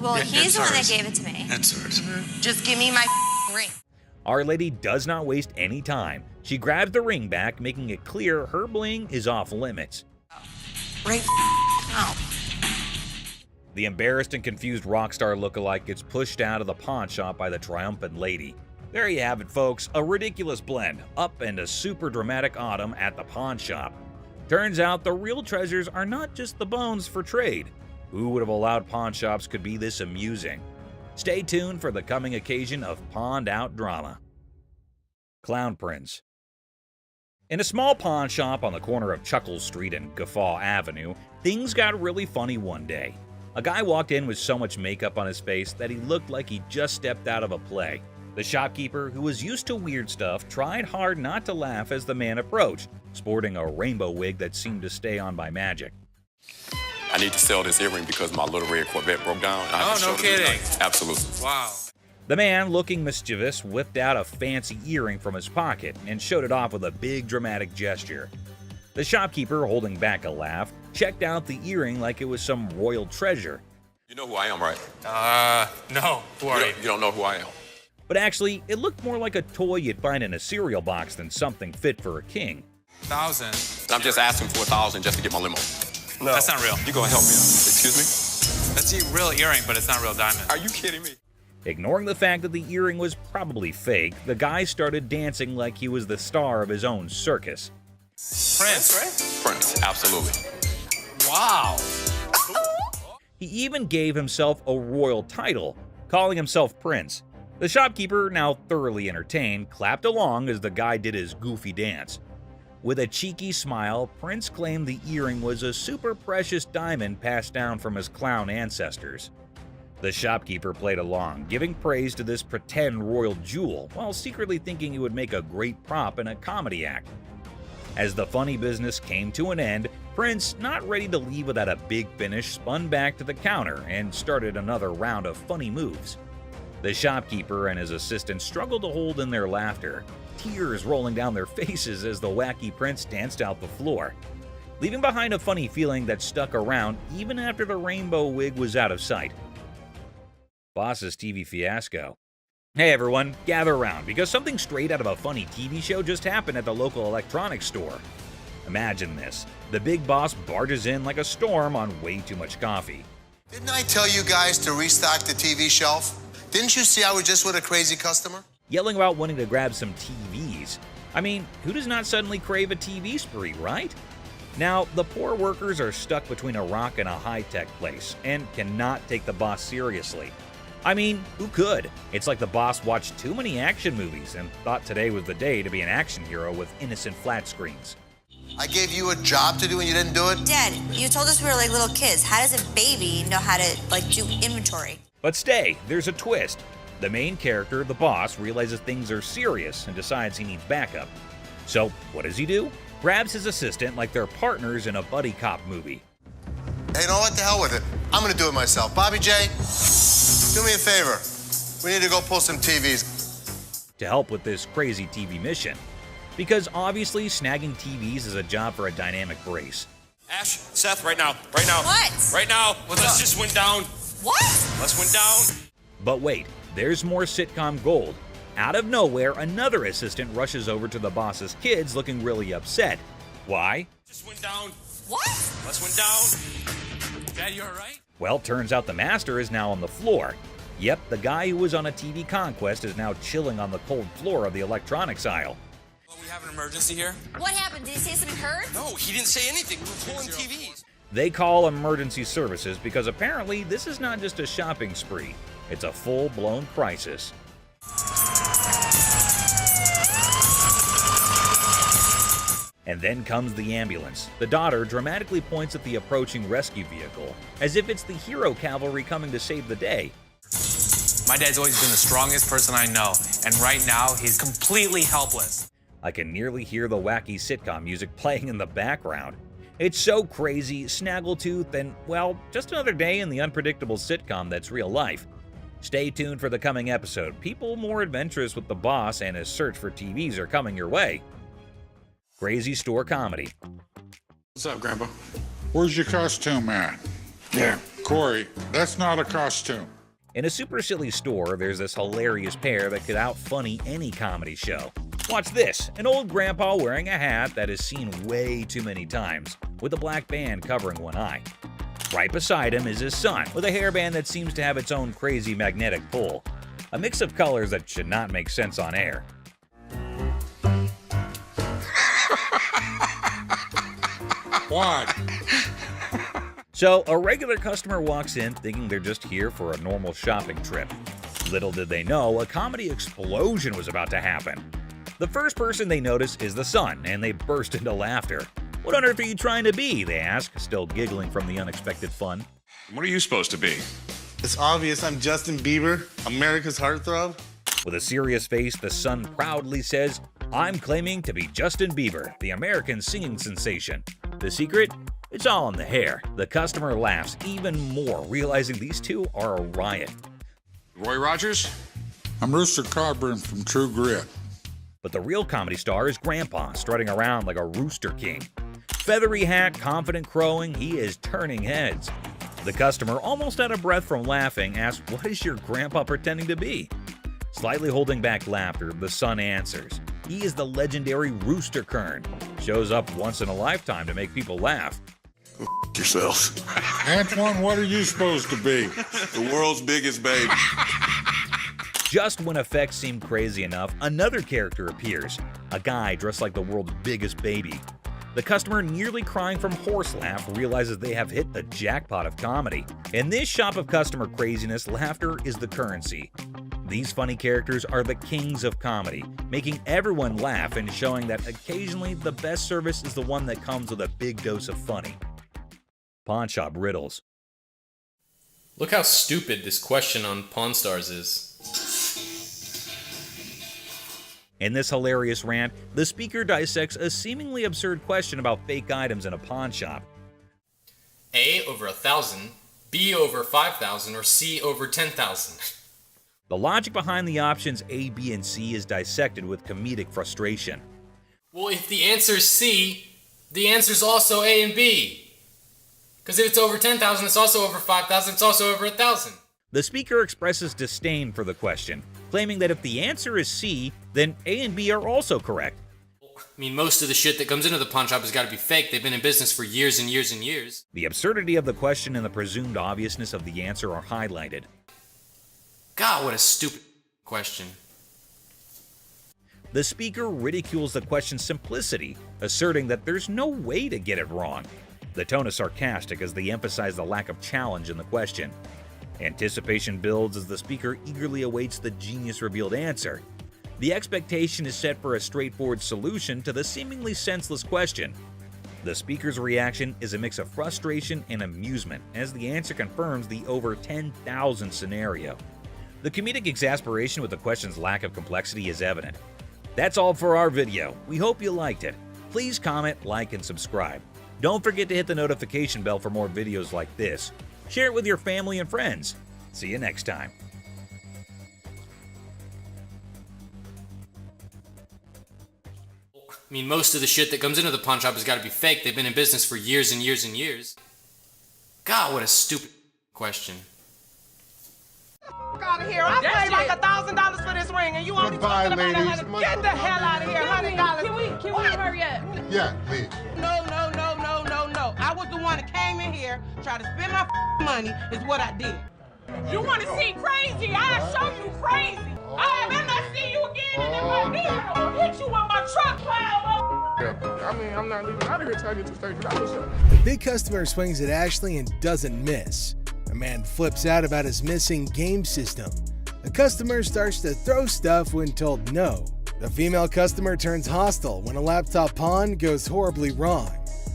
Speaker 7: Well,
Speaker 23: Yeah,
Speaker 7: he's
Speaker 23: it's
Speaker 7: the one that
Speaker 23: hers.
Speaker 7: gave it to me.
Speaker 23: That's hers.
Speaker 21: Just give me my ring.
Speaker 10: Our lady does not waste any time. She grabs the ring back, making it clear her bling is off limits.
Speaker 21: Right now.
Speaker 10: The embarrassed and confused rock star lookalike gets pushed out of the pawn shop by the triumphant lady. There you have it, folks, a ridiculous blend, up and a super dramatic autumn at the pawn shop. Turns out the real treasures are not just the bones for trade. Who would have allowed pawn shops could be this amusing? Stay tuned for the coming occasion of pawned out drama. Clown Prince. In a small pawn shop on the corner of Chuckles Street and Guffaw Avenue, things got really funny one day. A guy walked in with so much makeup on his face that he looked like he just stepped out of a play. The shopkeeper, who was used to weird stuff, tried hard not to laugh as the man approached, sporting a rainbow wig that seemed to stay on by magic.
Speaker 9: I need to sell this earring because my little red Corvette broke down.
Speaker 18: Oh, no kidding.
Speaker 9: Absolutely.
Speaker 18: Wow.
Speaker 10: The man, looking mischievous, whipped out a fancy earring from his pocket and showed it off with a big dramatic gesture. The shopkeeper, holding back a laugh, checked out the earring like it was some royal treasure.
Speaker 9: You know who I am, right?
Speaker 18: No. Who are you?
Speaker 9: You don't know who I am.
Speaker 10: But actually, it looked more like a toy you'd find in a cereal box than something fit for a king.
Speaker 18: 1,000.
Speaker 9: I'm just asking for 1,000 just to get my limo.
Speaker 18: No. That's not real.
Speaker 9: You gonna help me out? Excuse me?
Speaker 18: That's a real earring, but it's not real diamond.
Speaker 9: Are you kidding me?
Speaker 10: Ignoring the fact that the earring was probably fake, the guy started dancing like he was the star of his own circus.
Speaker 18: Prince, right?
Speaker 9: Prince, absolutely.
Speaker 18: Wow.
Speaker 10: He even gave himself a royal title, calling himself Prince. The shopkeeper, now thoroughly entertained, clapped along as the guy did his goofy dance. With a cheeky smile, Prince claimed the earring was a super precious diamond passed down from his clown ancestors. The shopkeeper played along, giving praise to this pretend royal jewel, while secretly thinking it would make a great prop in a comedy act. As the funny business came to an end, Prince, not ready to leave without a big finish, spun back to the counter and started another round of funny moves. The shopkeeper and his assistant struggled to hold in their laughter, tears rolling down their faces as the wacky Prince danced out the floor, leaving behind a funny feeling that stuck around even after the rainbow wig was out of sight. Boss's TV fiasco. Hey everyone, gather around because something straight out of a funny TV show just happened at the local electronics store. Imagine this. The big boss barges in like a storm on way too much coffee.
Speaker 15: Didn't I tell you guys to restock the TV shelf? Didn't you see I was just with a crazy customer?
Speaker 10: Yelling about wanting to grab some TVs. I mean, who does not suddenly crave a TV spree, right? Now, the poor workers are stuck between a rock and a high-tech place and cannot take the boss seriously. I mean, who could? It's like the boss watched too many action movies and thought today was the day to be an action hero with innocent flat screens.
Speaker 15: I gave you a job to do and you didn't do it?
Speaker 7: Dad, you told us we were like little kids. How does a baby know how to, do inventory?
Speaker 10: But stay, there's a twist. The main character, the boss, realizes things are serious and decides he needs backup. So, what does he do? Grabs his assistant like they're partners in a buddy cop movie.
Speaker 15: Hey, you know what? The hell with it. I'm gonna do it myself. Bobby J, do me a favor. We need to go pull some TVs.
Speaker 10: To help with this crazy TV mission. Because obviously snagging TVs is a job for a dynamic brace.
Speaker 16: Ash, Seth, right now. Right now.
Speaker 7: What?
Speaker 16: Right now. Let's just went down.
Speaker 7: What?
Speaker 16: Let's went down.
Speaker 10: But wait, there's more sitcom gold. Out of nowhere, another assistant rushes over to the boss's kids looking really upset. Why?
Speaker 16: Just went down.
Speaker 7: What?
Speaker 16: Let's went down. Dad, you all right?
Speaker 10: Well, turns out the master is now on the floor. Yep, the guy who was on a TV conquest is now chilling on the cold floor of the electronics aisle.
Speaker 16: Well, we have an emergency here.
Speaker 7: What happened? Did he say something hurt?
Speaker 16: No, he didn't say anything. We were pulling TVs.
Speaker 10: They call emergency services because apparently this is not just a shopping spree. It's a full-blown crisis. And then comes the ambulance. The daughter dramatically points at the approaching rescue vehicle, as if it's the hero cavalry coming to save the day.
Speaker 18: My dad's always been the strongest person I know, and right now he's completely helpless.
Speaker 10: I can nearly hear the wacky sitcom music playing in the background. It's so crazy, snaggletooth, and, well, just another day in the unpredictable sitcom that's real life. Stay tuned for the coming episode. People more adventurous with the boss and his search for TVs are coming your way. Crazy store comedy.
Speaker 1: What's up, Grandpa? Where's your costume at?
Speaker 15: There.
Speaker 1: Corey, that's not a costume.
Speaker 10: In a super silly store, there's this hilarious pair that could out-funny any comedy show. Watch this, an old grandpa wearing a hat that is seen way too many times, with a black band covering one eye. Right beside him is his son, with a hairband that seems to have its own crazy magnetic pull. A mix of colors that should not make sense on air.
Speaker 1: What?
Speaker 10: So, a regular customer walks in thinking they're just here for a normal shopping trip. Little did they know, a comedy explosion was about to happen. The first person they notice is the son, and they burst into laughter. "What on earth are you trying to be?" they ask, still giggling from the unexpected fun.
Speaker 12: What are you supposed to be?
Speaker 13: It's obvious I'm Justin Bieber, America's heartthrob.
Speaker 10: With a serious face, the son proudly says, "I'm claiming to be Justin Bieber, the American singing sensation." The secret? It's all in the hair. The customer laughs even more, realizing these two are a riot.
Speaker 12: Roy Rogers?
Speaker 17: I'm Rooster Cogburn from True Grit.
Speaker 10: But the real comedy star is Grandpa, strutting around like a rooster king. Feathery hat, confident crowing, he is turning heads. The customer, almost out of breath from laughing, asks, "What is your grandpa pretending to be?" Slightly holding back laughter, the son answers, "He is the legendary Rooster Kern. Shows up once in a lifetime to make people laugh."
Speaker 17: Go yourself. Antoine, what are you supposed to be? The world's biggest baby.
Speaker 10: Just when effects seem crazy enough, another character appears, a guy dressed like the world's biggest baby. The customer, nearly crying from horse laugh, realizes they have hit the jackpot of comedy. In this shop of customer craziness, laughter is the currency. These funny characters are the kings of comedy, making everyone laugh and showing that occasionally the best service is the one that comes with a big dose of funny. Pawn Shop Riddles.
Speaker 24: Look how stupid this question on Pawn Stars is.
Speaker 10: In this hilarious rant, the speaker dissects a seemingly absurd question about fake items in a pawn shop.
Speaker 24: A over 1,000, B over 5,000, or C over 10,000.
Speaker 10: The logic behind the options A, B, and C is dissected with comedic frustration.
Speaker 24: Well, if the answer is C, the answer is also A and B. Because if it's over 10,000, it's also over 5,000, it's also over 1,000.
Speaker 10: The speaker expresses disdain for the question, claiming that if the answer is C, then A and B are also correct.
Speaker 24: I mean, most of the shit that comes into the pawn shop has got to be fake. They've been in business for years and years and years.
Speaker 10: The absurdity of the question and the presumed obviousness of the answer are highlighted.
Speaker 24: God, what a stupid question.
Speaker 10: The speaker ridicules the question's simplicity, asserting that there's no way to get it wrong. The tone is sarcastic as they emphasize the lack of challenge in the question. Anticipation builds as the speaker eagerly awaits the genius-revealed answer. The expectation is set for a straightforward solution to the seemingly senseless question. The speaker's reaction is a mix of frustration and amusement as the answer confirms the over 10,000 scenario. The comedic exasperation with the question's lack of complexity is evident. That's all for our video. We hope you liked it. Please comment, like, and subscribe. Don't forget to hit the notification bell for more videos like this. Share it with your family and friends. See you next time.
Speaker 24: I mean, most of the shit that comes into the pawn shop has got to be fake. They've been in business for years and years and years. God, what a stupid question.
Speaker 11: Out of here! I paid like $1,000 for this ring, and you only talking about $100. Get the hell out of here! $100.
Speaker 21: Can we hurry up?
Speaker 15: Yeah, please.
Speaker 11: No. I was the one that came in here, tried to spend my money, is what I did.
Speaker 21: You want to see crazy? I'll show you crazy. I better not see you again in my vehicle. I'm gonna hit you on my truck pile.
Speaker 1: I mean, I'm not leaving out of here till I get to stage.
Speaker 25: The big customer swings at Ashley and doesn't miss. A man flips out about his missing game system. The customer starts to throw stuff when told no. The female customer turns hostile when a laptop pawn goes horribly wrong.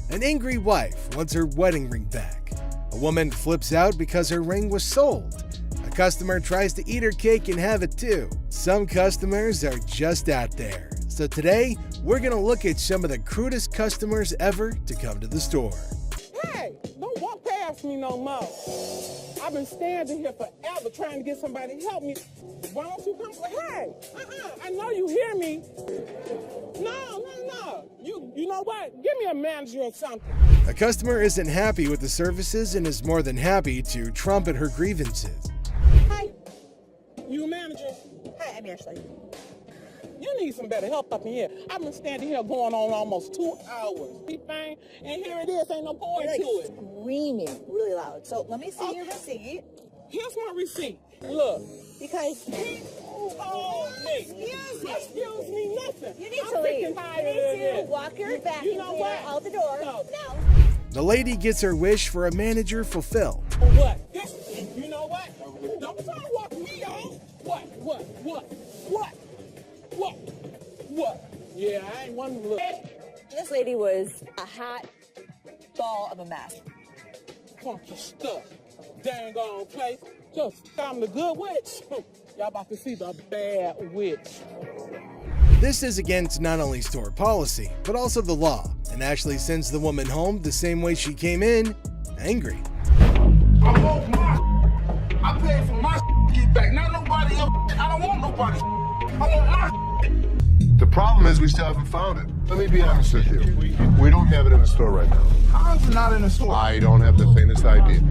Speaker 25: An angry wife wants her wedding ring back. A woman flips out because her ring was sold. A customer tries to eat her cake and have it too. Some customers are just out there. So today, we're gonna look at some of the crudest customers ever to come to the store.
Speaker 11: Hey, don't walk past me no more. I've been standing here forever trying to get somebody to help me. Why don't you come? Hey, I know you hear me. No. You know what? Give me a manager or something.
Speaker 25: A customer isn't happy with the services and is more than happy to trumpet her grievances.
Speaker 11: Hi. You a manager? Hi, I'm Ashley. You need some better help up in here. I've been standing here going on almost 2 hours. And here it is, ain't no point to it.
Speaker 3: Screaming really loud. So let me see your receipt.
Speaker 11: Here's my receipt. Look.
Speaker 3: Because
Speaker 11: excuse me, nothing.
Speaker 3: You need to leave. You need to walk your back out the door. No.
Speaker 25: The lady gets her wish for a manager fulfilled.
Speaker 11: What? You know what? Don't try to walk me off. What? Yeah, I ain't one to look.
Speaker 3: This lady was a hot ball of a mess.
Speaker 11: Bunch of stuff. dang on place. Just I'm the good witch. Y'all about to see the bad witch.
Speaker 25: This is against not only store policy, but also the law, and Ashley sends the woman home the same way she came in, angry.
Speaker 1: I want my I paid for my to get back, not nobody else. I don't want nobody. I want my
Speaker 15: The problem is we still haven't found it. Let me be honest with you. We don't have it in the store right now.
Speaker 1: How is it not in the store?
Speaker 15: I don't have the faintest idea.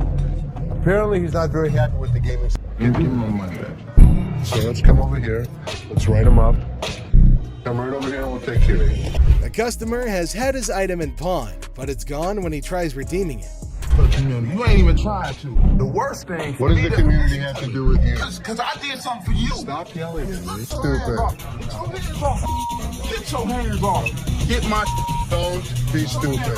Speaker 15: Apparently, he's not very happy with the gaming.
Speaker 1: Give him my money back.
Speaker 15: So let's come over here. Let's write him up. Come right over here and we'll take care of you.
Speaker 25: The customer has had his item in pawn, but it's gone when he tries redeeming it.
Speaker 1: For the community. You ain't even trying to. The worst thing.
Speaker 15: What does the community have to do with you?
Speaker 1: Because I did something for you.
Speaker 15: Stop yelling at me.
Speaker 1: Get your hands off. Get your hands off. Get my.
Speaker 15: Don't be stupid.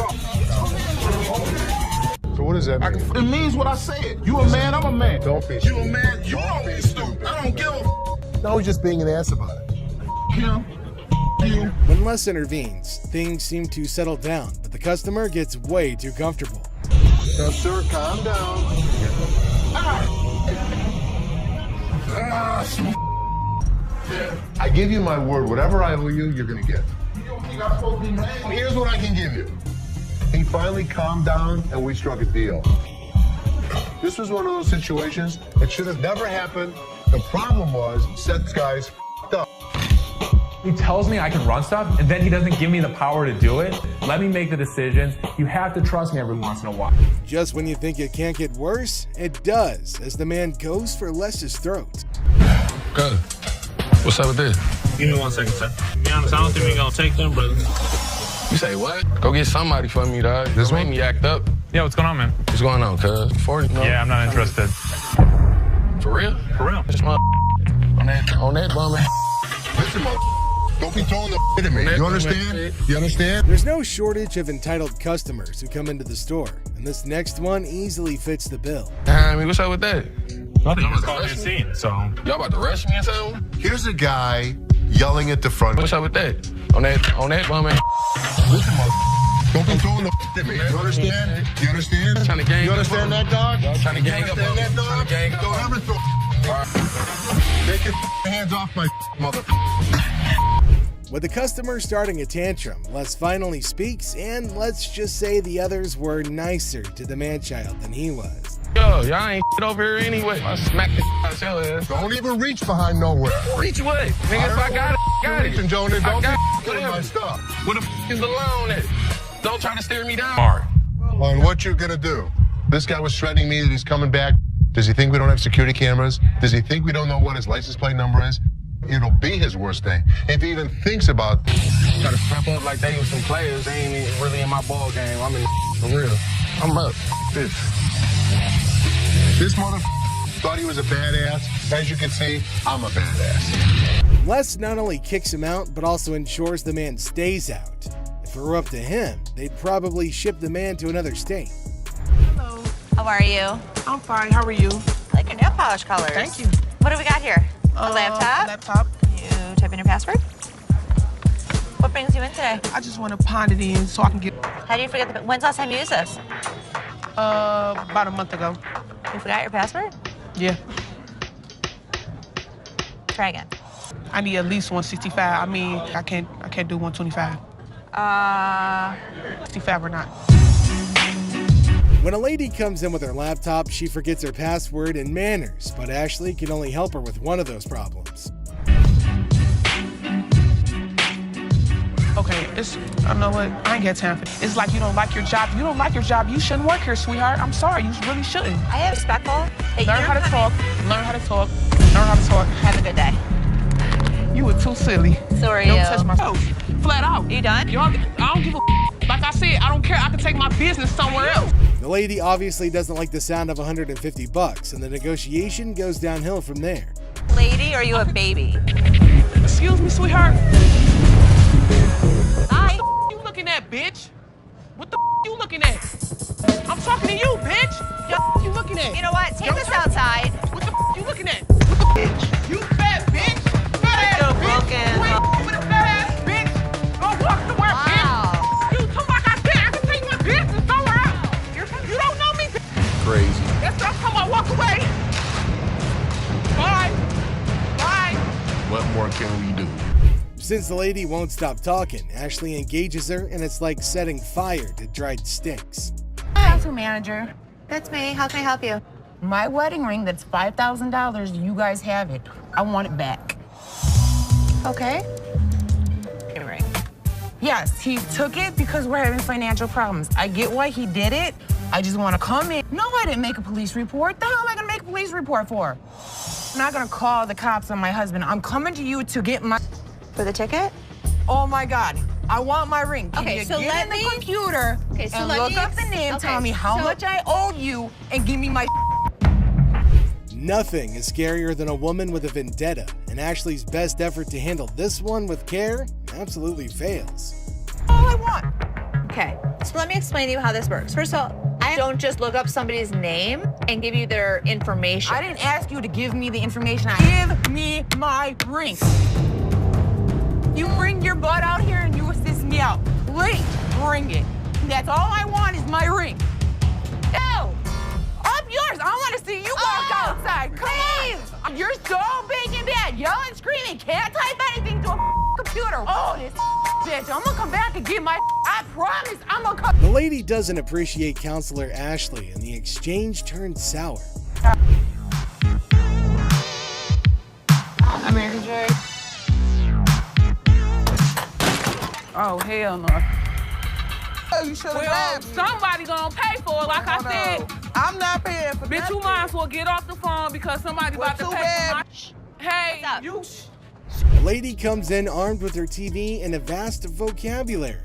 Speaker 15: So what does that mean?
Speaker 1: It means what I said. You a man, I'm a man.
Speaker 15: Don't be
Speaker 1: You
Speaker 15: stupid.
Speaker 1: a man, you don't be stupid. I don't give a
Speaker 15: No, he's just being an ass about it.
Speaker 1: him. You.
Speaker 25: When Les intervenes, things seem to settle down, but the customer gets way too comfortable.
Speaker 15: Now, sir, calm down. I give you my word, whatever I owe you, you're gonna get. Here's what I can give you. He finally calmed down and we struck a deal. This was one of those situations that should have never happened. The problem was, Seth's guys f***ed up.
Speaker 2: He tells me I can run stuff, and then he doesn't give me the power to do it. Let me make the decisions. You have to trust me every once in a while.
Speaker 25: Just when you think it can't get worse, it does, as the man goes for Les's throat.
Speaker 6: Good. What's up with this?
Speaker 14: Give me 1 second, sir. To be honest, I don't think we're gonna take them, brother.
Speaker 6: You say what? Go get somebody for me, dog. This made me act up.
Speaker 2: Yeah, what's going on, man?
Speaker 6: What's going on, cuz? 40? No.
Speaker 2: Yeah, I'm not interested.
Speaker 6: For real?
Speaker 2: For real.
Speaker 6: This mother on that bum.
Speaker 15: Listen, don't be throwing the at me. You understand? You understand?
Speaker 25: There's no shortage of entitled customers who come into the store, and this next one easily fits the bill.
Speaker 6: I mean, what's up with that?
Speaker 2: Nothing. I'm calling the scene, so.
Speaker 6: Y'all about to rush me or something?
Speaker 15: Here's a guy yelling at the front.
Speaker 6: What's up with that? On that bum.
Speaker 15: Listen, don't be throwing the at me. You understand? You understand?
Speaker 6: Trying to gang
Speaker 15: You understand that, dog?
Speaker 6: Trying to gang up on me.
Speaker 15: Understand that, dog?
Speaker 6: Trying to gang up
Speaker 15: Don't
Speaker 6: on me.
Speaker 15: ever throw. Take your hands off my mother.
Speaker 25: With the customer starting a tantrum, Les finally speaks, and let's just say the others were nicer to the man-child than he was.
Speaker 6: Yo, y'all ain't over here anyway. I smack the out your ass.
Speaker 15: Don't even reach behind nowhere.
Speaker 6: Reach what? Nigga, if I got it.
Speaker 15: Reaching, Jonah. Don't
Speaker 6: got
Speaker 15: be killing my stuff.
Speaker 6: Where the is the loan at? Don't try to steer me down.
Speaker 2: Hard.
Speaker 15: On what you're gonna do. This guy was threatening me that he's coming back. Does he think we don't have security cameras? Does he think we don't know what his license plate number is? It'll be his worst thing. If he even thinks about
Speaker 6: Try to step up like they was some players. They ain't even really in my ball game. I'm in for real. I'm up.
Speaker 15: this mother thought he was a badass. As you can see, I'm a badass.
Speaker 25: Les not only kicks him out, but also ensures the man stays out. If it were up to him, they'd probably ship the man to another state.
Speaker 3: Hello. How are you?
Speaker 11: I'm fine. How are you?
Speaker 3: I like your nail polish colors.
Speaker 11: Thank you.
Speaker 3: What do we got here? A laptop?
Speaker 11: Laptop.
Speaker 3: You type in your password? What brings you in today?
Speaker 11: I just want to pound it in so I can get.
Speaker 3: How do you forget when's the last time you used this?
Speaker 11: About a month ago.
Speaker 3: You forgot your password?
Speaker 11: Yeah.
Speaker 3: Try again.
Speaker 11: I need at least 165. I mean, I can't do 125. 65 or not.
Speaker 25: When a lady comes in with her laptop, she forgets her password and manners, but Ashley can only help her with one of those problems.
Speaker 11: Okay, I know what, I ain't got time for it. It's like you don't like your job. You don't like your job, you shouldn't work here, sweetheart. I'm sorry, you really shouldn't.
Speaker 3: I am respectful.
Speaker 11: Learn how to talk, learn how to talk, learn how to talk.
Speaker 3: Have a good day.
Speaker 11: You were too silly.
Speaker 3: So are
Speaker 11: Don't
Speaker 3: you.
Speaker 11: touch my toes. Flat out.
Speaker 3: You done?
Speaker 11: I don't give a like I said, I don't care. I can take my business somewhere else.
Speaker 25: The lady obviously doesn't like the sound of $150, and the negotiation goes downhill from there.
Speaker 3: Lady, or are you a baby?
Speaker 11: Excuse me, sweetheart.
Speaker 3: Hi.
Speaker 11: What the you looking at, bitch? What the you looking at? I'm talking to you, bitch. What you looking at?
Speaker 3: You know what? Take this outside.
Speaker 11: What the you looking at? What the bitch? You fat bitch. Fat ass bitch. Wait, with a fat ass bitch. Go walk somewhere, bitch. You talk like I said. I can take my business somewhere else. You don't know me.
Speaker 6: Crazy.
Speaker 11: That's what I'm talking about.
Speaker 15: shall we do?
Speaker 25: Since the lady won't stop talking, Ashley engages her, and it's like setting fire to dried sticks.
Speaker 4: Council manager.
Speaker 3: That's me. How can I help you?
Speaker 4: My wedding ring that's $5,000, you guys have it. I want it back.
Speaker 3: Okay. Your ring.
Speaker 4: Yes, he took it because we're having financial problems. I get why he did it. I just want to come in. No, I didn't make a police report. The hell am I going to make a police report for? I'm not going to call the cops on my husband. I'm coming to you to get my...
Speaker 3: For the ticket?
Speaker 4: Oh, my God. I want my ring. Can
Speaker 3: Okay,
Speaker 4: you
Speaker 3: so
Speaker 4: get
Speaker 3: let
Speaker 4: in the
Speaker 3: me...
Speaker 4: computer
Speaker 3: Okay, so
Speaker 4: and
Speaker 3: let
Speaker 4: look
Speaker 3: me
Speaker 4: up the name,
Speaker 3: okay,
Speaker 4: tell me how
Speaker 3: so-
Speaker 4: much I owe you, and give me my...
Speaker 25: Nothing is scarier than a woman with a vendetta, and Ashley's best effort to handle this one with care absolutely fails.
Speaker 4: All I want.
Speaker 3: Okay, so let me explain to you how this works. First of all, I don't just look up somebody's name and give you their information.
Speaker 4: I didn't ask you to give me the information. Give me my ring. You bring your butt out here and you assist me out. Please, bring it. That's all I want is my ring. No! Up yours. I want to see you walk outside. Come on. You're so big and bad. Yelling, screaming. Can't type anything to a computer. Oh, this bitch. I'm going to come back and get my... I promise I'm going to come...
Speaker 25: The lady doesn't appreciate Counselor Ashley, and the exchange turns sour.
Speaker 4: American Joy. Oh, hell no.
Speaker 11: You should have
Speaker 21: Somebody gonna pay for it, like I said.
Speaker 11: I'm not paying for
Speaker 21: Bitch, you might as well get off the phone because somebody about to pay for my... Hey, you...
Speaker 25: The lady comes in armed with her TV and a vast vocabulary.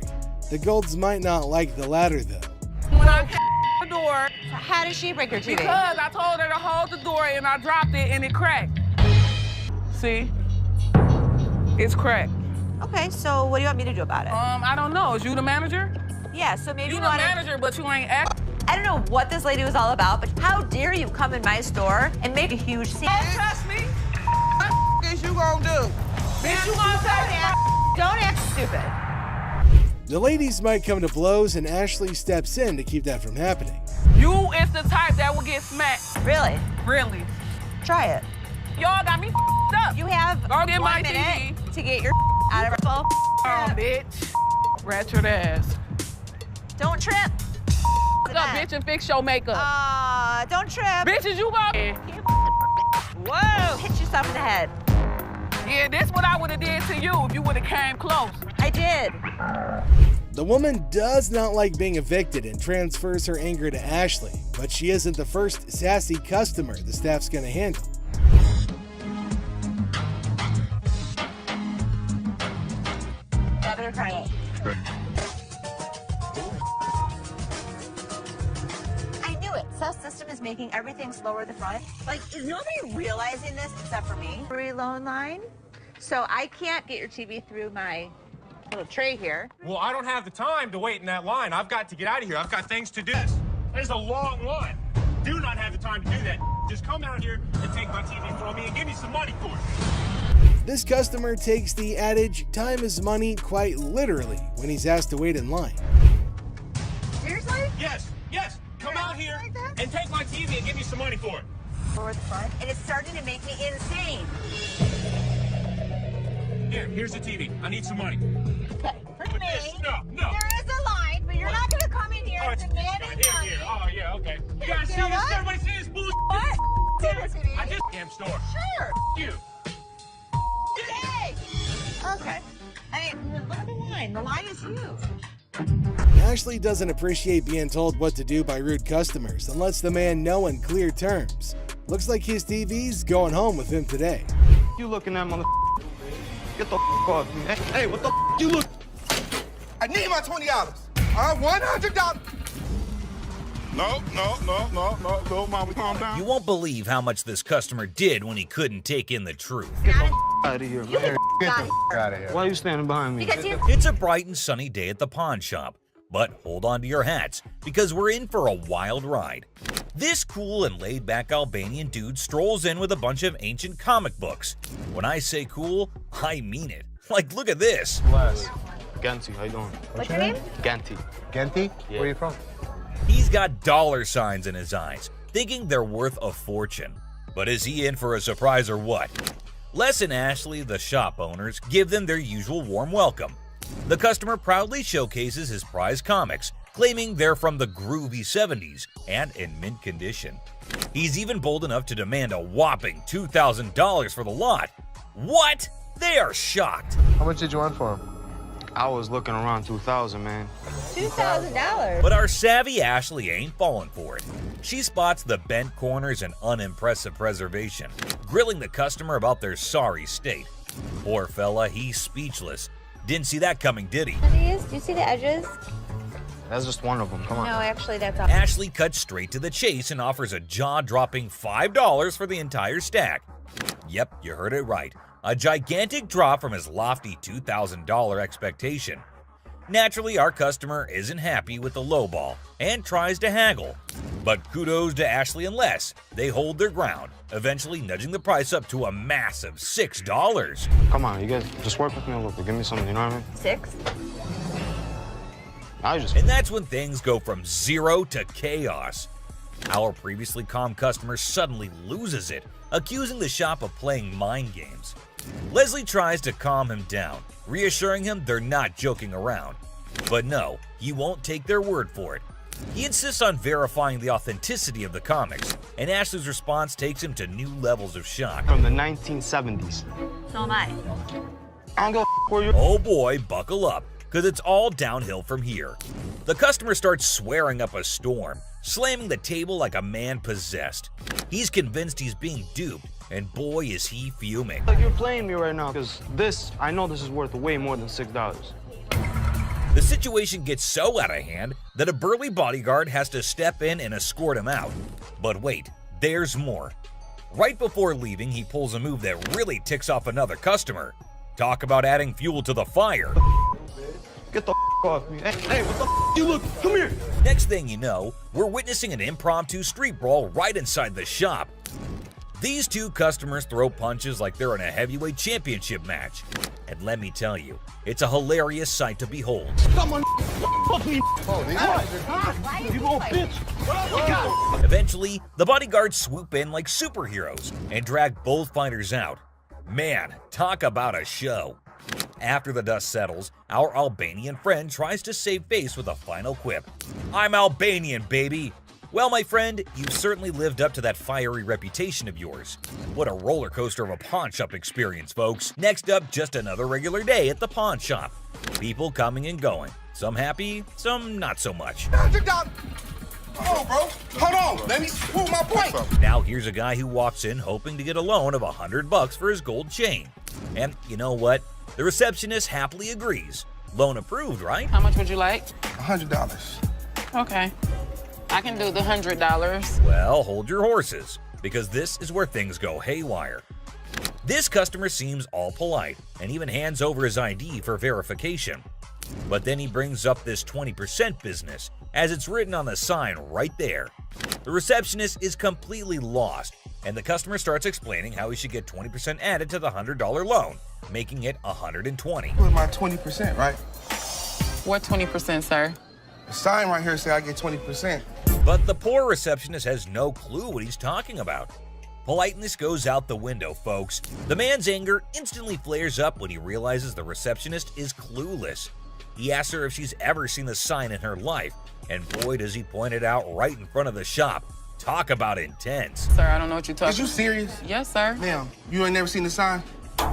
Speaker 25: The Golds might not like the latter, though.
Speaker 21: When I came the door...
Speaker 3: So how did she break her TV?
Speaker 21: Because I told her to hold the door and I dropped it and it cracked. See? It's cracked.
Speaker 3: Okay, so what do you want me to do about it?
Speaker 21: I don't know. Is you the manager?
Speaker 3: Yeah, so maybe
Speaker 21: You
Speaker 3: you
Speaker 21: the
Speaker 3: want to...
Speaker 21: manager, but you ain't act...
Speaker 3: I don't know what this lady was all about, but how dare you come in my store and make a huge scene?
Speaker 21: Don't trust me.
Speaker 11: What is you gonna do?
Speaker 21: Bitch, you gonna say
Speaker 3: Don't act stupid.
Speaker 25: The ladies might come to blows, and Ashley steps in to keep that from happening.
Speaker 21: You is the type that will get smacked.
Speaker 3: Really?
Speaker 21: Really.
Speaker 3: Try it.
Speaker 21: Y'all got me up.
Speaker 3: You have
Speaker 21: Go get
Speaker 3: 1
Speaker 21: my
Speaker 3: minute
Speaker 21: TV.
Speaker 3: to get your out of her phone.
Speaker 21: Bitch. Ratchet ass.
Speaker 3: Don't trip.
Speaker 21: What's up, bitch, and fix your makeup.
Speaker 3: Don't trip.
Speaker 21: Bitches, you go.
Speaker 3: Whoa. Hit yourself in the head.
Speaker 21: Yeah, this what I would have did to you if you would have came close.
Speaker 3: I did.
Speaker 25: The woman does not like being evicted and transfers her anger to Ashley, but she isn't the first sassy customer the staff's gonna handle.
Speaker 3: Debit or credit? I knew it. Self-system is making everything slower at the front. Like, is nobody realizing this except for me? Free loan line. So I can't get your TV through my little tray here.
Speaker 8: Well, I don't have the time to wait in that line. I've got to get out of here. I've got things to do. There's a long line. Do not have the time to do that. Just come out here and take my TV from me and give me some money for it.
Speaker 25: This customer takes the adage, time is money, quite literally when he's asked to wait in line.
Speaker 3: Seriously?
Speaker 8: Yes, yes. Come out here and take my TV and give me some money for it.
Speaker 3: Slower at the front, and it's starting to make me insane.
Speaker 8: Here's the TV. I need some money.
Speaker 3: Okay, for me,
Speaker 8: No.
Speaker 3: there is a line, but you're not going to come in here and demand money.
Speaker 8: Here. Oh, yeah, okay. You
Speaker 3: Here,
Speaker 8: guys
Speaker 3: you
Speaker 8: see
Speaker 3: know
Speaker 8: this?
Speaker 3: what?
Speaker 8: Everybody see this bullshit?
Speaker 3: What? TV.
Speaker 8: I just damn store.
Speaker 3: Sure.
Speaker 8: You.
Speaker 3: Yay! Okay. I mean, look at the line. The line is huge.
Speaker 25: Ashley doesn't appreciate being told what to do by rude customers and lets the man know in clear terms. Looks like his TV's going home with him today.
Speaker 19: You looking at mother? Get the off me. Hey, what the you look?
Speaker 11: I need my $20. $100.
Speaker 17: No, mama, calm down.
Speaker 10: You won't believe how much this customer did when he couldn't take in the truth.
Speaker 19: Get the out of here, man.
Speaker 3: Get the
Speaker 19: out of here. Why are you standing behind me?
Speaker 3: Because you...
Speaker 10: It's a bright and sunny day at the pawn shop, but hold on to your hats because we're in for a wild ride. This cool and laid-back Albanian dude strolls in with a bunch of ancient comic books. When I say cool, I mean it. Like, look at this.
Speaker 19: Les. Ganti, how you doing?
Speaker 3: What's your name?
Speaker 19: Ganti.
Speaker 15: Genty?
Speaker 19: Yeah.
Speaker 15: Where are you from?
Speaker 10: He's got dollar signs in his eyes, thinking they're worth a fortune. But is he in for a surprise or what? Les and Ashley, the shop owners, give them their usual warm welcome. The customer proudly showcases his prize comics, claiming they're from the groovy 70s and in mint condition. He's even bold enough to demand a whopping $2,000 for the lot. What? They are shocked.
Speaker 6: How much did you want for him?
Speaker 19: I was looking around 2,000, man.
Speaker 3: $2,000?
Speaker 10: But our savvy Ashley ain't falling for it. She spots the bent corners and unimpressive preservation, grilling the customer about their sorry state. Poor fella, he's speechless. Didn't see that coming, did he?
Speaker 3: Do you see the edges?
Speaker 19: That's just one of them. Come on.
Speaker 3: No, actually, that's all.
Speaker 10: Ashley cuts straight to the chase and offers a jaw-dropping $5 for the entire stack. Yep, you heard it right. A gigantic drop from his lofty $2,000 expectation. Naturally, our customer isn't happy with the lowball and tries to haggle. But kudos to Ashley and Les. They hold their ground, eventually nudging the price up to a massive $6.
Speaker 19: Come on, you guys, just work with me a little bit. Give me something, you know what I mean?
Speaker 3: 6?
Speaker 10: And that's when things go from zero to chaos. Our previously calm customer suddenly loses it, accusing the shop of playing mind games. Leslie tries to calm him down, reassuring him they're not joking around. But no, he won't take their word for it. He insists on verifying the authenticity of the comics, and Ashley's response takes him to new levels of shock.
Speaker 19: From the 1970s.
Speaker 3: So am I.
Speaker 19: I don't give a where you.
Speaker 10: Oh boy, buckle up, because it's all downhill from here. The customer starts swearing up a storm, slamming the table like a man possessed. He's convinced he's being duped, and boy is he fuming.
Speaker 19: Like you're playing me right now, because I know this is worth way more than $6.
Speaker 10: The situation gets so out of hand that a burly bodyguard has to step in and escort him out. But wait, there's more. Right before leaving, he pulls a move that really ticks off another customer. Talk about adding fuel to the fire.
Speaker 19: Get the off me. Hey, what the you look? Come here.
Speaker 10: Next thing you know, we're witnessing an impromptu street brawl right inside the shop. These two customers throw punches like they're in a heavyweight championship match. And let me tell you, it's a hilarious sight to behold.
Speaker 19: Someone fuck me. You little bitch.
Speaker 10: Eventually, the bodyguards swoop in like superheroes and drag both fighters out. Man, talk about a show. After the dust settles, our Albanian friend tries to save face with a final quip. I'm Albanian, baby! Well, my friend, you've certainly lived up to that fiery reputation of yours. What a roller coaster of a pawn shop experience, folks. Next up, just another regular day at the pawn shop. People coming and going. Some happy, some not so much.
Speaker 1: Hold on, bro. Hold on. Let me prove my point.
Speaker 10: Now here's a guy who walks in hoping to get a loan of $100 for his gold chain. And you know what? The receptionist happily agrees. Loan approved, right?
Speaker 4: How much would you like?
Speaker 1: $100.
Speaker 4: Okay. I can do the $100.
Speaker 10: Well, hold your horses, because this is where things go haywire. This customer seems all polite and even hands over his ID for verification. But then he brings up this 20% business, as it's written on the sign right there. The receptionist is completely lost, and the customer starts explaining how he should get 20% added to the $100 loan, making it $120.
Speaker 1: Put my 20%, right?
Speaker 4: What 20%, sir?
Speaker 1: The sign right here say I get 20%.
Speaker 10: But the poor receptionist has no clue what he's talking about. Politeness goes out the window, folks. The man's anger instantly flares up when he realizes the receptionist is clueless. He asks her if she's ever seen the sign in her life, and boy does he point it out right in front of the shop. Talk about intense.
Speaker 4: Sir, I don't know what you're talking about.
Speaker 1: Is you serious?
Speaker 4: Yes, sir.
Speaker 1: Ma'am, you ain't never seen the sign?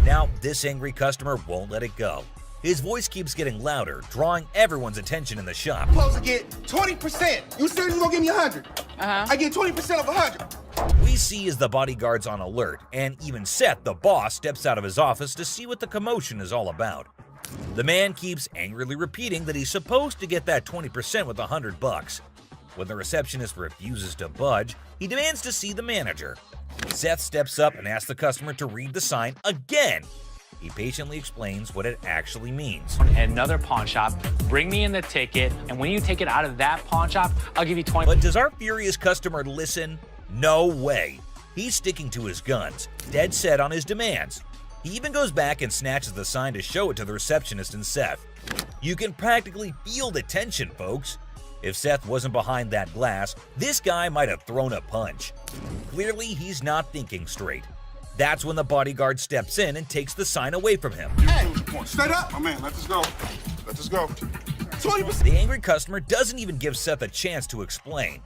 Speaker 10: Now, this angry customer won't let it go. His voice keeps getting louder, drawing everyone's attention in the shop.
Speaker 1: I'm supposed to get 20%. You said you gonna give me 100. I get 20% of 100.
Speaker 10: We see as the bodyguard's on alert, and even Seth, the boss, steps out of his office to see what the commotion is all about. The man keeps angrily repeating that he's supposed to get that 20% with $100. When the receptionist refuses to budge, he demands to see the manager. Seth steps up and asks the customer to read the sign again. He patiently explains what it actually means.
Speaker 18: At another pawn shop, bring me in the ticket, and when you take it out of that pawn shop, I'll give you 20.
Speaker 10: But does our furious customer listen? No way. He's sticking to his guns, dead set on his demands. He even goes back and snatches the sign to show it to the receptionist and Seth. You can practically feel the tension, folks. If Seth wasn't behind that glass, this guy might have thrown a punch. Clearly, he's not thinking straight. That's when the bodyguard steps in and takes the sign away from him.
Speaker 1: Hey, straight up. My man, let this go. Let this go.
Speaker 10: 20%. The angry customer doesn't even give Seth a chance to explain.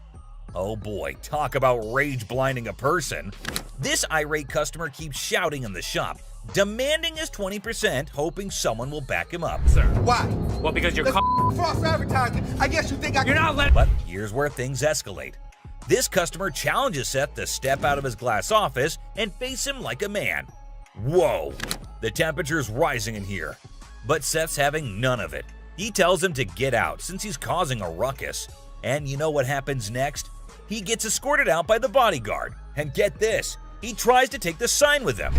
Speaker 10: Oh boy, talk about rage blinding a person. This irate customer keeps shouting in the shop, demanding his 20%, hoping someone will back him up.
Speaker 18: Sir.
Speaker 21: Why?
Speaker 18: Well, because you're
Speaker 21: false advertising. I guess you think
Speaker 18: You're not letting.
Speaker 10: But here's where things escalate. This customer challenges Seth to step out of his glass office and face him like a man. Whoa, the temperature's rising in here. But Seth's having none of it. He tells him to get out since he's causing a ruckus. And you know what happens next? He gets escorted out by the bodyguard. And get this, he tries to take the sign with him.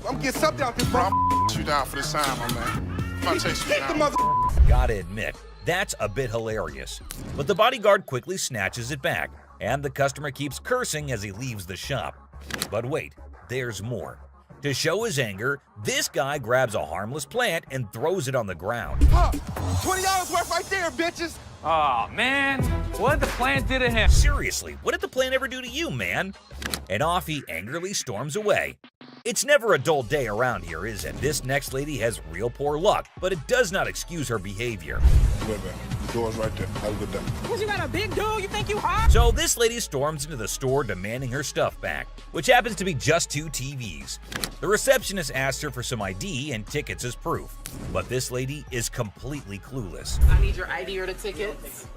Speaker 1: I'm getting something out this, bro. I'm you down for this time, my man. I'm about to take you down.
Speaker 10: Gotta admit, that's a bit hilarious. But the bodyguard quickly snatches it back, and the customer keeps cursing as he leaves the shop. But wait, there's more. To show his anger, this guy grabs a harmless plant and throws it on the ground.
Speaker 21: $20 worth right there, bitches.
Speaker 18: Oh, man. What did the plant do to him?
Speaker 10: Seriously, what did the plant ever do to you, man? And off he angrily storms away. It's never a dull day around here, is it? This next lady has real poor luck, but it does not excuse her behavior.
Speaker 1: Wait, man. The door's right there. Have a good day.
Speaker 4: Because you got a big dude, you think you hot?
Speaker 10: So this lady storms into the store demanding her stuff back, which happens to be just 2 TVs. The receptionist asks her for some ID and tickets as proof, but this lady is completely clueless.
Speaker 4: I need your ID or the tickets.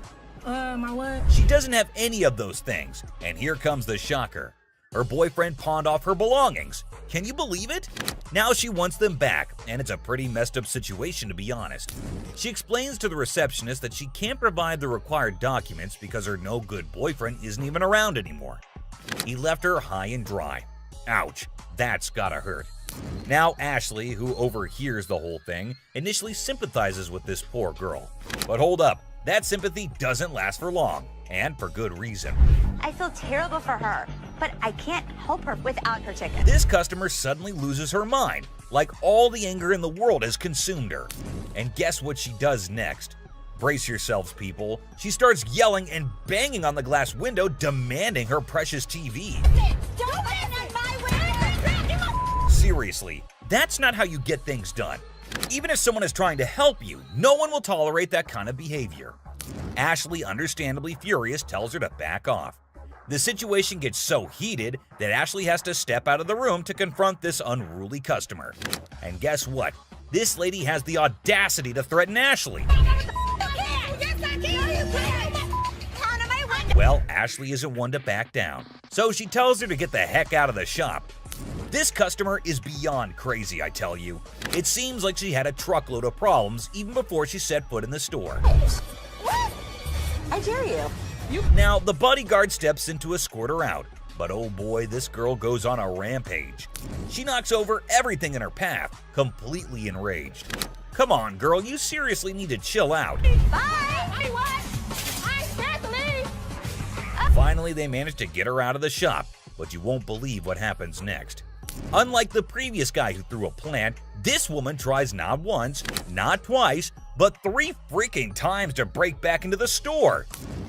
Speaker 4: My what?
Speaker 10: She doesn't have any of those things, and here comes the shocker. Her boyfriend pawned off her belongings. Can you believe it? Now she wants them back, and it's a pretty messed up situation to be honest. She explains to the receptionist that she can't provide the required documents because her no-good boyfriend isn't even around anymore. He left her high and dry. Ouch, that's gotta hurt. Now Ashley, who overhears the whole thing, initially sympathizes with this poor girl. But hold up, that sympathy doesn't last for long, and for good reason.
Speaker 3: I feel terrible for her, but I can't help her without her ticket.
Speaker 10: This customer suddenly loses her mind, like all the anger in the world has consumed her. And guess what she does next? Brace yourselves, people. She starts yelling and banging on the glass window, demanding her precious TV.
Speaker 3: Don't bang on my window!
Speaker 10: Seriously, that's not how you get things done. Even if someone is trying to help you, no one will tolerate that kind of behavior. Ashley, understandably furious, tells her to back off. The situation gets so heated that Ashley has to step out of the room to confront this unruly customer. And guess what? This lady has the audacity to threaten Ashley. Well, Ashley isn't one to back down, so she tells her to get the heck out of the shop. This customer is beyond crazy, I tell you. It seems like she had a truckload of problems even before she set foot in the store.
Speaker 3: What? I dare you.
Speaker 10: Now, the bodyguard steps in to escort her out, but oh boy, this girl goes on a rampage. She knocks over everything in her path, completely enraged. Come on, girl, you seriously need to chill out.
Speaker 3: Bye! I scared to leave.
Speaker 10: Finally, they manage to get her out of the shop, but you won't believe what happens next. Unlike the previous guy who threw a plant, this woman tries not once, not twice, but 3 freaking times to break back into the store.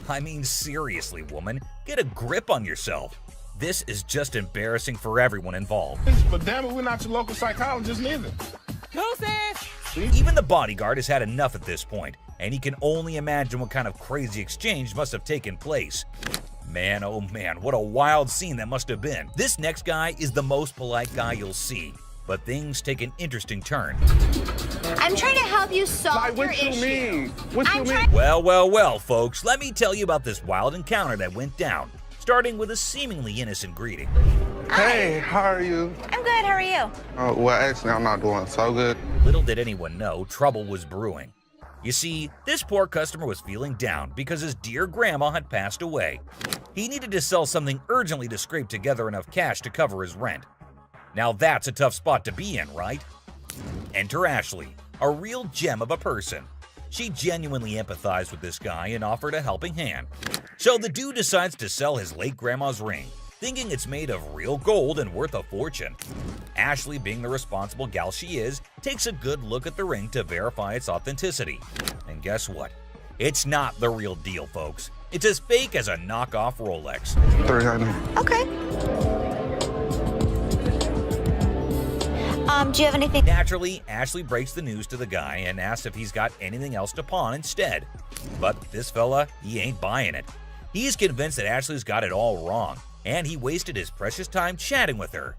Speaker 10: I mean, seriously, woman, get a grip on yourself. This is just embarrassing for everyone involved.
Speaker 1: But damn it, we're not your local psychologist neither.
Speaker 10: Even the bodyguard has had enough at this point, and he can only imagine what kind of crazy exchange must have taken place. Man, oh man, what a wild scene that must have been. This next guy is the most polite guy you'll see, but things take an interesting turn.
Speaker 3: I'm trying to help you solve your issue.
Speaker 1: What you mean?
Speaker 10: Well, folks, let me tell you about this wild encounter that went down, starting with a seemingly innocent greeting.
Speaker 13: Hey, how are you?
Speaker 3: I'm good, how are you?
Speaker 13: Well, actually, I'm not doing so good.
Speaker 10: Little did anyone know, trouble was brewing. You see, this poor customer was feeling down because his dear grandma had passed away. He needed to sell something urgently to scrape together enough cash to cover his rent. Now that's a tough spot to be in, right? Enter Ashley, a real gem of a person. She genuinely empathized with this guy and offered a helping hand. So the dude decides to sell his late grandma's ring, thinking it's made of real gold and worth a fortune. Ashley, being the responsible gal she is, takes a good look at the ring to verify its authenticity. And guess what? It's not the real deal, folks. It's as fake as a knockoff Rolex.
Speaker 13: $300.
Speaker 3: Okay.
Speaker 7: Do you have anything?
Speaker 10: Naturally, Ashley breaks the news to the guy and asks if he's got anything else to pawn instead. But this fella, he ain't buying it. He's convinced that Ashley's got it all wrong, and he wasted his precious time chatting with her.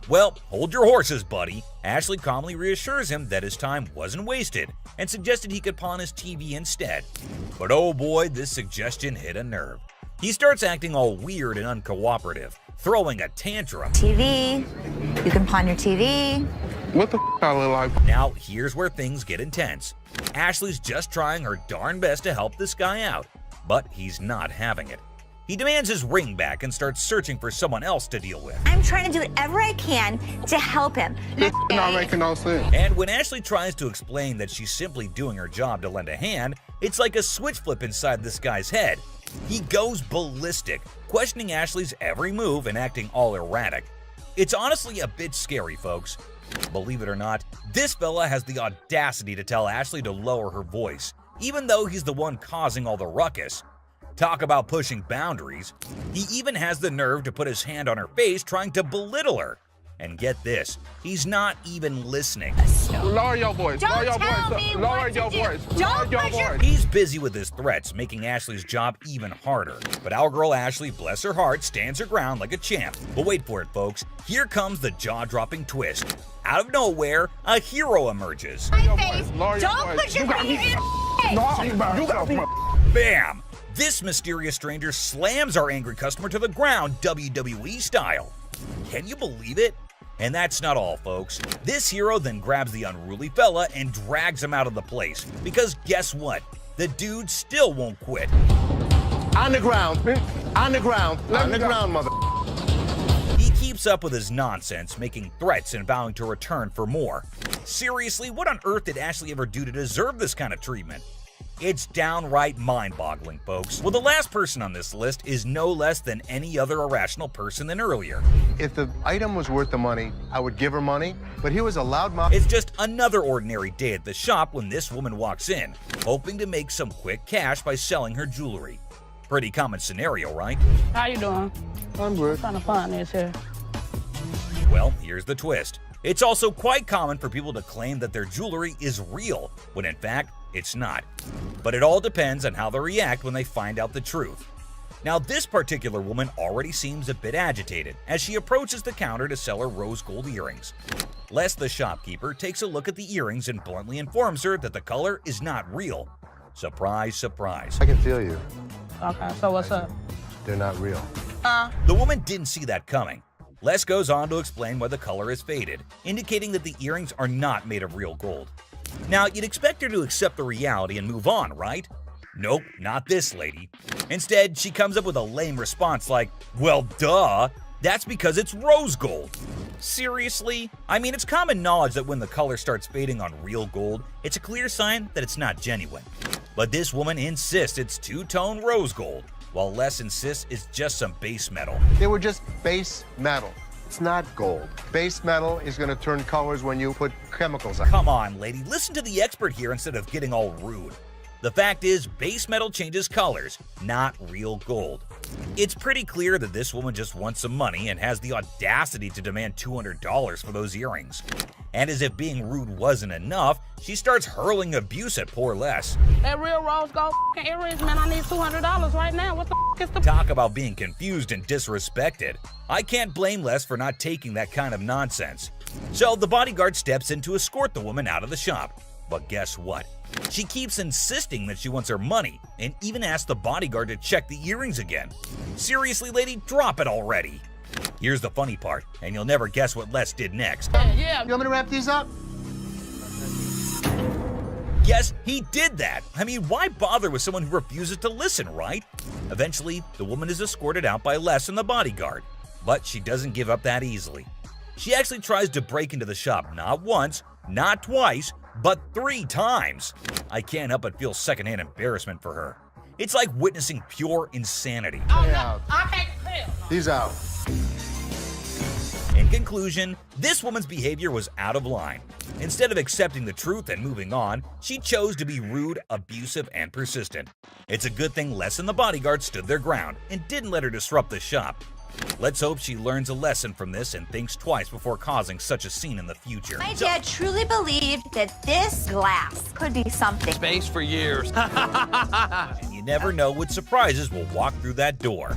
Speaker 10: Well, hold your horses, buddy. Ashley calmly reassures him that his time wasn't wasted and suggested he could pawn his TV instead. But oh boy, this suggestion hit a nerve. He starts acting all weird and uncooperative, throwing a tantrum.
Speaker 3: TV. You can pawn your TV.
Speaker 13: What the I look like?
Speaker 10: Now, here's where things get intense. Ashley's just trying her darn best to help this guy out, but he's not having it. He demands his ring back and starts searching for someone else to deal with.
Speaker 3: I'm trying to do whatever I can to help him.
Speaker 13: It's not making no sense.
Speaker 10: And when Ashley tries to explain that she's simply doing her job to lend a hand, it's like a switch flip inside this guy's head. He goes ballistic, questioning Ashley's every move and acting all erratic. It's honestly a bit scary, folks. Believe it or not, this fella has the audacity to tell Ashley to lower her voice, even though he's the one causing all the ruckus. Talk about pushing boundaries. He even has the nerve to put his hand on her face trying to belittle her. And get this, he's not even listening.
Speaker 13: Lower your voice.
Speaker 3: Don't
Speaker 13: Lower your
Speaker 3: tell
Speaker 13: voice.
Speaker 3: me
Speaker 13: Lower
Speaker 3: what
Speaker 13: your
Speaker 3: to do.
Speaker 13: voice.
Speaker 3: Don't
Speaker 13: Lower your
Speaker 3: push your-
Speaker 13: voice.
Speaker 10: He's busy with his threats, making Ashley's job even harder. But our girl Ashley, bless her heart, stands her ground like a champ. But wait for it, folks. Here comes the jaw-dropping twist. Out of nowhere, a hero emerges.
Speaker 3: My face.
Speaker 13: Lower your
Speaker 3: Don't
Speaker 13: voice.
Speaker 3: put your
Speaker 13: You got
Speaker 3: finger
Speaker 13: me.
Speaker 3: in my face.
Speaker 13: No, you got me.
Speaker 10: Bam! This mysterious stranger slams our angry customer to the ground WWE style. Can you believe it? And that's not all, folks. This hero then grabs the unruly fella and drags him out of the place. Because guess what? The dude still won't quit.
Speaker 15: On the ground. On the ground. On the ground, mother.
Speaker 10: He keeps up with his nonsense, making threats and vowing to return for more. Seriously, what on earth did Ashley ever do to deserve this kind of treatment? It's downright mind-boggling, folks. Well, the last person on this list is no less than any other irrational person than earlier.
Speaker 15: If the item was worth the money, I would give her money, but he was a loudmouth.
Speaker 10: It's just another ordinary day at the shop when this woman walks in, hoping to make some quick cash by selling her jewelry. Pretty common scenario, right?
Speaker 11: How you doing?
Speaker 15: I'm good.
Speaker 11: Trying to find this here.
Speaker 10: Well, here's the twist. It's also quite common for people to claim that their jewelry is real, when in fact, it's not. But it all depends on how they react when they find out the truth. Now, this particular woman already seems a bit agitated as she approaches the counter to sell her rose gold earrings. Les, the shopkeeper, takes a look at the earrings and bluntly informs her that the color is not real. Surprise, surprise.
Speaker 15: I can feel you.
Speaker 11: Okay, so what's up?
Speaker 15: They're not real.
Speaker 10: The woman didn't see that coming. Les goes on to explain why the color is faded, indicating that the earrings are not made of real gold. Now, you'd expect her to accept the reality and move on, right? Nope, not this lady. Instead, she comes up with a lame response like, well, duh, that's because it's rose gold. Seriously? I mean, it's common knowledge that when the color starts fading on real gold, it's a clear sign that it's not genuine. But this woman insists it's two-tone rose gold, while Les insists it's just some base metal.
Speaker 15: They were just base metal. It's not gold. Base metal is going to turn colors when you put chemicals on it.
Speaker 10: Come on, lady, listen to the expert here instead of getting all rude. The fact is, base metal changes colors, not real gold. It's pretty clear that this woman just wants some money and has the audacity to demand $200 for those earrings. And as if being rude wasn't enough, she starts hurling abuse at poor Les.
Speaker 11: That real rose gold earrings, man, I need $200 right now. What the is the...
Speaker 10: Talk about being confused and disrespected. I can't blame Les for not taking that kind of nonsense. So the bodyguard steps in to escort the woman out of the shop. But guess what? She keeps insisting that she wants her money and even asks the bodyguard to check the earrings again. Seriously, lady, drop it already. Here's the funny part, and you'll never guess what Les did next.
Speaker 11: Yeah.
Speaker 15: You want me to wrap these up?
Speaker 10: Yes, he did that. I mean, why bother with someone who refuses to listen, right? Eventually, the woman is escorted out by Les and the bodyguard. But she doesn't give up that easily. She actually tries to break into the shop not once, not twice, but 3 times. I can't help but feel secondhand embarrassment for her. It's like witnessing pure insanity.
Speaker 11: Oh, no. I can't tell.
Speaker 15: He's out.
Speaker 10: In conclusion, this woman's behavior was out of line. Instead of accepting the truth and moving on, she chose to be rude, abusive, and persistent. It's a good thing Les and the bodyguard stood their ground and didn't let her disrupt the shop. Let's hope she learns a lesson from this and thinks twice before causing such a scene in the future.
Speaker 7: My dad truly believed that this glass could be something.
Speaker 19: Space for years.
Speaker 10: And you never know what surprises will walk through that door.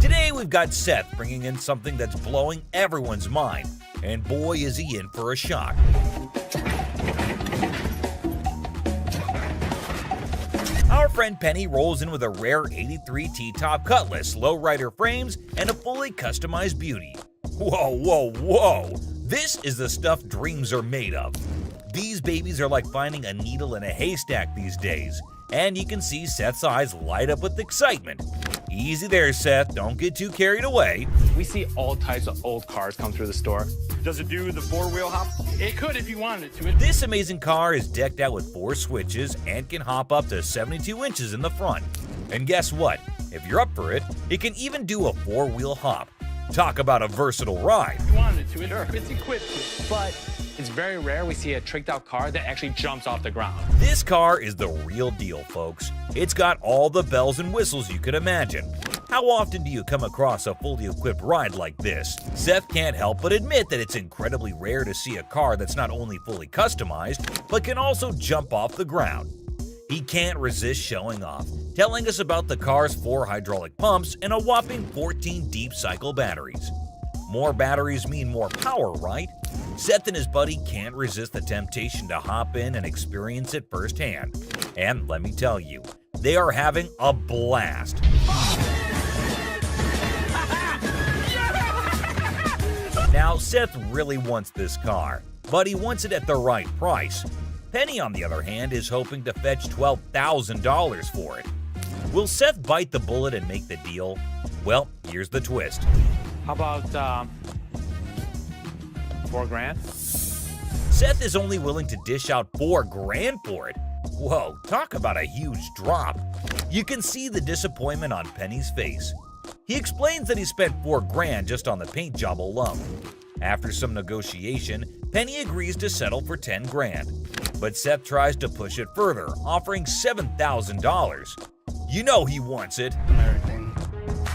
Speaker 10: Today we've got Seth bringing in something that's blowing everyone's mind, and boy is he in for a shock. Our friend Penny rolls in with a rare 83 T-top Cutlass, lowrider frames, and a fully customized beauty. Whoa, whoa, whoa! This is the stuff dreams are made of. These babies are like finding a needle in a haystack these days, and you can see Seth's eyes light up with excitement. Easy there, Seth, don't get too carried away.
Speaker 5: We see all types of old cars come through the store. Does it do the four-wheel hop? It could if you wanted it to.
Speaker 10: This amazing car is decked out with 4 switches and can hop up to 72 inches in the front. And guess what? If you're up for it, it can even do a 4-wheel hop. Talk about a versatile ride.
Speaker 5: If you wanted it to, it's equipped to. But it's very rare we see a tricked-out car that actually jumps off the ground.
Speaker 10: This car is the real deal, folks. It's got all the bells and whistles you could imagine. How often do you come across a fully equipped ride like this? Seth can't help but admit that it's incredibly rare to see a car that's not only fully customized, but can also jump off the ground. He can't resist showing off, telling us about the car's 4 hydraulic pumps and a whopping 14 deep cycle batteries. More batteries mean more power, right? Seth and his buddy can't resist the temptation to hop in and experience it firsthand. And let me tell you, they are having a blast. Now, Seth really wants this car, but he wants it at the right price. Penny, on the other hand, is hoping to fetch $12,000 for it. Will Seth bite the bullet and make the deal? Well, here's the twist.
Speaker 5: How about $4,000?
Speaker 10: Seth is only willing to dish out $4,000 for it. Whoa, talk about a huge drop. You can see the disappointment on Penny's face. He explains that he spent $4,000 just on the paint job alone. After some negotiation, Penny agrees to settle for $10,000. But Seth tries to push it further, offering $7,000. You know he wants it.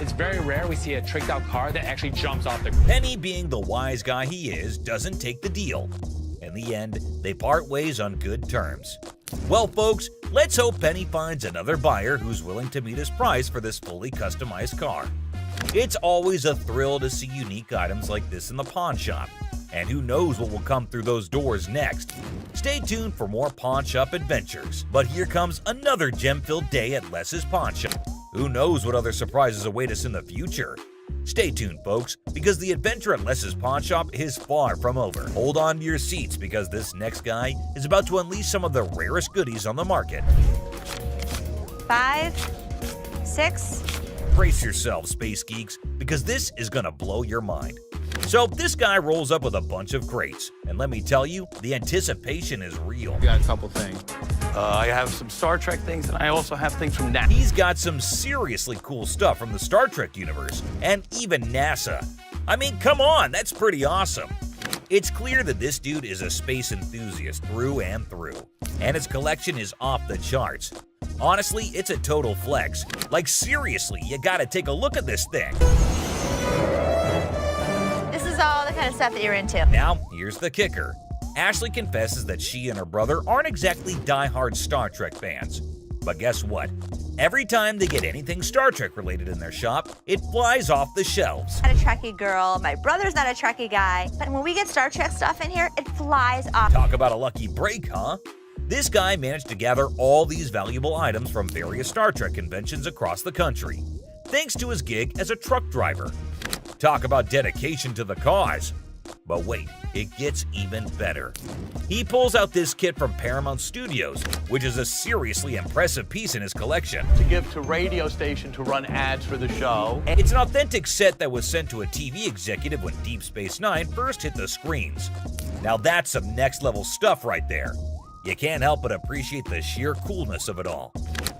Speaker 5: It's very rare we see a tricked-out car that actually jumps off the ground.
Speaker 10: Penny, being the wise guy he is, doesn't take the deal. In the end, they part ways on good terms. Well, folks, let's hope Penny finds another buyer who's willing to meet his price for this fully customized car. It's always a thrill to see unique items like this in the pawn shop. And who knows what will come through those doors next. Stay tuned for more pawn shop adventures. But here comes another gem-filled day at Les's Pawn Shop. Who knows what other surprises await us in the future? Stay tuned, folks, because the adventure at Les's Pawn Shop is far from over. Hold on to your seats because this next guy is about to unleash some of the rarest goodies on the market.
Speaker 3: 5, 6.
Speaker 10: Brace yourselves, space geeks, because this is gonna blow your mind. So this guy rolls up with a bunch of crates, and let me tell you, the anticipation is real.
Speaker 19: Got a couple things. I have some Star Trek things, and I also have things from NASA.
Speaker 10: He's got some seriously cool stuff from the Star Trek universe, and even NASA. I mean, come on, that's pretty awesome. It's clear that this dude is a space enthusiast through and through, and his collection is off the charts. Honestly, it's a total flex. Like, seriously, you gotta take a look at this thing.
Speaker 3: This is all the kind of stuff that you're into.
Speaker 10: Now, here's the kicker. Ashley confesses that she and her brother aren't exactly die-hard Star Trek fans. But guess what? Every time they get anything Star Trek related in their shop, it flies off the shelves.
Speaker 3: I'm not a Trekkie girl, my brother's not a Trekkie guy, but when we get Star Trek stuff in here, it flies off.
Speaker 10: Talk about a lucky break, huh? This guy managed to gather all these valuable items from various Star Trek conventions across the country, thanks to his gig as a truck driver. Talk about dedication to the cause. But wait, it gets even better. He pulls out this kit from Paramount Studios, which is a seriously impressive piece in his collection.
Speaker 19: To give to radio station to run ads for the show.
Speaker 10: And it's an authentic set that was sent to a TV executive when Deep Space Nine first hit the screens. Now that's some next level stuff right there. You can't help but appreciate the sheer coolness of it all.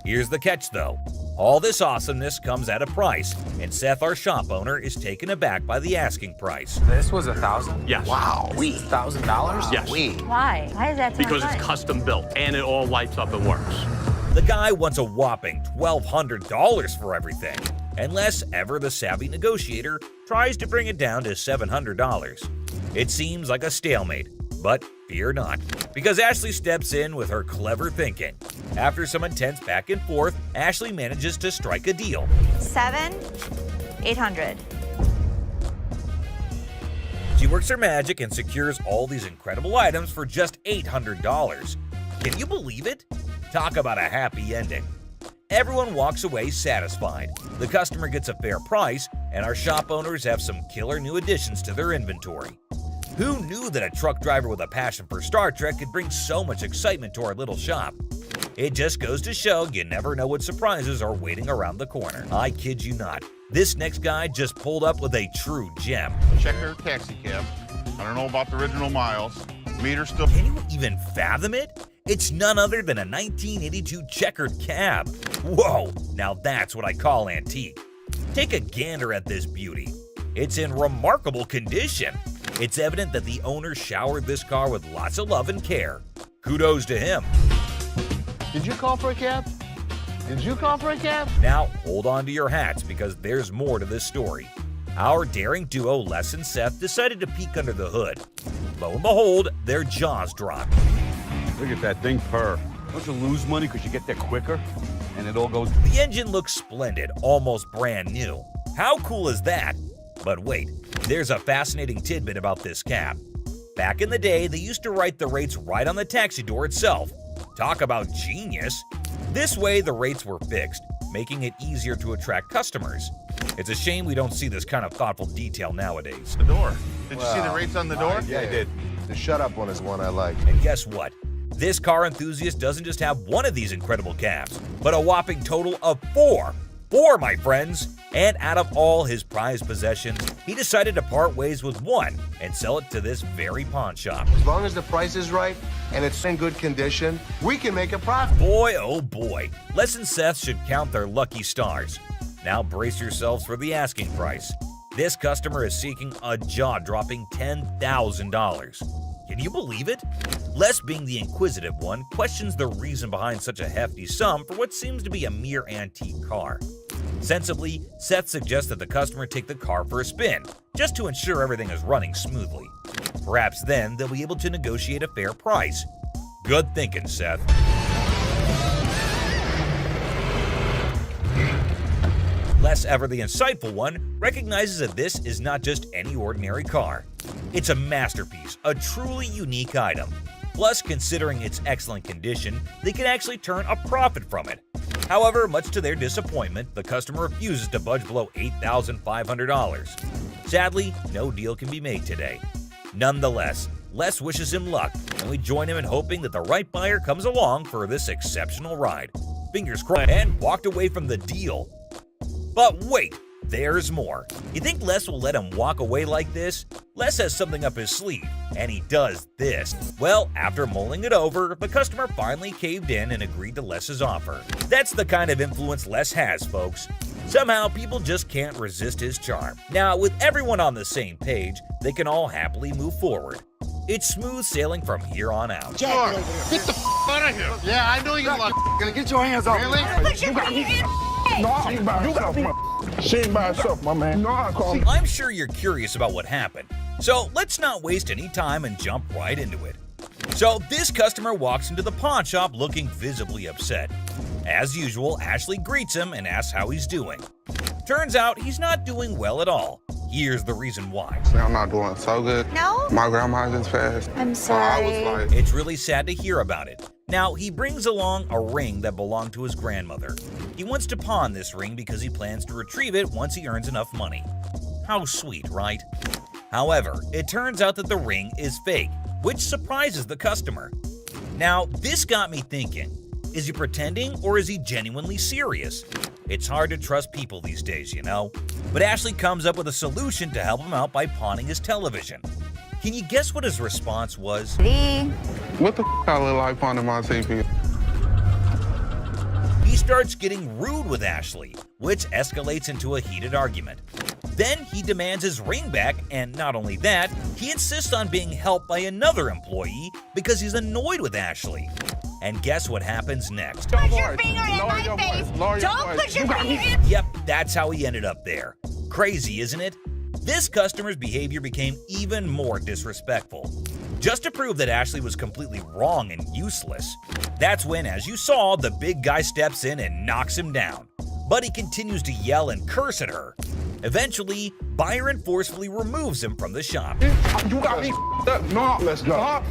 Speaker 10: Here's the catch though. All this awesomeness comes at a price, and Seth, our shop owner, is taken aback by the asking price.
Speaker 18: This was $1,000?
Speaker 19: Yes.
Speaker 18: Wow. $1,000?
Speaker 19: Yes.
Speaker 3: Why? Why is that so
Speaker 19: Because
Speaker 3: much?
Speaker 19: it's custom built and it all lights up and works.
Speaker 10: The guy wants a whopping $1,200 for everything, unless ever the savvy negotiator tries to bring it down to $700. It seems like a stalemate, but fear not, because Ashley steps in with her clever thinking. After some intense back and forth, Ashley manages to strike a deal.
Speaker 3: $7,800.
Speaker 10: She works her magic and secures all these incredible items for just $800. Can you believe it? Talk about a happy ending. Everyone walks away satisfied. The customer gets a fair price, and our shop owners have some killer new additions to their inventory. Who knew that a truck driver with a passion for Star Trek could bring so much excitement to our little shop? It just goes to show you never know what surprises are waiting around the corner. I kid you not. This next guy just pulled up with a true gem.
Speaker 9: Checker taxi cab. I don't know about the original miles. Meter still.
Speaker 10: Can you even fathom it? It's none other than a 1982 checkered cab. Whoa, now that's what I call antique. Take a gander at this beauty. It's in remarkable condition. It's evident that the owner showered this car with lots of love and care. Kudos to him.
Speaker 15: Did you call for a cab? Did you call for a cab?
Speaker 10: Now, hold on to your hats because there's more to this story. Our daring duo, Les and Seth, decided to peek under the hood. Lo and behold, their jaws dropped.
Speaker 16: Look at that thing purr. Don't you lose money because you get there quicker? And it all goes...
Speaker 10: The engine looks splendid, almost brand new. How cool is that? But wait, there's a fascinating tidbit about this cab. Back in the day, they used to write the rates right on the taxi door itself. Talk about genius! This way, the rates were fixed, making it easier to attract customers. It's a shame we don't see this kind of thoughtful detail nowadays.
Speaker 9: The door. Did you see the rates on the door?
Speaker 15: Yeah, I did. The shut up one is one I like.
Speaker 10: And guess what? This car enthusiast doesn't just have one of these incredible cabs, but a whopping total of 4. 4, my friends! And out of all his prized possessions, he decided to part ways with one and sell it to this very pawn shop.
Speaker 15: As long as the price is right and it's in good condition, we can make a profit.
Speaker 10: Boy, oh boy, Les and Seth should count their lucky stars. Now brace yourselves for the asking price. This customer is seeking a jaw-dropping $10,000. Can you believe it? Les, being the inquisitive one, questions the reason behind such a hefty sum for what seems to be a mere antique car. Sensibly, Seth suggests that the customer take the car for a spin, just to ensure everything is running smoothly. Perhaps then they'll be able to negotiate a fair price. Good thinking, Seth. Les, ever the insightful one, recognizes that this is not just any ordinary car. It's a masterpiece, a truly unique item. Plus, considering its excellent condition, they can actually turn a profit from it. However, much to their disappointment, the customer refuses to budge below $8,500. Sadly, no deal can be made today. Nonetheless, Les wishes him luck, and we join him in hoping that the right buyer comes along for this exceptional ride. Fingers crossed, and walked away from the deal. But wait, there's more. You think Les will let him walk away like this? Les has something up his sleeve, and he does this. Well, after mulling it over, the customer finally caved in and agreed to Les's offer. That's the kind of influence Les has, folks. Somehow, people just can't resist his charm. Now, with everyone on the same page, they can all happily move forward. It's smooth sailing from here on out.
Speaker 9: Jack, get the out of here. Yeah, I know you're gonna get your hands off. Really?
Speaker 15: She ain't by herself, my man.
Speaker 10: I'm sure you're curious about what happened, so let's not waste any time and jump right into it. So this customer walks into the pawn shop looking visibly upset. As usual, Ashley greets him and asks how he's doing. Turns out he's not doing well at all. Here's the reason why.
Speaker 9: I'm not doing so good.
Speaker 3: No?
Speaker 9: My grandma just passed.
Speaker 3: I'm sorry.
Speaker 9: I was like...
Speaker 10: It's really sad to hear about it. Now, he brings along a ring that belonged to his grandmother. He wants to pawn this ring because he plans to retrieve it once he earns enough money. How sweet, right? However, it turns out that the ring is fake, which surprises the customer. Now, this got me thinking. Is he pretending or is he genuinely serious? It's hard to trust people these days, you know? But Ashley comes up with a solution to help him out by pawning his television. Can you guess what his response was?
Speaker 9: What the I look like pawning my TV?
Speaker 10: He starts getting rude with Ashley, which escalates into a heated argument. Then he demands his ring back, and not only that, he insists on being helped by another employee because he's annoyed with Ashley. And guess what happens next?
Speaker 21: Put your finger in my face. Don't put your finger in.
Speaker 10: Yep, that's how he ended up there. Crazy, isn't it? This customer's behavior became even more disrespectful. Just to prove that Ashley was completely wrong and useless, that's when, as you saw, the big guy steps in and knocks him down. But he continues to yell and curse at her. Eventually, Byron forcefully removes him from the shop.
Speaker 9: You got me up. No, let's go.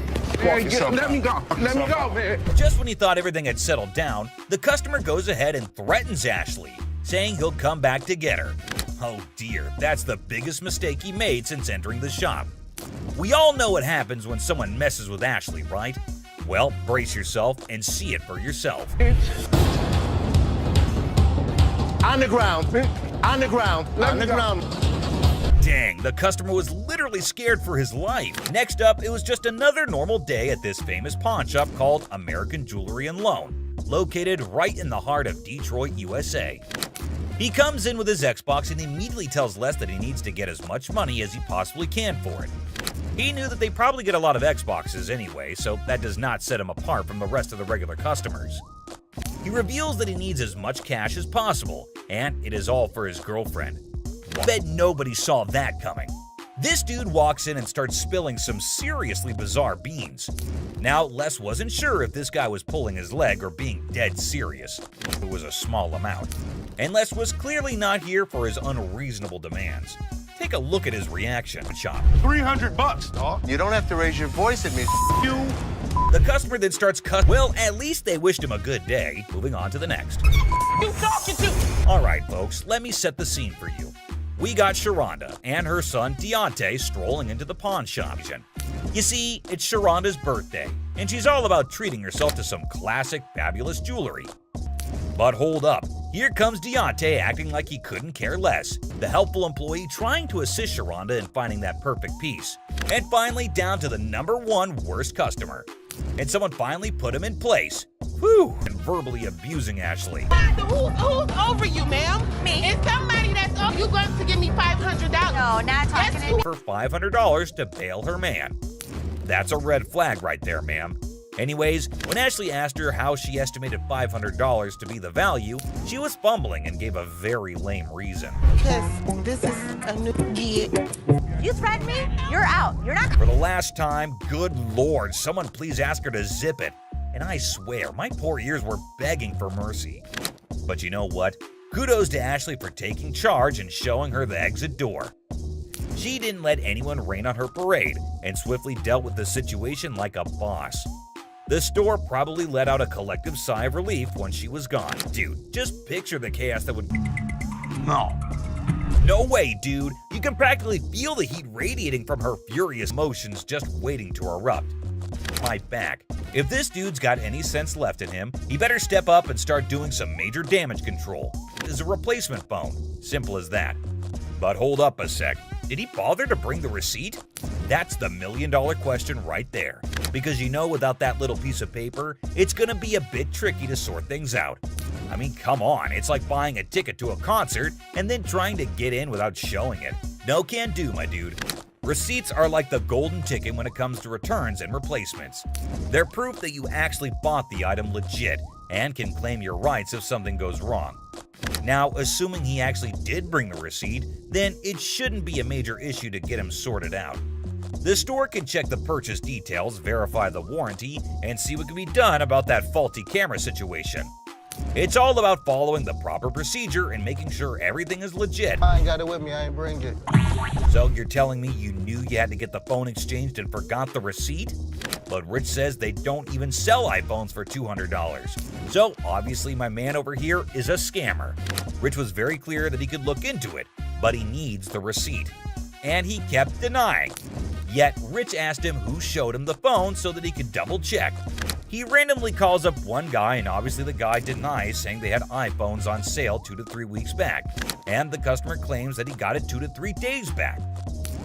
Speaker 9: Man, let me go. Let me go, man.
Speaker 10: Just when he thought everything had settled down, the customer goes ahead and threatens Ashley, saying he'll come back to get her. Oh dear, that's the biggest mistake he made since entering the shop. We all know what happens when someone messes with Ashley, right? Well, brace yourself and see it for yourself.
Speaker 9: On the ground. On the ground. On the ground.
Speaker 10: Dang, the customer was literally scared for his life. Next up, it was just another normal day at this famous pawn shop called American Jewelry and Loan, located right in the heart of Detroit, USA. He comes in with his Xbox and immediately tells Les that he needs to get as much money as he possibly can for it. He knew that they probably get a lot of Xboxes anyway, so that does not set him apart from the rest of the regular customers. He reveals that he needs as much cash as possible, and it is all for his girlfriend. I bet nobody saw that coming. This dude walks in and starts spilling some seriously bizarre beans. Now, Les wasn't sure if this guy was pulling his leg or being dead serious. It was a small amount. And Les was clearly not here for his unreasonable demands. Take a look at his reaction. Shop.
Speaker 9: $300, dog. You don't have to raise your voice at me. You.
Speaker 10: The customer then starts well, at least they wished him a good day. Moving on to the next.
Speaker 21: You talking to?
Speaker 10: Alright folks, let me set the scene for you. We got Sharonda and her son Deontay strolling into the pawn shop. You see, it's Sharonda's birthday, and she's all about treating herself to some classic, fabulous jewelry. But hold up, here comes Deontay acting like he couldn't care less, the helpful employee trying to assist Sharonda in finding that perfect piece. And finally, down to the #1 worst customer. And someone finally put him in place. Whew! And verbally abusing Ashley.
Speaker 21: Who's over you, ma'am? Me. It's somebody that's over you. Going to give me $500.
Speaker 3: No, not talking to me.
Speaker 10: For $500 to bail her man. That's a red flag right there, ma'am. Anyways, when Ashley asked her how she estimated $500 to be the value, she was fumbling and gave a very lame reason.
Speaker 21: Because this is a new gig.
Speaker 3: You threaten me? You're out. You're not.
Speaker 10: For the last time, good lord, someone please ask her to zip it. And I swear, my poor ears were begging for mercy. But you know what? Kudos to Ashley for taking charge and showing her the exit door. She didn't let anyone rain on her parade and swiftly dealt with the situation like a boss. The store probably let out a collective sigh of relief when she was gone. Dude, just picture the chaos that would... No way, dude. You can practically feel the heat radiating from her furious emotions just waiting to erupt. My back. If this dude's got any sense left in him, he better step up and start doing some major damage control. This is a replacement phone. Simple as that. But hold up a sec. Did he bother to bring the receipt? That's the million-dollar question right there. Because you know, without that little piece of paper, it's gonna be a bit tricky to sort things out. I mean, come on, it's like buying a ticket to a concert and then trying to get in without showing it. No can do, my dude. Receipts are like the golden ticket when it comes to returns and replacements. They're proof that you actually bought the item legit and can claim your rights if something goes wrong. Now, assuming he actually did bring the receipt, then it shouldn't be a major issue to get him sorted out. The store can check the purchase details, verify the warranty, and see what can be done about that faulty camera situation. It's all about following the proper procedure and making sure everything is legit.
Speaker 9: I ain't got it with me, I ain't bring it.
Speaker 10: So you're telling me you knew you had to get the phone exchanged and forgot the receipt? But Rich says they don't even sell iPhones for $200. So obviously my man over here is a scammer. Rich was very clear that he could look into it, but he needs the receipt. And he kept denying. Yet Rich asked him who showed him the phone so that he could double check. He randomly calls up one guy, and obviously the guy denies, saying they had iPhones on sale 2 to 3 weeks back, and the customer claims that he got it 2 to 3 days back.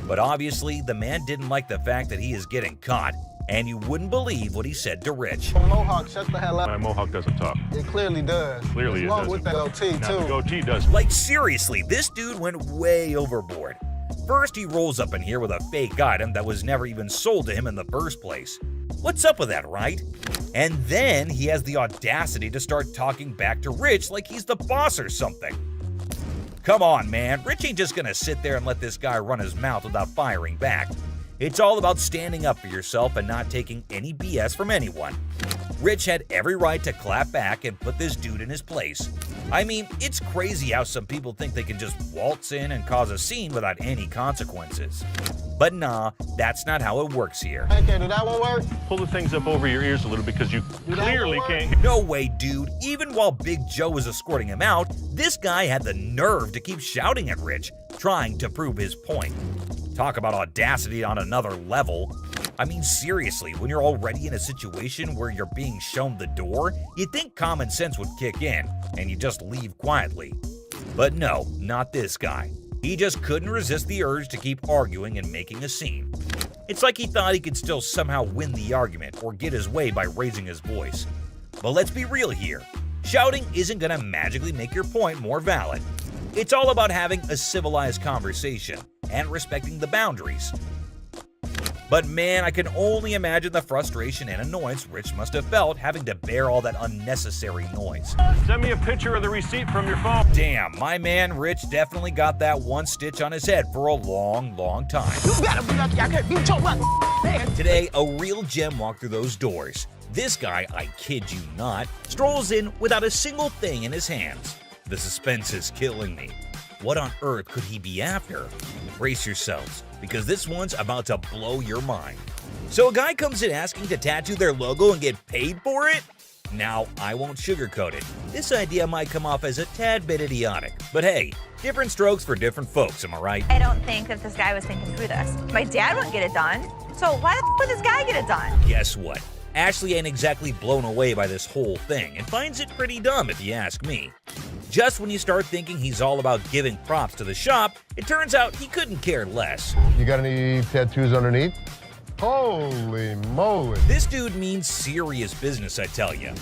Speaker 10: But obviously the man didn't like the fact that he is getting caught, and you wouldn't believe what he said to Rich.
Speaker 9: Mohawk, shut the hell up.
Speaker 16: My Mohawk doesn't talk.
Speaker 9: It clearly does.
Speaker 16: Clearly it
Speaker 9: Along
Speaker 16: doesn't.
Speaker 9: with that goatee,
Speaker 16: Now,
Speaker 9: too.
Speaker 16: the goatee does.
Speaker 10: Like seriously, this dude went way overboard. First, he rolls up in here with a fake item that was never even sold to him in the first place. What's up with that, right? And then he has the audacity to start talking back to Rich like he's the boss or something. Come on, man, Rich ain't just gonna sit there and let this guy run his mouth without firing back. It's all about standing up for yourself and not taking any BS from anyone. Rich had every right to clap back and put this dude in his place. I mean, it's crazy how some people think they can just waltz in and cause a scene without any consequences. But nah, that's not how it works here.
Speaker 9: Okay, did that one work?
Speaker 14: Pull the things up over your ears a little because you clearly can't.
Speaker 10: No way, dude. Even while Big Joe was escorting him out, this guy had the nerve to keep shouting at Rich, trying to prove his point. Talk about audacity on another level. I mean, seriously, when you're already in a situation where you're being shown the door, you'd think common sense would kick in, and you just leave quietly. But no, not this guy. He just couldn't resist the urge to keep arguing and making a scene. It's like he thought he could still somehow win the argument or get his way by raising his voice. But let's be real here. Shouting isn't gonna magically make your point more valid. It's all about having a civilized conversation and respecting the boundaries. But man, I can only imagine the frustration and annoyance Rich must have felt having to bear all that unnecessary noise.
Speaker 14: Send me a picture of the receipt from your phone.
Speaker 10: Damn, my man Rich definitely got that one stitch on his head for a long, long time.
Speaker 21: You better be lucky I can't beat your man.
Speaker 10: Today, a real gem walked through those doors. This guy, I kid you not, strolls in without a single thing in his hands. The suspense is killing me. What on earth could he be after? Brace yourselves, because this one's about to blow your mind. So a guy comes in asking to tattoo their logo and get paid for it? Now, I won't sugarcoat it. This idea might come off as a tad bit idiotic, but hey, different strokes for different folks, am I right?
Speaker 3: I don't think that this guy was thinking through this. My dad wouldn't get it done, so why the would this guy get it done?
Speaker 10: Guess what? Ashley ain't exactly blown away by this whole thing and finds it pretty dumb if you ask me. Just when you start thinking he's all about giving props to the shop, it turns out he couldn't care less.
Speaker 15: You got any tattoos underneath? Holy moly.
Speaker 10: This dude means serious business, I tell you.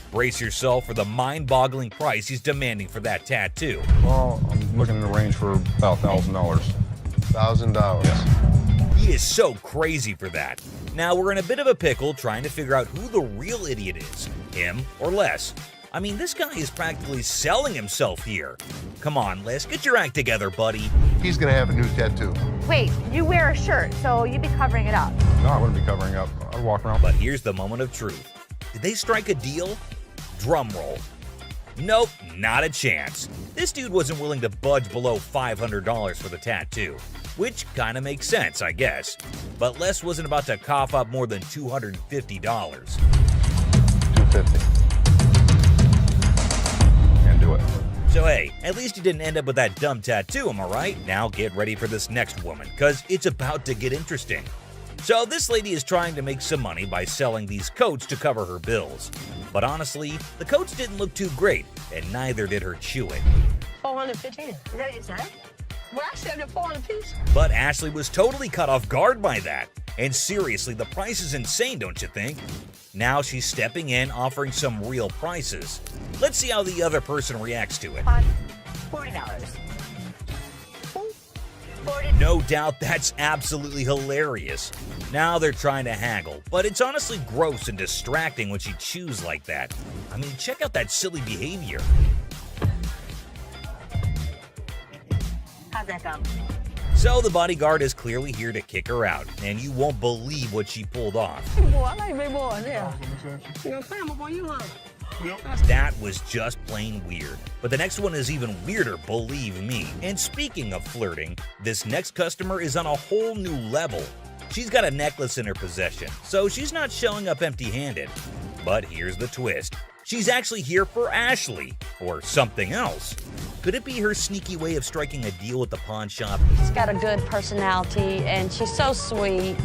Speaker 10: Brace yourself for the mind-boggling price he's demanding for that tattoo.
Speaker 16: Well, I'm looking in the range for about $1,000.
Speaker 15: $1,000.
Speaker 16: Yes.
Speaker 10: He is so crazy for that. Now we're in a bit of a pickle trying to figure out who the real idiot is, him or Les. I mean, this guy is practically selling himself here. Come on, Les, get your act together, buddy.
Speaker 15: He's gonna have a new tattoo.
Speaker 3: Wait, you wear a shirt, so you'd be covering it up.
Speaker 16: No, I wouldn't be covering up. I'd walk around.
Speaker 10: But here's the moment of truth. Did they strike a deal? Drum roll. Nope, not a chance. This dude wasn't willing to budge below $500 for the tattoo, which kind of makes sense, I guess. But Les wasn't about to cough up more than $250.
Speaker 15: $250.
Speaker 16: Do it.
Speaker 10: So hey, at least you didn't end up with that dumb tattoo, am I right? Now get ready for this next woman, cause it's about to get interesting. So this lady is trying to make some money by selling these coats to cover her bills. But honestly, the coats didn't look too great, and neither did her chewing.
Speaker 21: 415. Is that what you said? Well, I said 400 apiece.
Speaker 10: But Ashley was totally caught off guard by that. And seriously, the price is insane, don't you think? Now she's stepping in, offering some real prices. Let's see how the other person reacts to it.
Speaker 21: $40.
Speaker 10: No doubt that's absolutely hilarious. Now they're trying to haggle, but it's honestly gross and distracting when she chews like that. I mean, check out that silly behavior.
Speaker 21: How's that go?
Speaker 10: So the bodyguard is clearly here to kick her out, and you won't believe what she pulled off. That was just plain weird. But the next one is even weirder, believe me. And speaking of flirting, this next customer is on a whole new level. She's got a necklace in her possession, so she's not showing up empty-handed. But here's the twist. She's actually here for Ashley, or something else. Could it be her sneaky way of striking a deal with the pawn shop?
Speaker 12: She's got a good personality, and she's so sweet.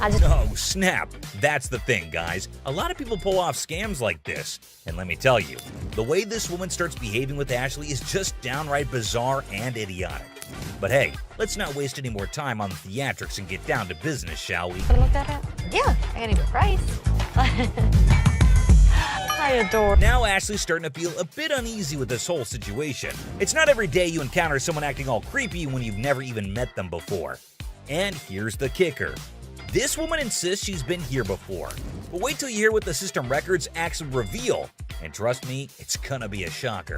Speaker 10: Oh, snap. That's the thing, guys. A lot of people pull off scams like this. And let me tell you, the way this woman starts behaving with Ashley is just downright bizarre and idiotic. But hey, let's not waste any more time on the theatrics and get down to business, shall we?
Speaker 12: Can I look that up?
Speaker 3: Yeah, I got even a price.
Speaker 12: I adore.
Speaker 10: Now Ashley's starting to feel a bit uneasy with this whole situation. It's not every day you encounter someone acting all creepy when you've never even met them before. And here's the kicker. This woman insists she's been here before. But wait till you hear what the system records actually reveal. And trust me, it's gonna be a shocker.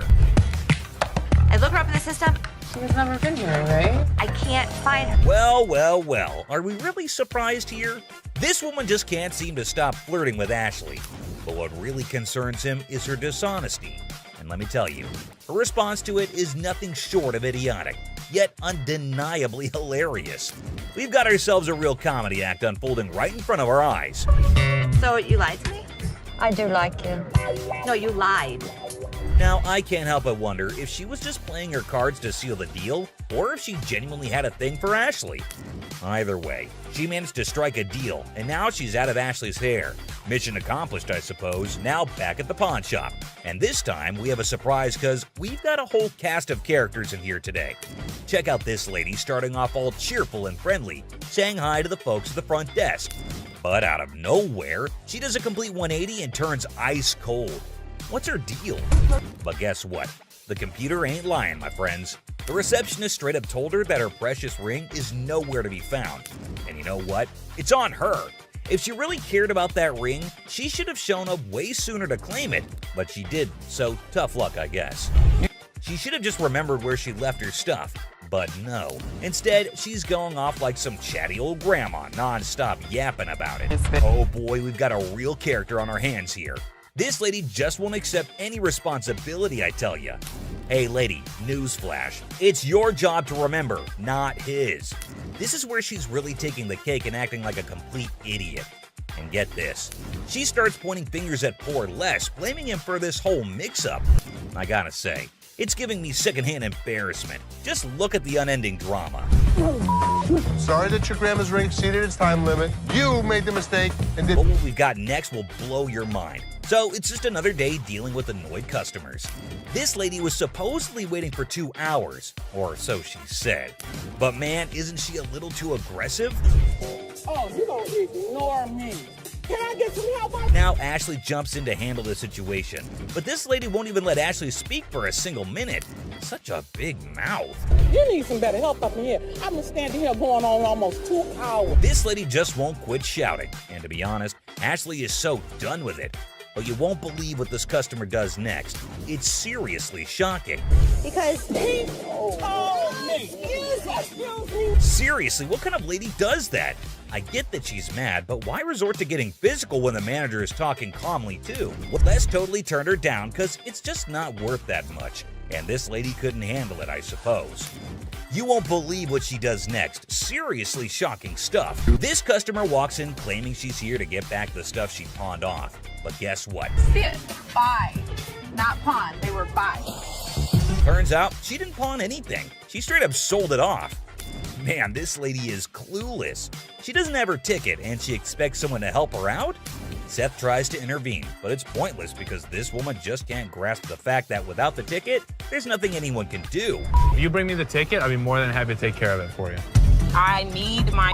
Speaker 3: I look her up in the system.
Speaker 4: She's never been here, right?
Speaker 3: I can't find her.
Speaker 10: Well. Are we really surprised here? This woman just can't seem to stop flirting with Ashley. But what really concerns him is her dishonesty. And let me tell you, her response to it is nothing short of idiotic, yet undeniably hilarious. We've got ourselves a real comedy act unfolding right in front of our eyes.
Speaker 3: So you lied to me?
Speaker 12: I do like you.
Speaker 3: No, you lied.
Speaker 10: Now, I can't help but wonder if she was just playing her cards to seal the deal, or if she genuinely had a thing for Ashley. Either way, she managed to strike a deal, and now she's out of Ashley's hair. Mission accomplished, I suppose, now back at the pawn shop. And this time, we have a surprise because we've got a whole cast of characters in here today. Check out this lady starting off all cheerful and friendly, saying hi to the folks at the front desk. But out of nowhere, she does a complete 180 and turns ice cold. What's her deal? But guess what? The computer ain't lying, my friends. The receptionist straight up told her that her precious ring is nowhere to be found. And you know what? It's on her. If she really cared about that ring, she should have shown up way sooner to claim it, but she didn't, so tough luck, I guess. She should have just remembered where she left her stuff, but no. Instead, she's going off like some chatty old grandma, non-stop yapping about it. Oh boy, we've got a real character on our hands here. This lady just won't accept any responsibility, I tell ya. Hey lady, newsflash. It's your job to remember, not his. This is where she's really taking the cake and acting like a complete idiot. And get this, she starts pointing fingers at poor Les, blaming him for this whole mix-up. I gotta say, it's giving me secondhand embarrassment. Just look at the unending drama.
Speaker 15: Sorry that your grandma's ring exceeded its time limit. You made the mistake and did.
Speaker 10: But what we've got next will blow your mind. So it's just another day dealing with annoyed customers. This lady was supposedly waiting for 2 hours, or so she said. But man, isn't she a little too aggressive?
Speaker 11: Oh, you don't ignore me. Can I get some help?
Speaker 10: Now Ashley jumps in to handle the situation, but this lady won't even let Ashley speak for a single minute. Such a big mouth.
Speaker 11: You need some better help up in here. I've been standing here going on almost 2 hours.
Speaker 10: This lady just won't quit shouting, and to be honest, Ashley is so done with it. But you won't believe what this customer does next. It's seriously shocking.
Speaker 3: Because
Speaker 11: he told me. Excuse me.
Speaker 10: Seriously, what kind of lady does that? I get that she's mad, but why resort to getting physical when the manager is talking calmly too? Well, Les totally turned her down because it's just not worth that much. And this lady couldn't handle it, I suppose. You won't believe what she does next. Seriously shocking stuff. This customer walks in claiming she's here to get back the stuff she pawned off. But guess what?
Speaker 4: Buy. Not pawn. They were buy.
Speaker 10: Turns out she didn't pawn anything. She straight up sold it off. Man, this lady is clueless. She doesn't have her ticket and she expects someone to help her out? Seth tries to intervene, but it's pointless because this woman just can't grasp the fact that without the ticket, there's nothing anyone can do.
Speaker 5: If you bring me the ticket, I'd be more than happy to take care of it for you.
Speaker 4: I need my.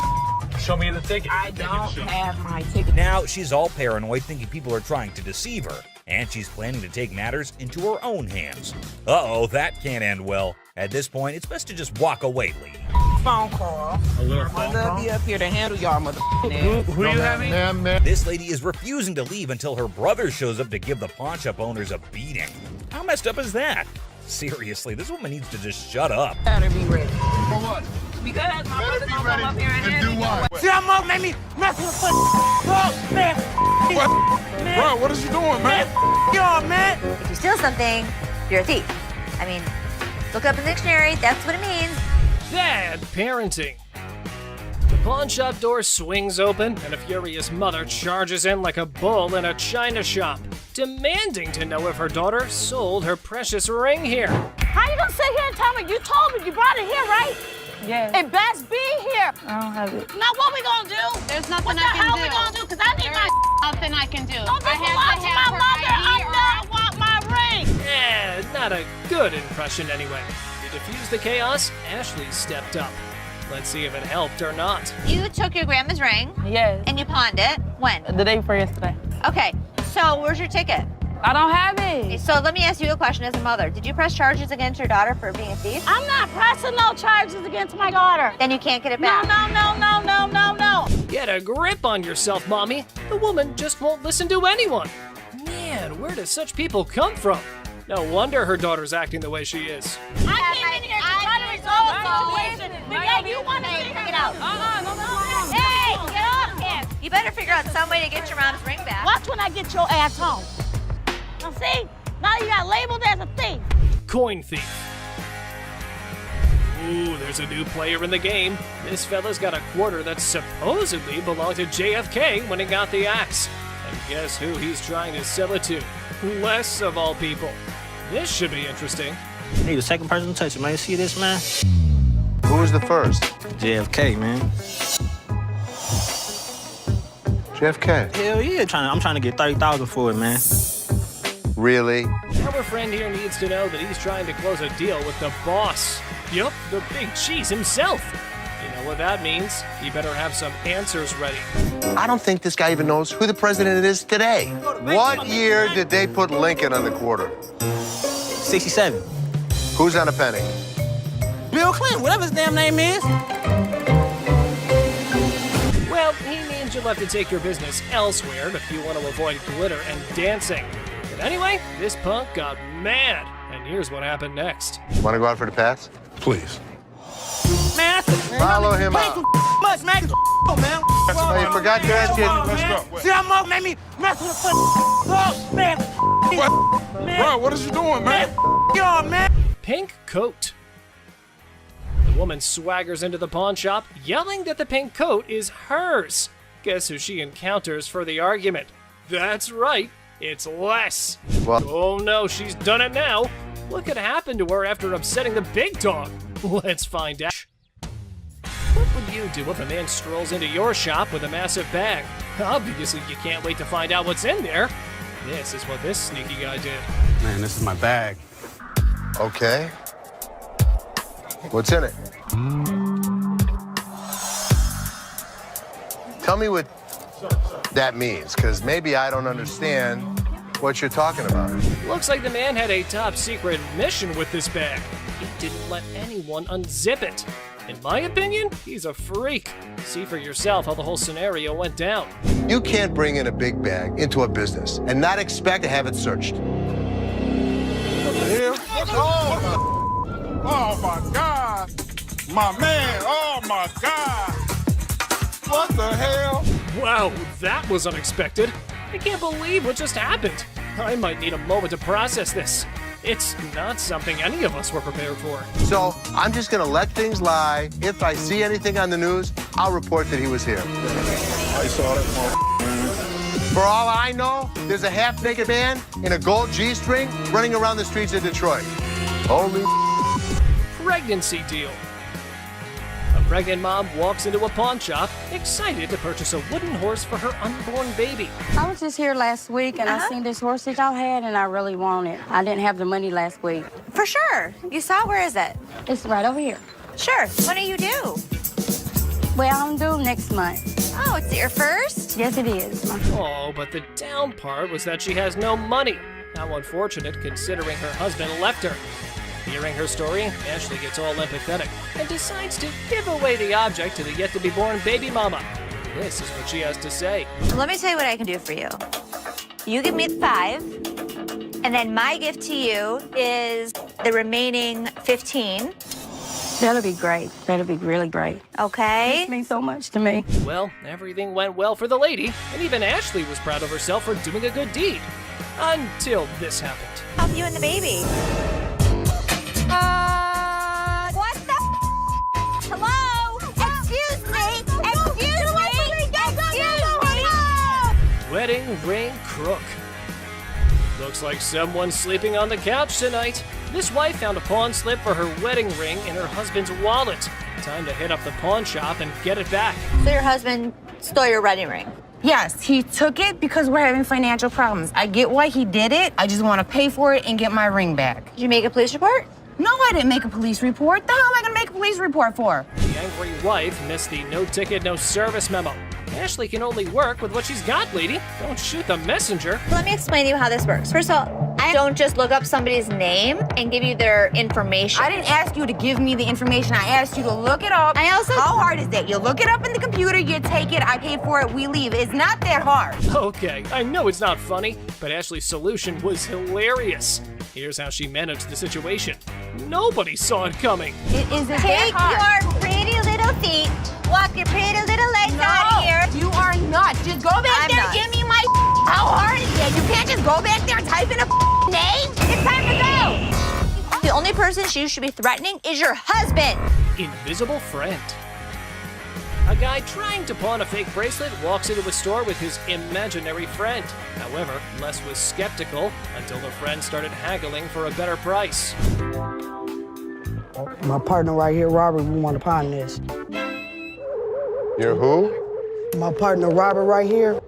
Speaker 5: Show me the ticket.
Speaker 4: I don't have my ticket.
Speaker 10: Now she's all paranoid, thinking people are trying to deceive her, and she's planning to take matters into her own hands. Uh-oh, that can't end well. At this point, it's best to just walk away, lady.
Speaker 4: Phone call.
Speaker 5: A little phone
Speaker 4: I'll
Speaker 5: call?
Speaker 4: be up here to handle y'all
Speaker 5: Who you having?
Speaker 10: This lady is refusing to leave until her brother shows up to give the pawn shop owners a beating. How messed up is that? Seriously, this woman needs to just shut up.
Speaker 4: Better be ready.
Speaker 15: For what?
Speaker 4: Because my brother's
Speaker 15: Be
Speaker 4: gonna
Speaker 15: ready
Speaker 4: come up here and
Speaker 15: to
Speaker 4: handle
Speaker 15: do
Speaker 4: y'all.
Speaker 15: what?
Speaker 4: See, I'm up, make me mess with the oh, man. Man.
Speaker 17: Bro, what is you doing, man?
Speaker 4: Y'all, man.
Speaker 3: if you steal something, you're a thief. I mean, look up in the dictionary. That's what it means.
Speaker 2: Bad parenting. The pawn shop door swings open, and a furious mother charges in like a bull in a china shop, demanding to know if her daughter sold her precious ring here.
Speaker 21: How you gonna sit here and tell me you told me you brought it here, right?
Speaker 4: Yeah.
Speaker 21: It best be here.
Speaker 4: I don't have it.
Speaker 21: Now what we gonna do?
Speaker 20: There's nothing
Speaker 21: What the
Speaker 20: I can
Speaker 21: hell
Speaker 20: do.
Speaker 21: we gonna do? Cause I need my
Speaker 20: Nothing I can do.
Speaker 21: Don't
Speaker 20: I
Speaker 21: just belong to my mother. I want my ring.
Speaker 2: Not a good impression anyway. To defuse the chaos, Ashley stepped up. Let's see if it helped or not.
Speaker 3: You took your grandma's ring.
Speaker 4: Yes.
Speaker 3: And you pawned it. When?
Speaker 4: The day before yesterday.
Speaker 3: Okay, so where's your ticket?
Speaker 12: I don't have it.
Speaker 3: So let me ask you a question as a mother. Did you press charges against your daughter for being a thief?
Speaker 21: I'm not pressing no charges against my daughter.
Speaker 3: Then you can't get it back.
Speaker 21: No.
Speaker 2: Get a grip on yourself, Mommy. The woman just won't listen to anyone. Man, where do such people come from? No wonder her daughter's acting the way she is.
Speaker 21: I came in here to try to resolve the situation. But yeah, you want to figure it out.
Speaker 3: Hey, get off him. You better figure out some way to get your mom's ring back.
Speaker 21: Watch when I get your ass home. Now see, now you got labeled as a thief.
Speaker 2: Coin thief. Ooh, there's a new player in the game. This fella's got a quarter that supposedly belonged to JFK when he got the axe. And guess who he's trying to sell it to? Les, of all people. This should be interesting.
Speaker 8: Hey, the second person to touch it, man. You see this, man?
Speaker 15: Who was the first?
Speaker 8: JFK, man.
Speaker 15: JFK.
Speaker 8: Hell yeah, I'm trying to get $30,000 for it, man.
Speaker 15: Really?
Speaker 2: Our friend here needs to know that he's trying to close a deal with the boss. Yup, the big cheese himself. You know what that means? He better have some answers ready.
Speaker 15: I don't think this guy even knows who the president is today. What year did they put Lincoln on the quarter?
Speaker 8: 67.
Speaker 15: Who's on a penny?
Speaker 8: Bill Clinton, whatever his damn name is.
Speaker 2: Well, he means you'll have to take your business elsewhere if you want to avoid glitter and dancing. But anyway, this punk got mad, and here's what happened next.
Speaker 15: Want to go out for the pass?
Speaker 17: Please.
Speaker 8: Man,
Speaker 15: Follow him out.
Speaker 8: Much, man. Man.
Speaker 15: Oh, you forgot to ask you.
Speaker 8: Let's go. See how Mo made me mess with the oh, man.
Speaker 17: What? Bro, what is you doing, man?
Speaker 8: Yo, man.
Speaker 2: Pink coat. The woman swaggers into the pawn shop, yelling that the pink coat is hers. Guess who she encounters for the argument? That's right, it's Les.
Speaker 15: Well,
Speaker 2: oh no, she's done it now. What could happen to her after upsetting the big dog? Let's find out. What would you do if a man strolls into your shop with a massive bag? Obviously, you can't wait to find out what's in there. This is what this sneaky guy did.
Speaker 16: Man, this is my bag.
Speaker 15: okay. What's in it? Tell me what that means, because maybe I don't understand what you're talking about.
Speaker 2: Looks like the man had a top secret mission with this bag. He didn't let anyone unzip it. In my opinion, he's a freak. See for yourself how the whole scenario went down.
Speaker 15: You can't bring in a big bag into a business and not expect to have it searched.
Speaker 17: What the hell? Oh my God. My man, oh my God. What the hell?
Speaker 2: Wow, that was unexpected. I can't believe what just happened. I might need a moment to process this. It's not something any of us were prepared for.
Speaker 15: So I'm just gonna let things lie. If I see anything on the news, I'll report that he was here.
Speaker 17: I saw that motherfucker.
Speaker 15: For all I know, there's a half-naked man in a gold G-string running around the streets of Detroit. Holy
Speaker 2: Pregnancy deal. A pregnant mom walks into a pawn shop, excited to purchase a wooden horse for her unborn baby.
Speaker 12: I was just here last week, and I seen this horse that y'all had, and I really want it. I didn't have the money last week.
Speaker 3: For sure. You saw it? Where is it?
Speaker 12: It's right over here.
Speaker 3: Sure. When are you due?
Speaker 12: Well, I'm due next month.
Speaker 3: Oh, it's your first?
Speaker 12: Yes, it is.
Speaker 2: Oh, but the down part was that she has no money. How unfortunate, considering her husband left her. Hearing her story, Ashley gets all empathetic and decides to give away the object to the yet-to-be-born baby mama. This is what she has to say.
Speaker 3: Let me tell you what I can do for you. You give me the 5, and then my gift to you is the remaining 15.
Speaker 12: That'll be great. That'll be really great.
Speaker 3: Okay?
Speaker 12: It means so much to me.
Speaker 2: Well, everything went well for the lady, and even Ashley was proud of herself for doing a good deed. Until this happened.
Speaker 3: Help you and the baby. What the Hello? Excuse me! Excuse me!
Speaker 2: Wedding ring crook. Looks like someone's sleeping on the couch tonight. This wife found a pawn slip for her wedding ring in her husband's wallet. Time to hit up the pawn shop and get it back.
Speaker 3: So your husband stole your wedding ring?
Speaker 4: Yes, he took it because we're having financial problems. I get why he did it. I just want to pay for it and get my ring back.
Speaker 3: Did you make a police report?
Speaker 4: No, I didn't make a police report. The hell am I going to make a police report for?
Speaker 2: The angry wife missed the no ticket, no service memo. Ashley can only work with what she's got, lady. Don't shoot the messenger.
Speaker 7: Let me explain to you how this works. First of all, I don't just look up somebody's name and give you their information.
Speaker 4: I didn't ask you to give me the information. I asked you to look it up. How hard is that? You look it up in the computer, you take it, I pay for it, we leave. It's not that hard.
Speaker 2: Okay, I know it's not funny, but Ashley's solution was hilarious. Here's how she managed the situation. Nobody saw it coming.
Speaker 4: Is it
Speaker 7: Take
Speaker 4: that hard?
Speaker 7: your pretty little feet, walk your pretty little legs out of here.
Speaker 4: You are not. Just go back there and give me my How hard is that? You can't just go back there and type in a name?
Speaker 7: It's time to go. The only person you should be threatening is your husband.
Speaker 2: Invisible friend. A guy trying to pawn a fake bracelet walks into a store with his imaginary friend. However, Les was skeptical until the friend started haggling for a better price.
Speaker 20: My partner right here, Robert, we want to pawn this.
Speaker 15: You're who?
Speaker 20: My partner, Robert, right here.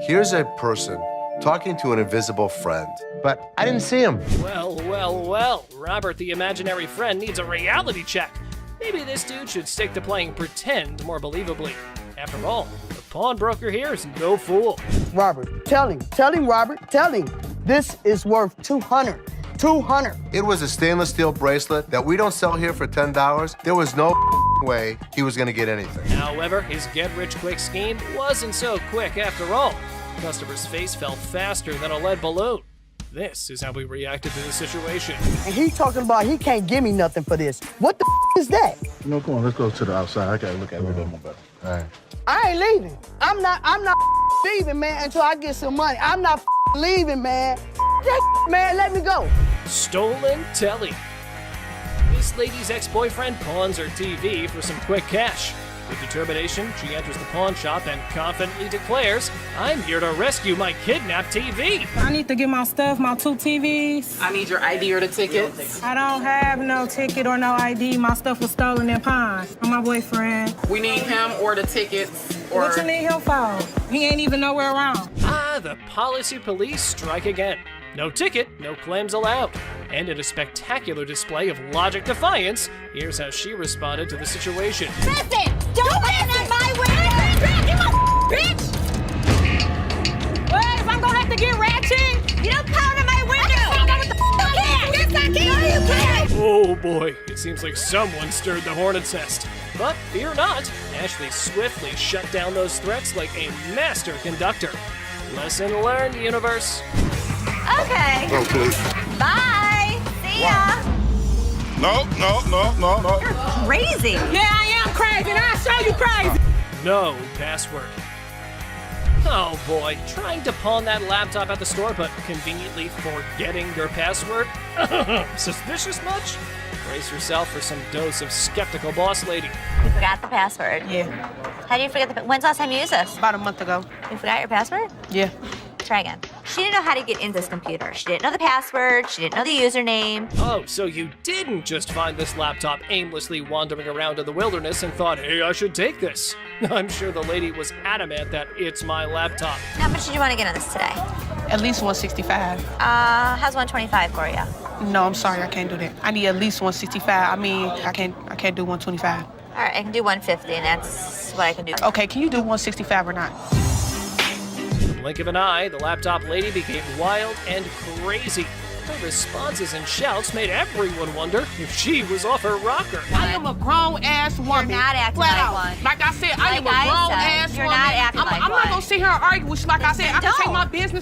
Speaker 22: Here's a person talking to an invisible friend, but I didn't see him.
Speaker 2: Well, well, well. Robert, the imaginary friend, needs a reality check. Maybe this dude should stick to playing pretend more believably. After all, the pawnbroker here is no fool.
Speaker 20: Robert, tell him, Robert, tell him. This is worth $200.
Speaker 22: It was a stainless steel bracelet that we don't sell here for $10. There was no way he was gonna get anything.
Speaker 2: However, his get-rich-quick scheme wasn't so quick after all. The customer's face fell faster than a lead balloon. This is how we reacted to the situation.
Speaker 20: And he talking about he can't give me nothing for this. What the is that?
Speaker 17: No, come on, let's go to the outside. I gotta look at it a little bit more better. All right.
Speaker 20: I ain't leaving. I'm not leaving, man, until I get some money. I'm not leaving, man. That man, let me go.
Speaker 2: Stolen telly. This lady's ex-boyfriend pawns her TV for some quick cash. With determination, she enters the pawn shop and confidently declares, "I'm here to rescue my kidnapped TV."
Speaker 11: I need to get my stuff, my 2 TVs.
Speaker 4: I need your ID or the ticket.
Speaker 11: I don't have no ticket or no ID. My stuff was stolen and pawned from my boyfriend.
Speaker 4: We need him or the tickets.
Speaker 11: What you need him for? He ain't even nowhere around.
Speaker 2: Ah, the policy police strike again. No ticket, no claims allowed. And in a spectacular display of logic defiance, here's how she responded to the situation.
Speaker 7: Listen, don't land on my window!
Speaker 11: Bitch! What, if I'm gonna have to get ratchet?
Speaker 7: You don't pound on my window! Yes, I can! No, you can't!
Speaker 2: Oh boy, it seems like someone stirred the hornet's nest. But fear not, Ashley swiftly shut down those threats like a master conductor. Lesson learned, universe.
Speaker 7: Okay.
Speaker 15: Oh, please.
Speaker 7: Bye. See ya.
Speaker 17: No.
Speaker 7: You're crazy.
Speaker 11: Yeah, I am crazy, and I'll show you crazy.
Speaker 2: No password. Oh boy, trying to pawn that laptop at the store, but conveniently forgetting your password? Suspicious much? Brace yourself for some dose of skeptical boss lady.
Speaker 7: You forgot the password.
Speaker 11: Yeah.
Speaker 7: How do you forget when's the last time you used this?
Speaker 11: About a month ago.
Speaker 7: You forgot your password?
Speaker 11: Yeah.
Speaker 7: Try again. She didn't know how to get into this computer. She didn't know the password. She didn't know the username.
Speaker 2: Oh, so you didn't just find this laptop aimlessly wandering around in the wilderness and thought, hey, I should take this. I'm sure the lady was adamant that it's my laptop.
Speaker 7: How much did you want to get on this today?
Speaker 11: At least 165.
Speaker 7: How's 125 for you?
Speaker 11: No, I'm sorry, I can't do that. I need at least 165. I mean, I can't do 125.
Speaker 7: All right, I can do 150, and that's what I can do.
Speaker 11: Okay, can you do 165 or not?
Speaker 2: Blink of an eye, the laptop lady became wild and crazy. Her responses and shouts made everyone wonder if she was off her rocker.
Speaker 11: I am a grown-ass woman.
Speaker 7: You're not acting
Speaker 11: flat
Speaker 7: like
Speaker 11: out.
Speaker 7: one.
Speaker 11: Like I said, I am a grown-ass woman.
Speaker 7: You're not acting like
Speaker 11: I'm not
Speaker 7: one.
Speaker 11: gonna sit here and argue with you. Like I said, I can take my business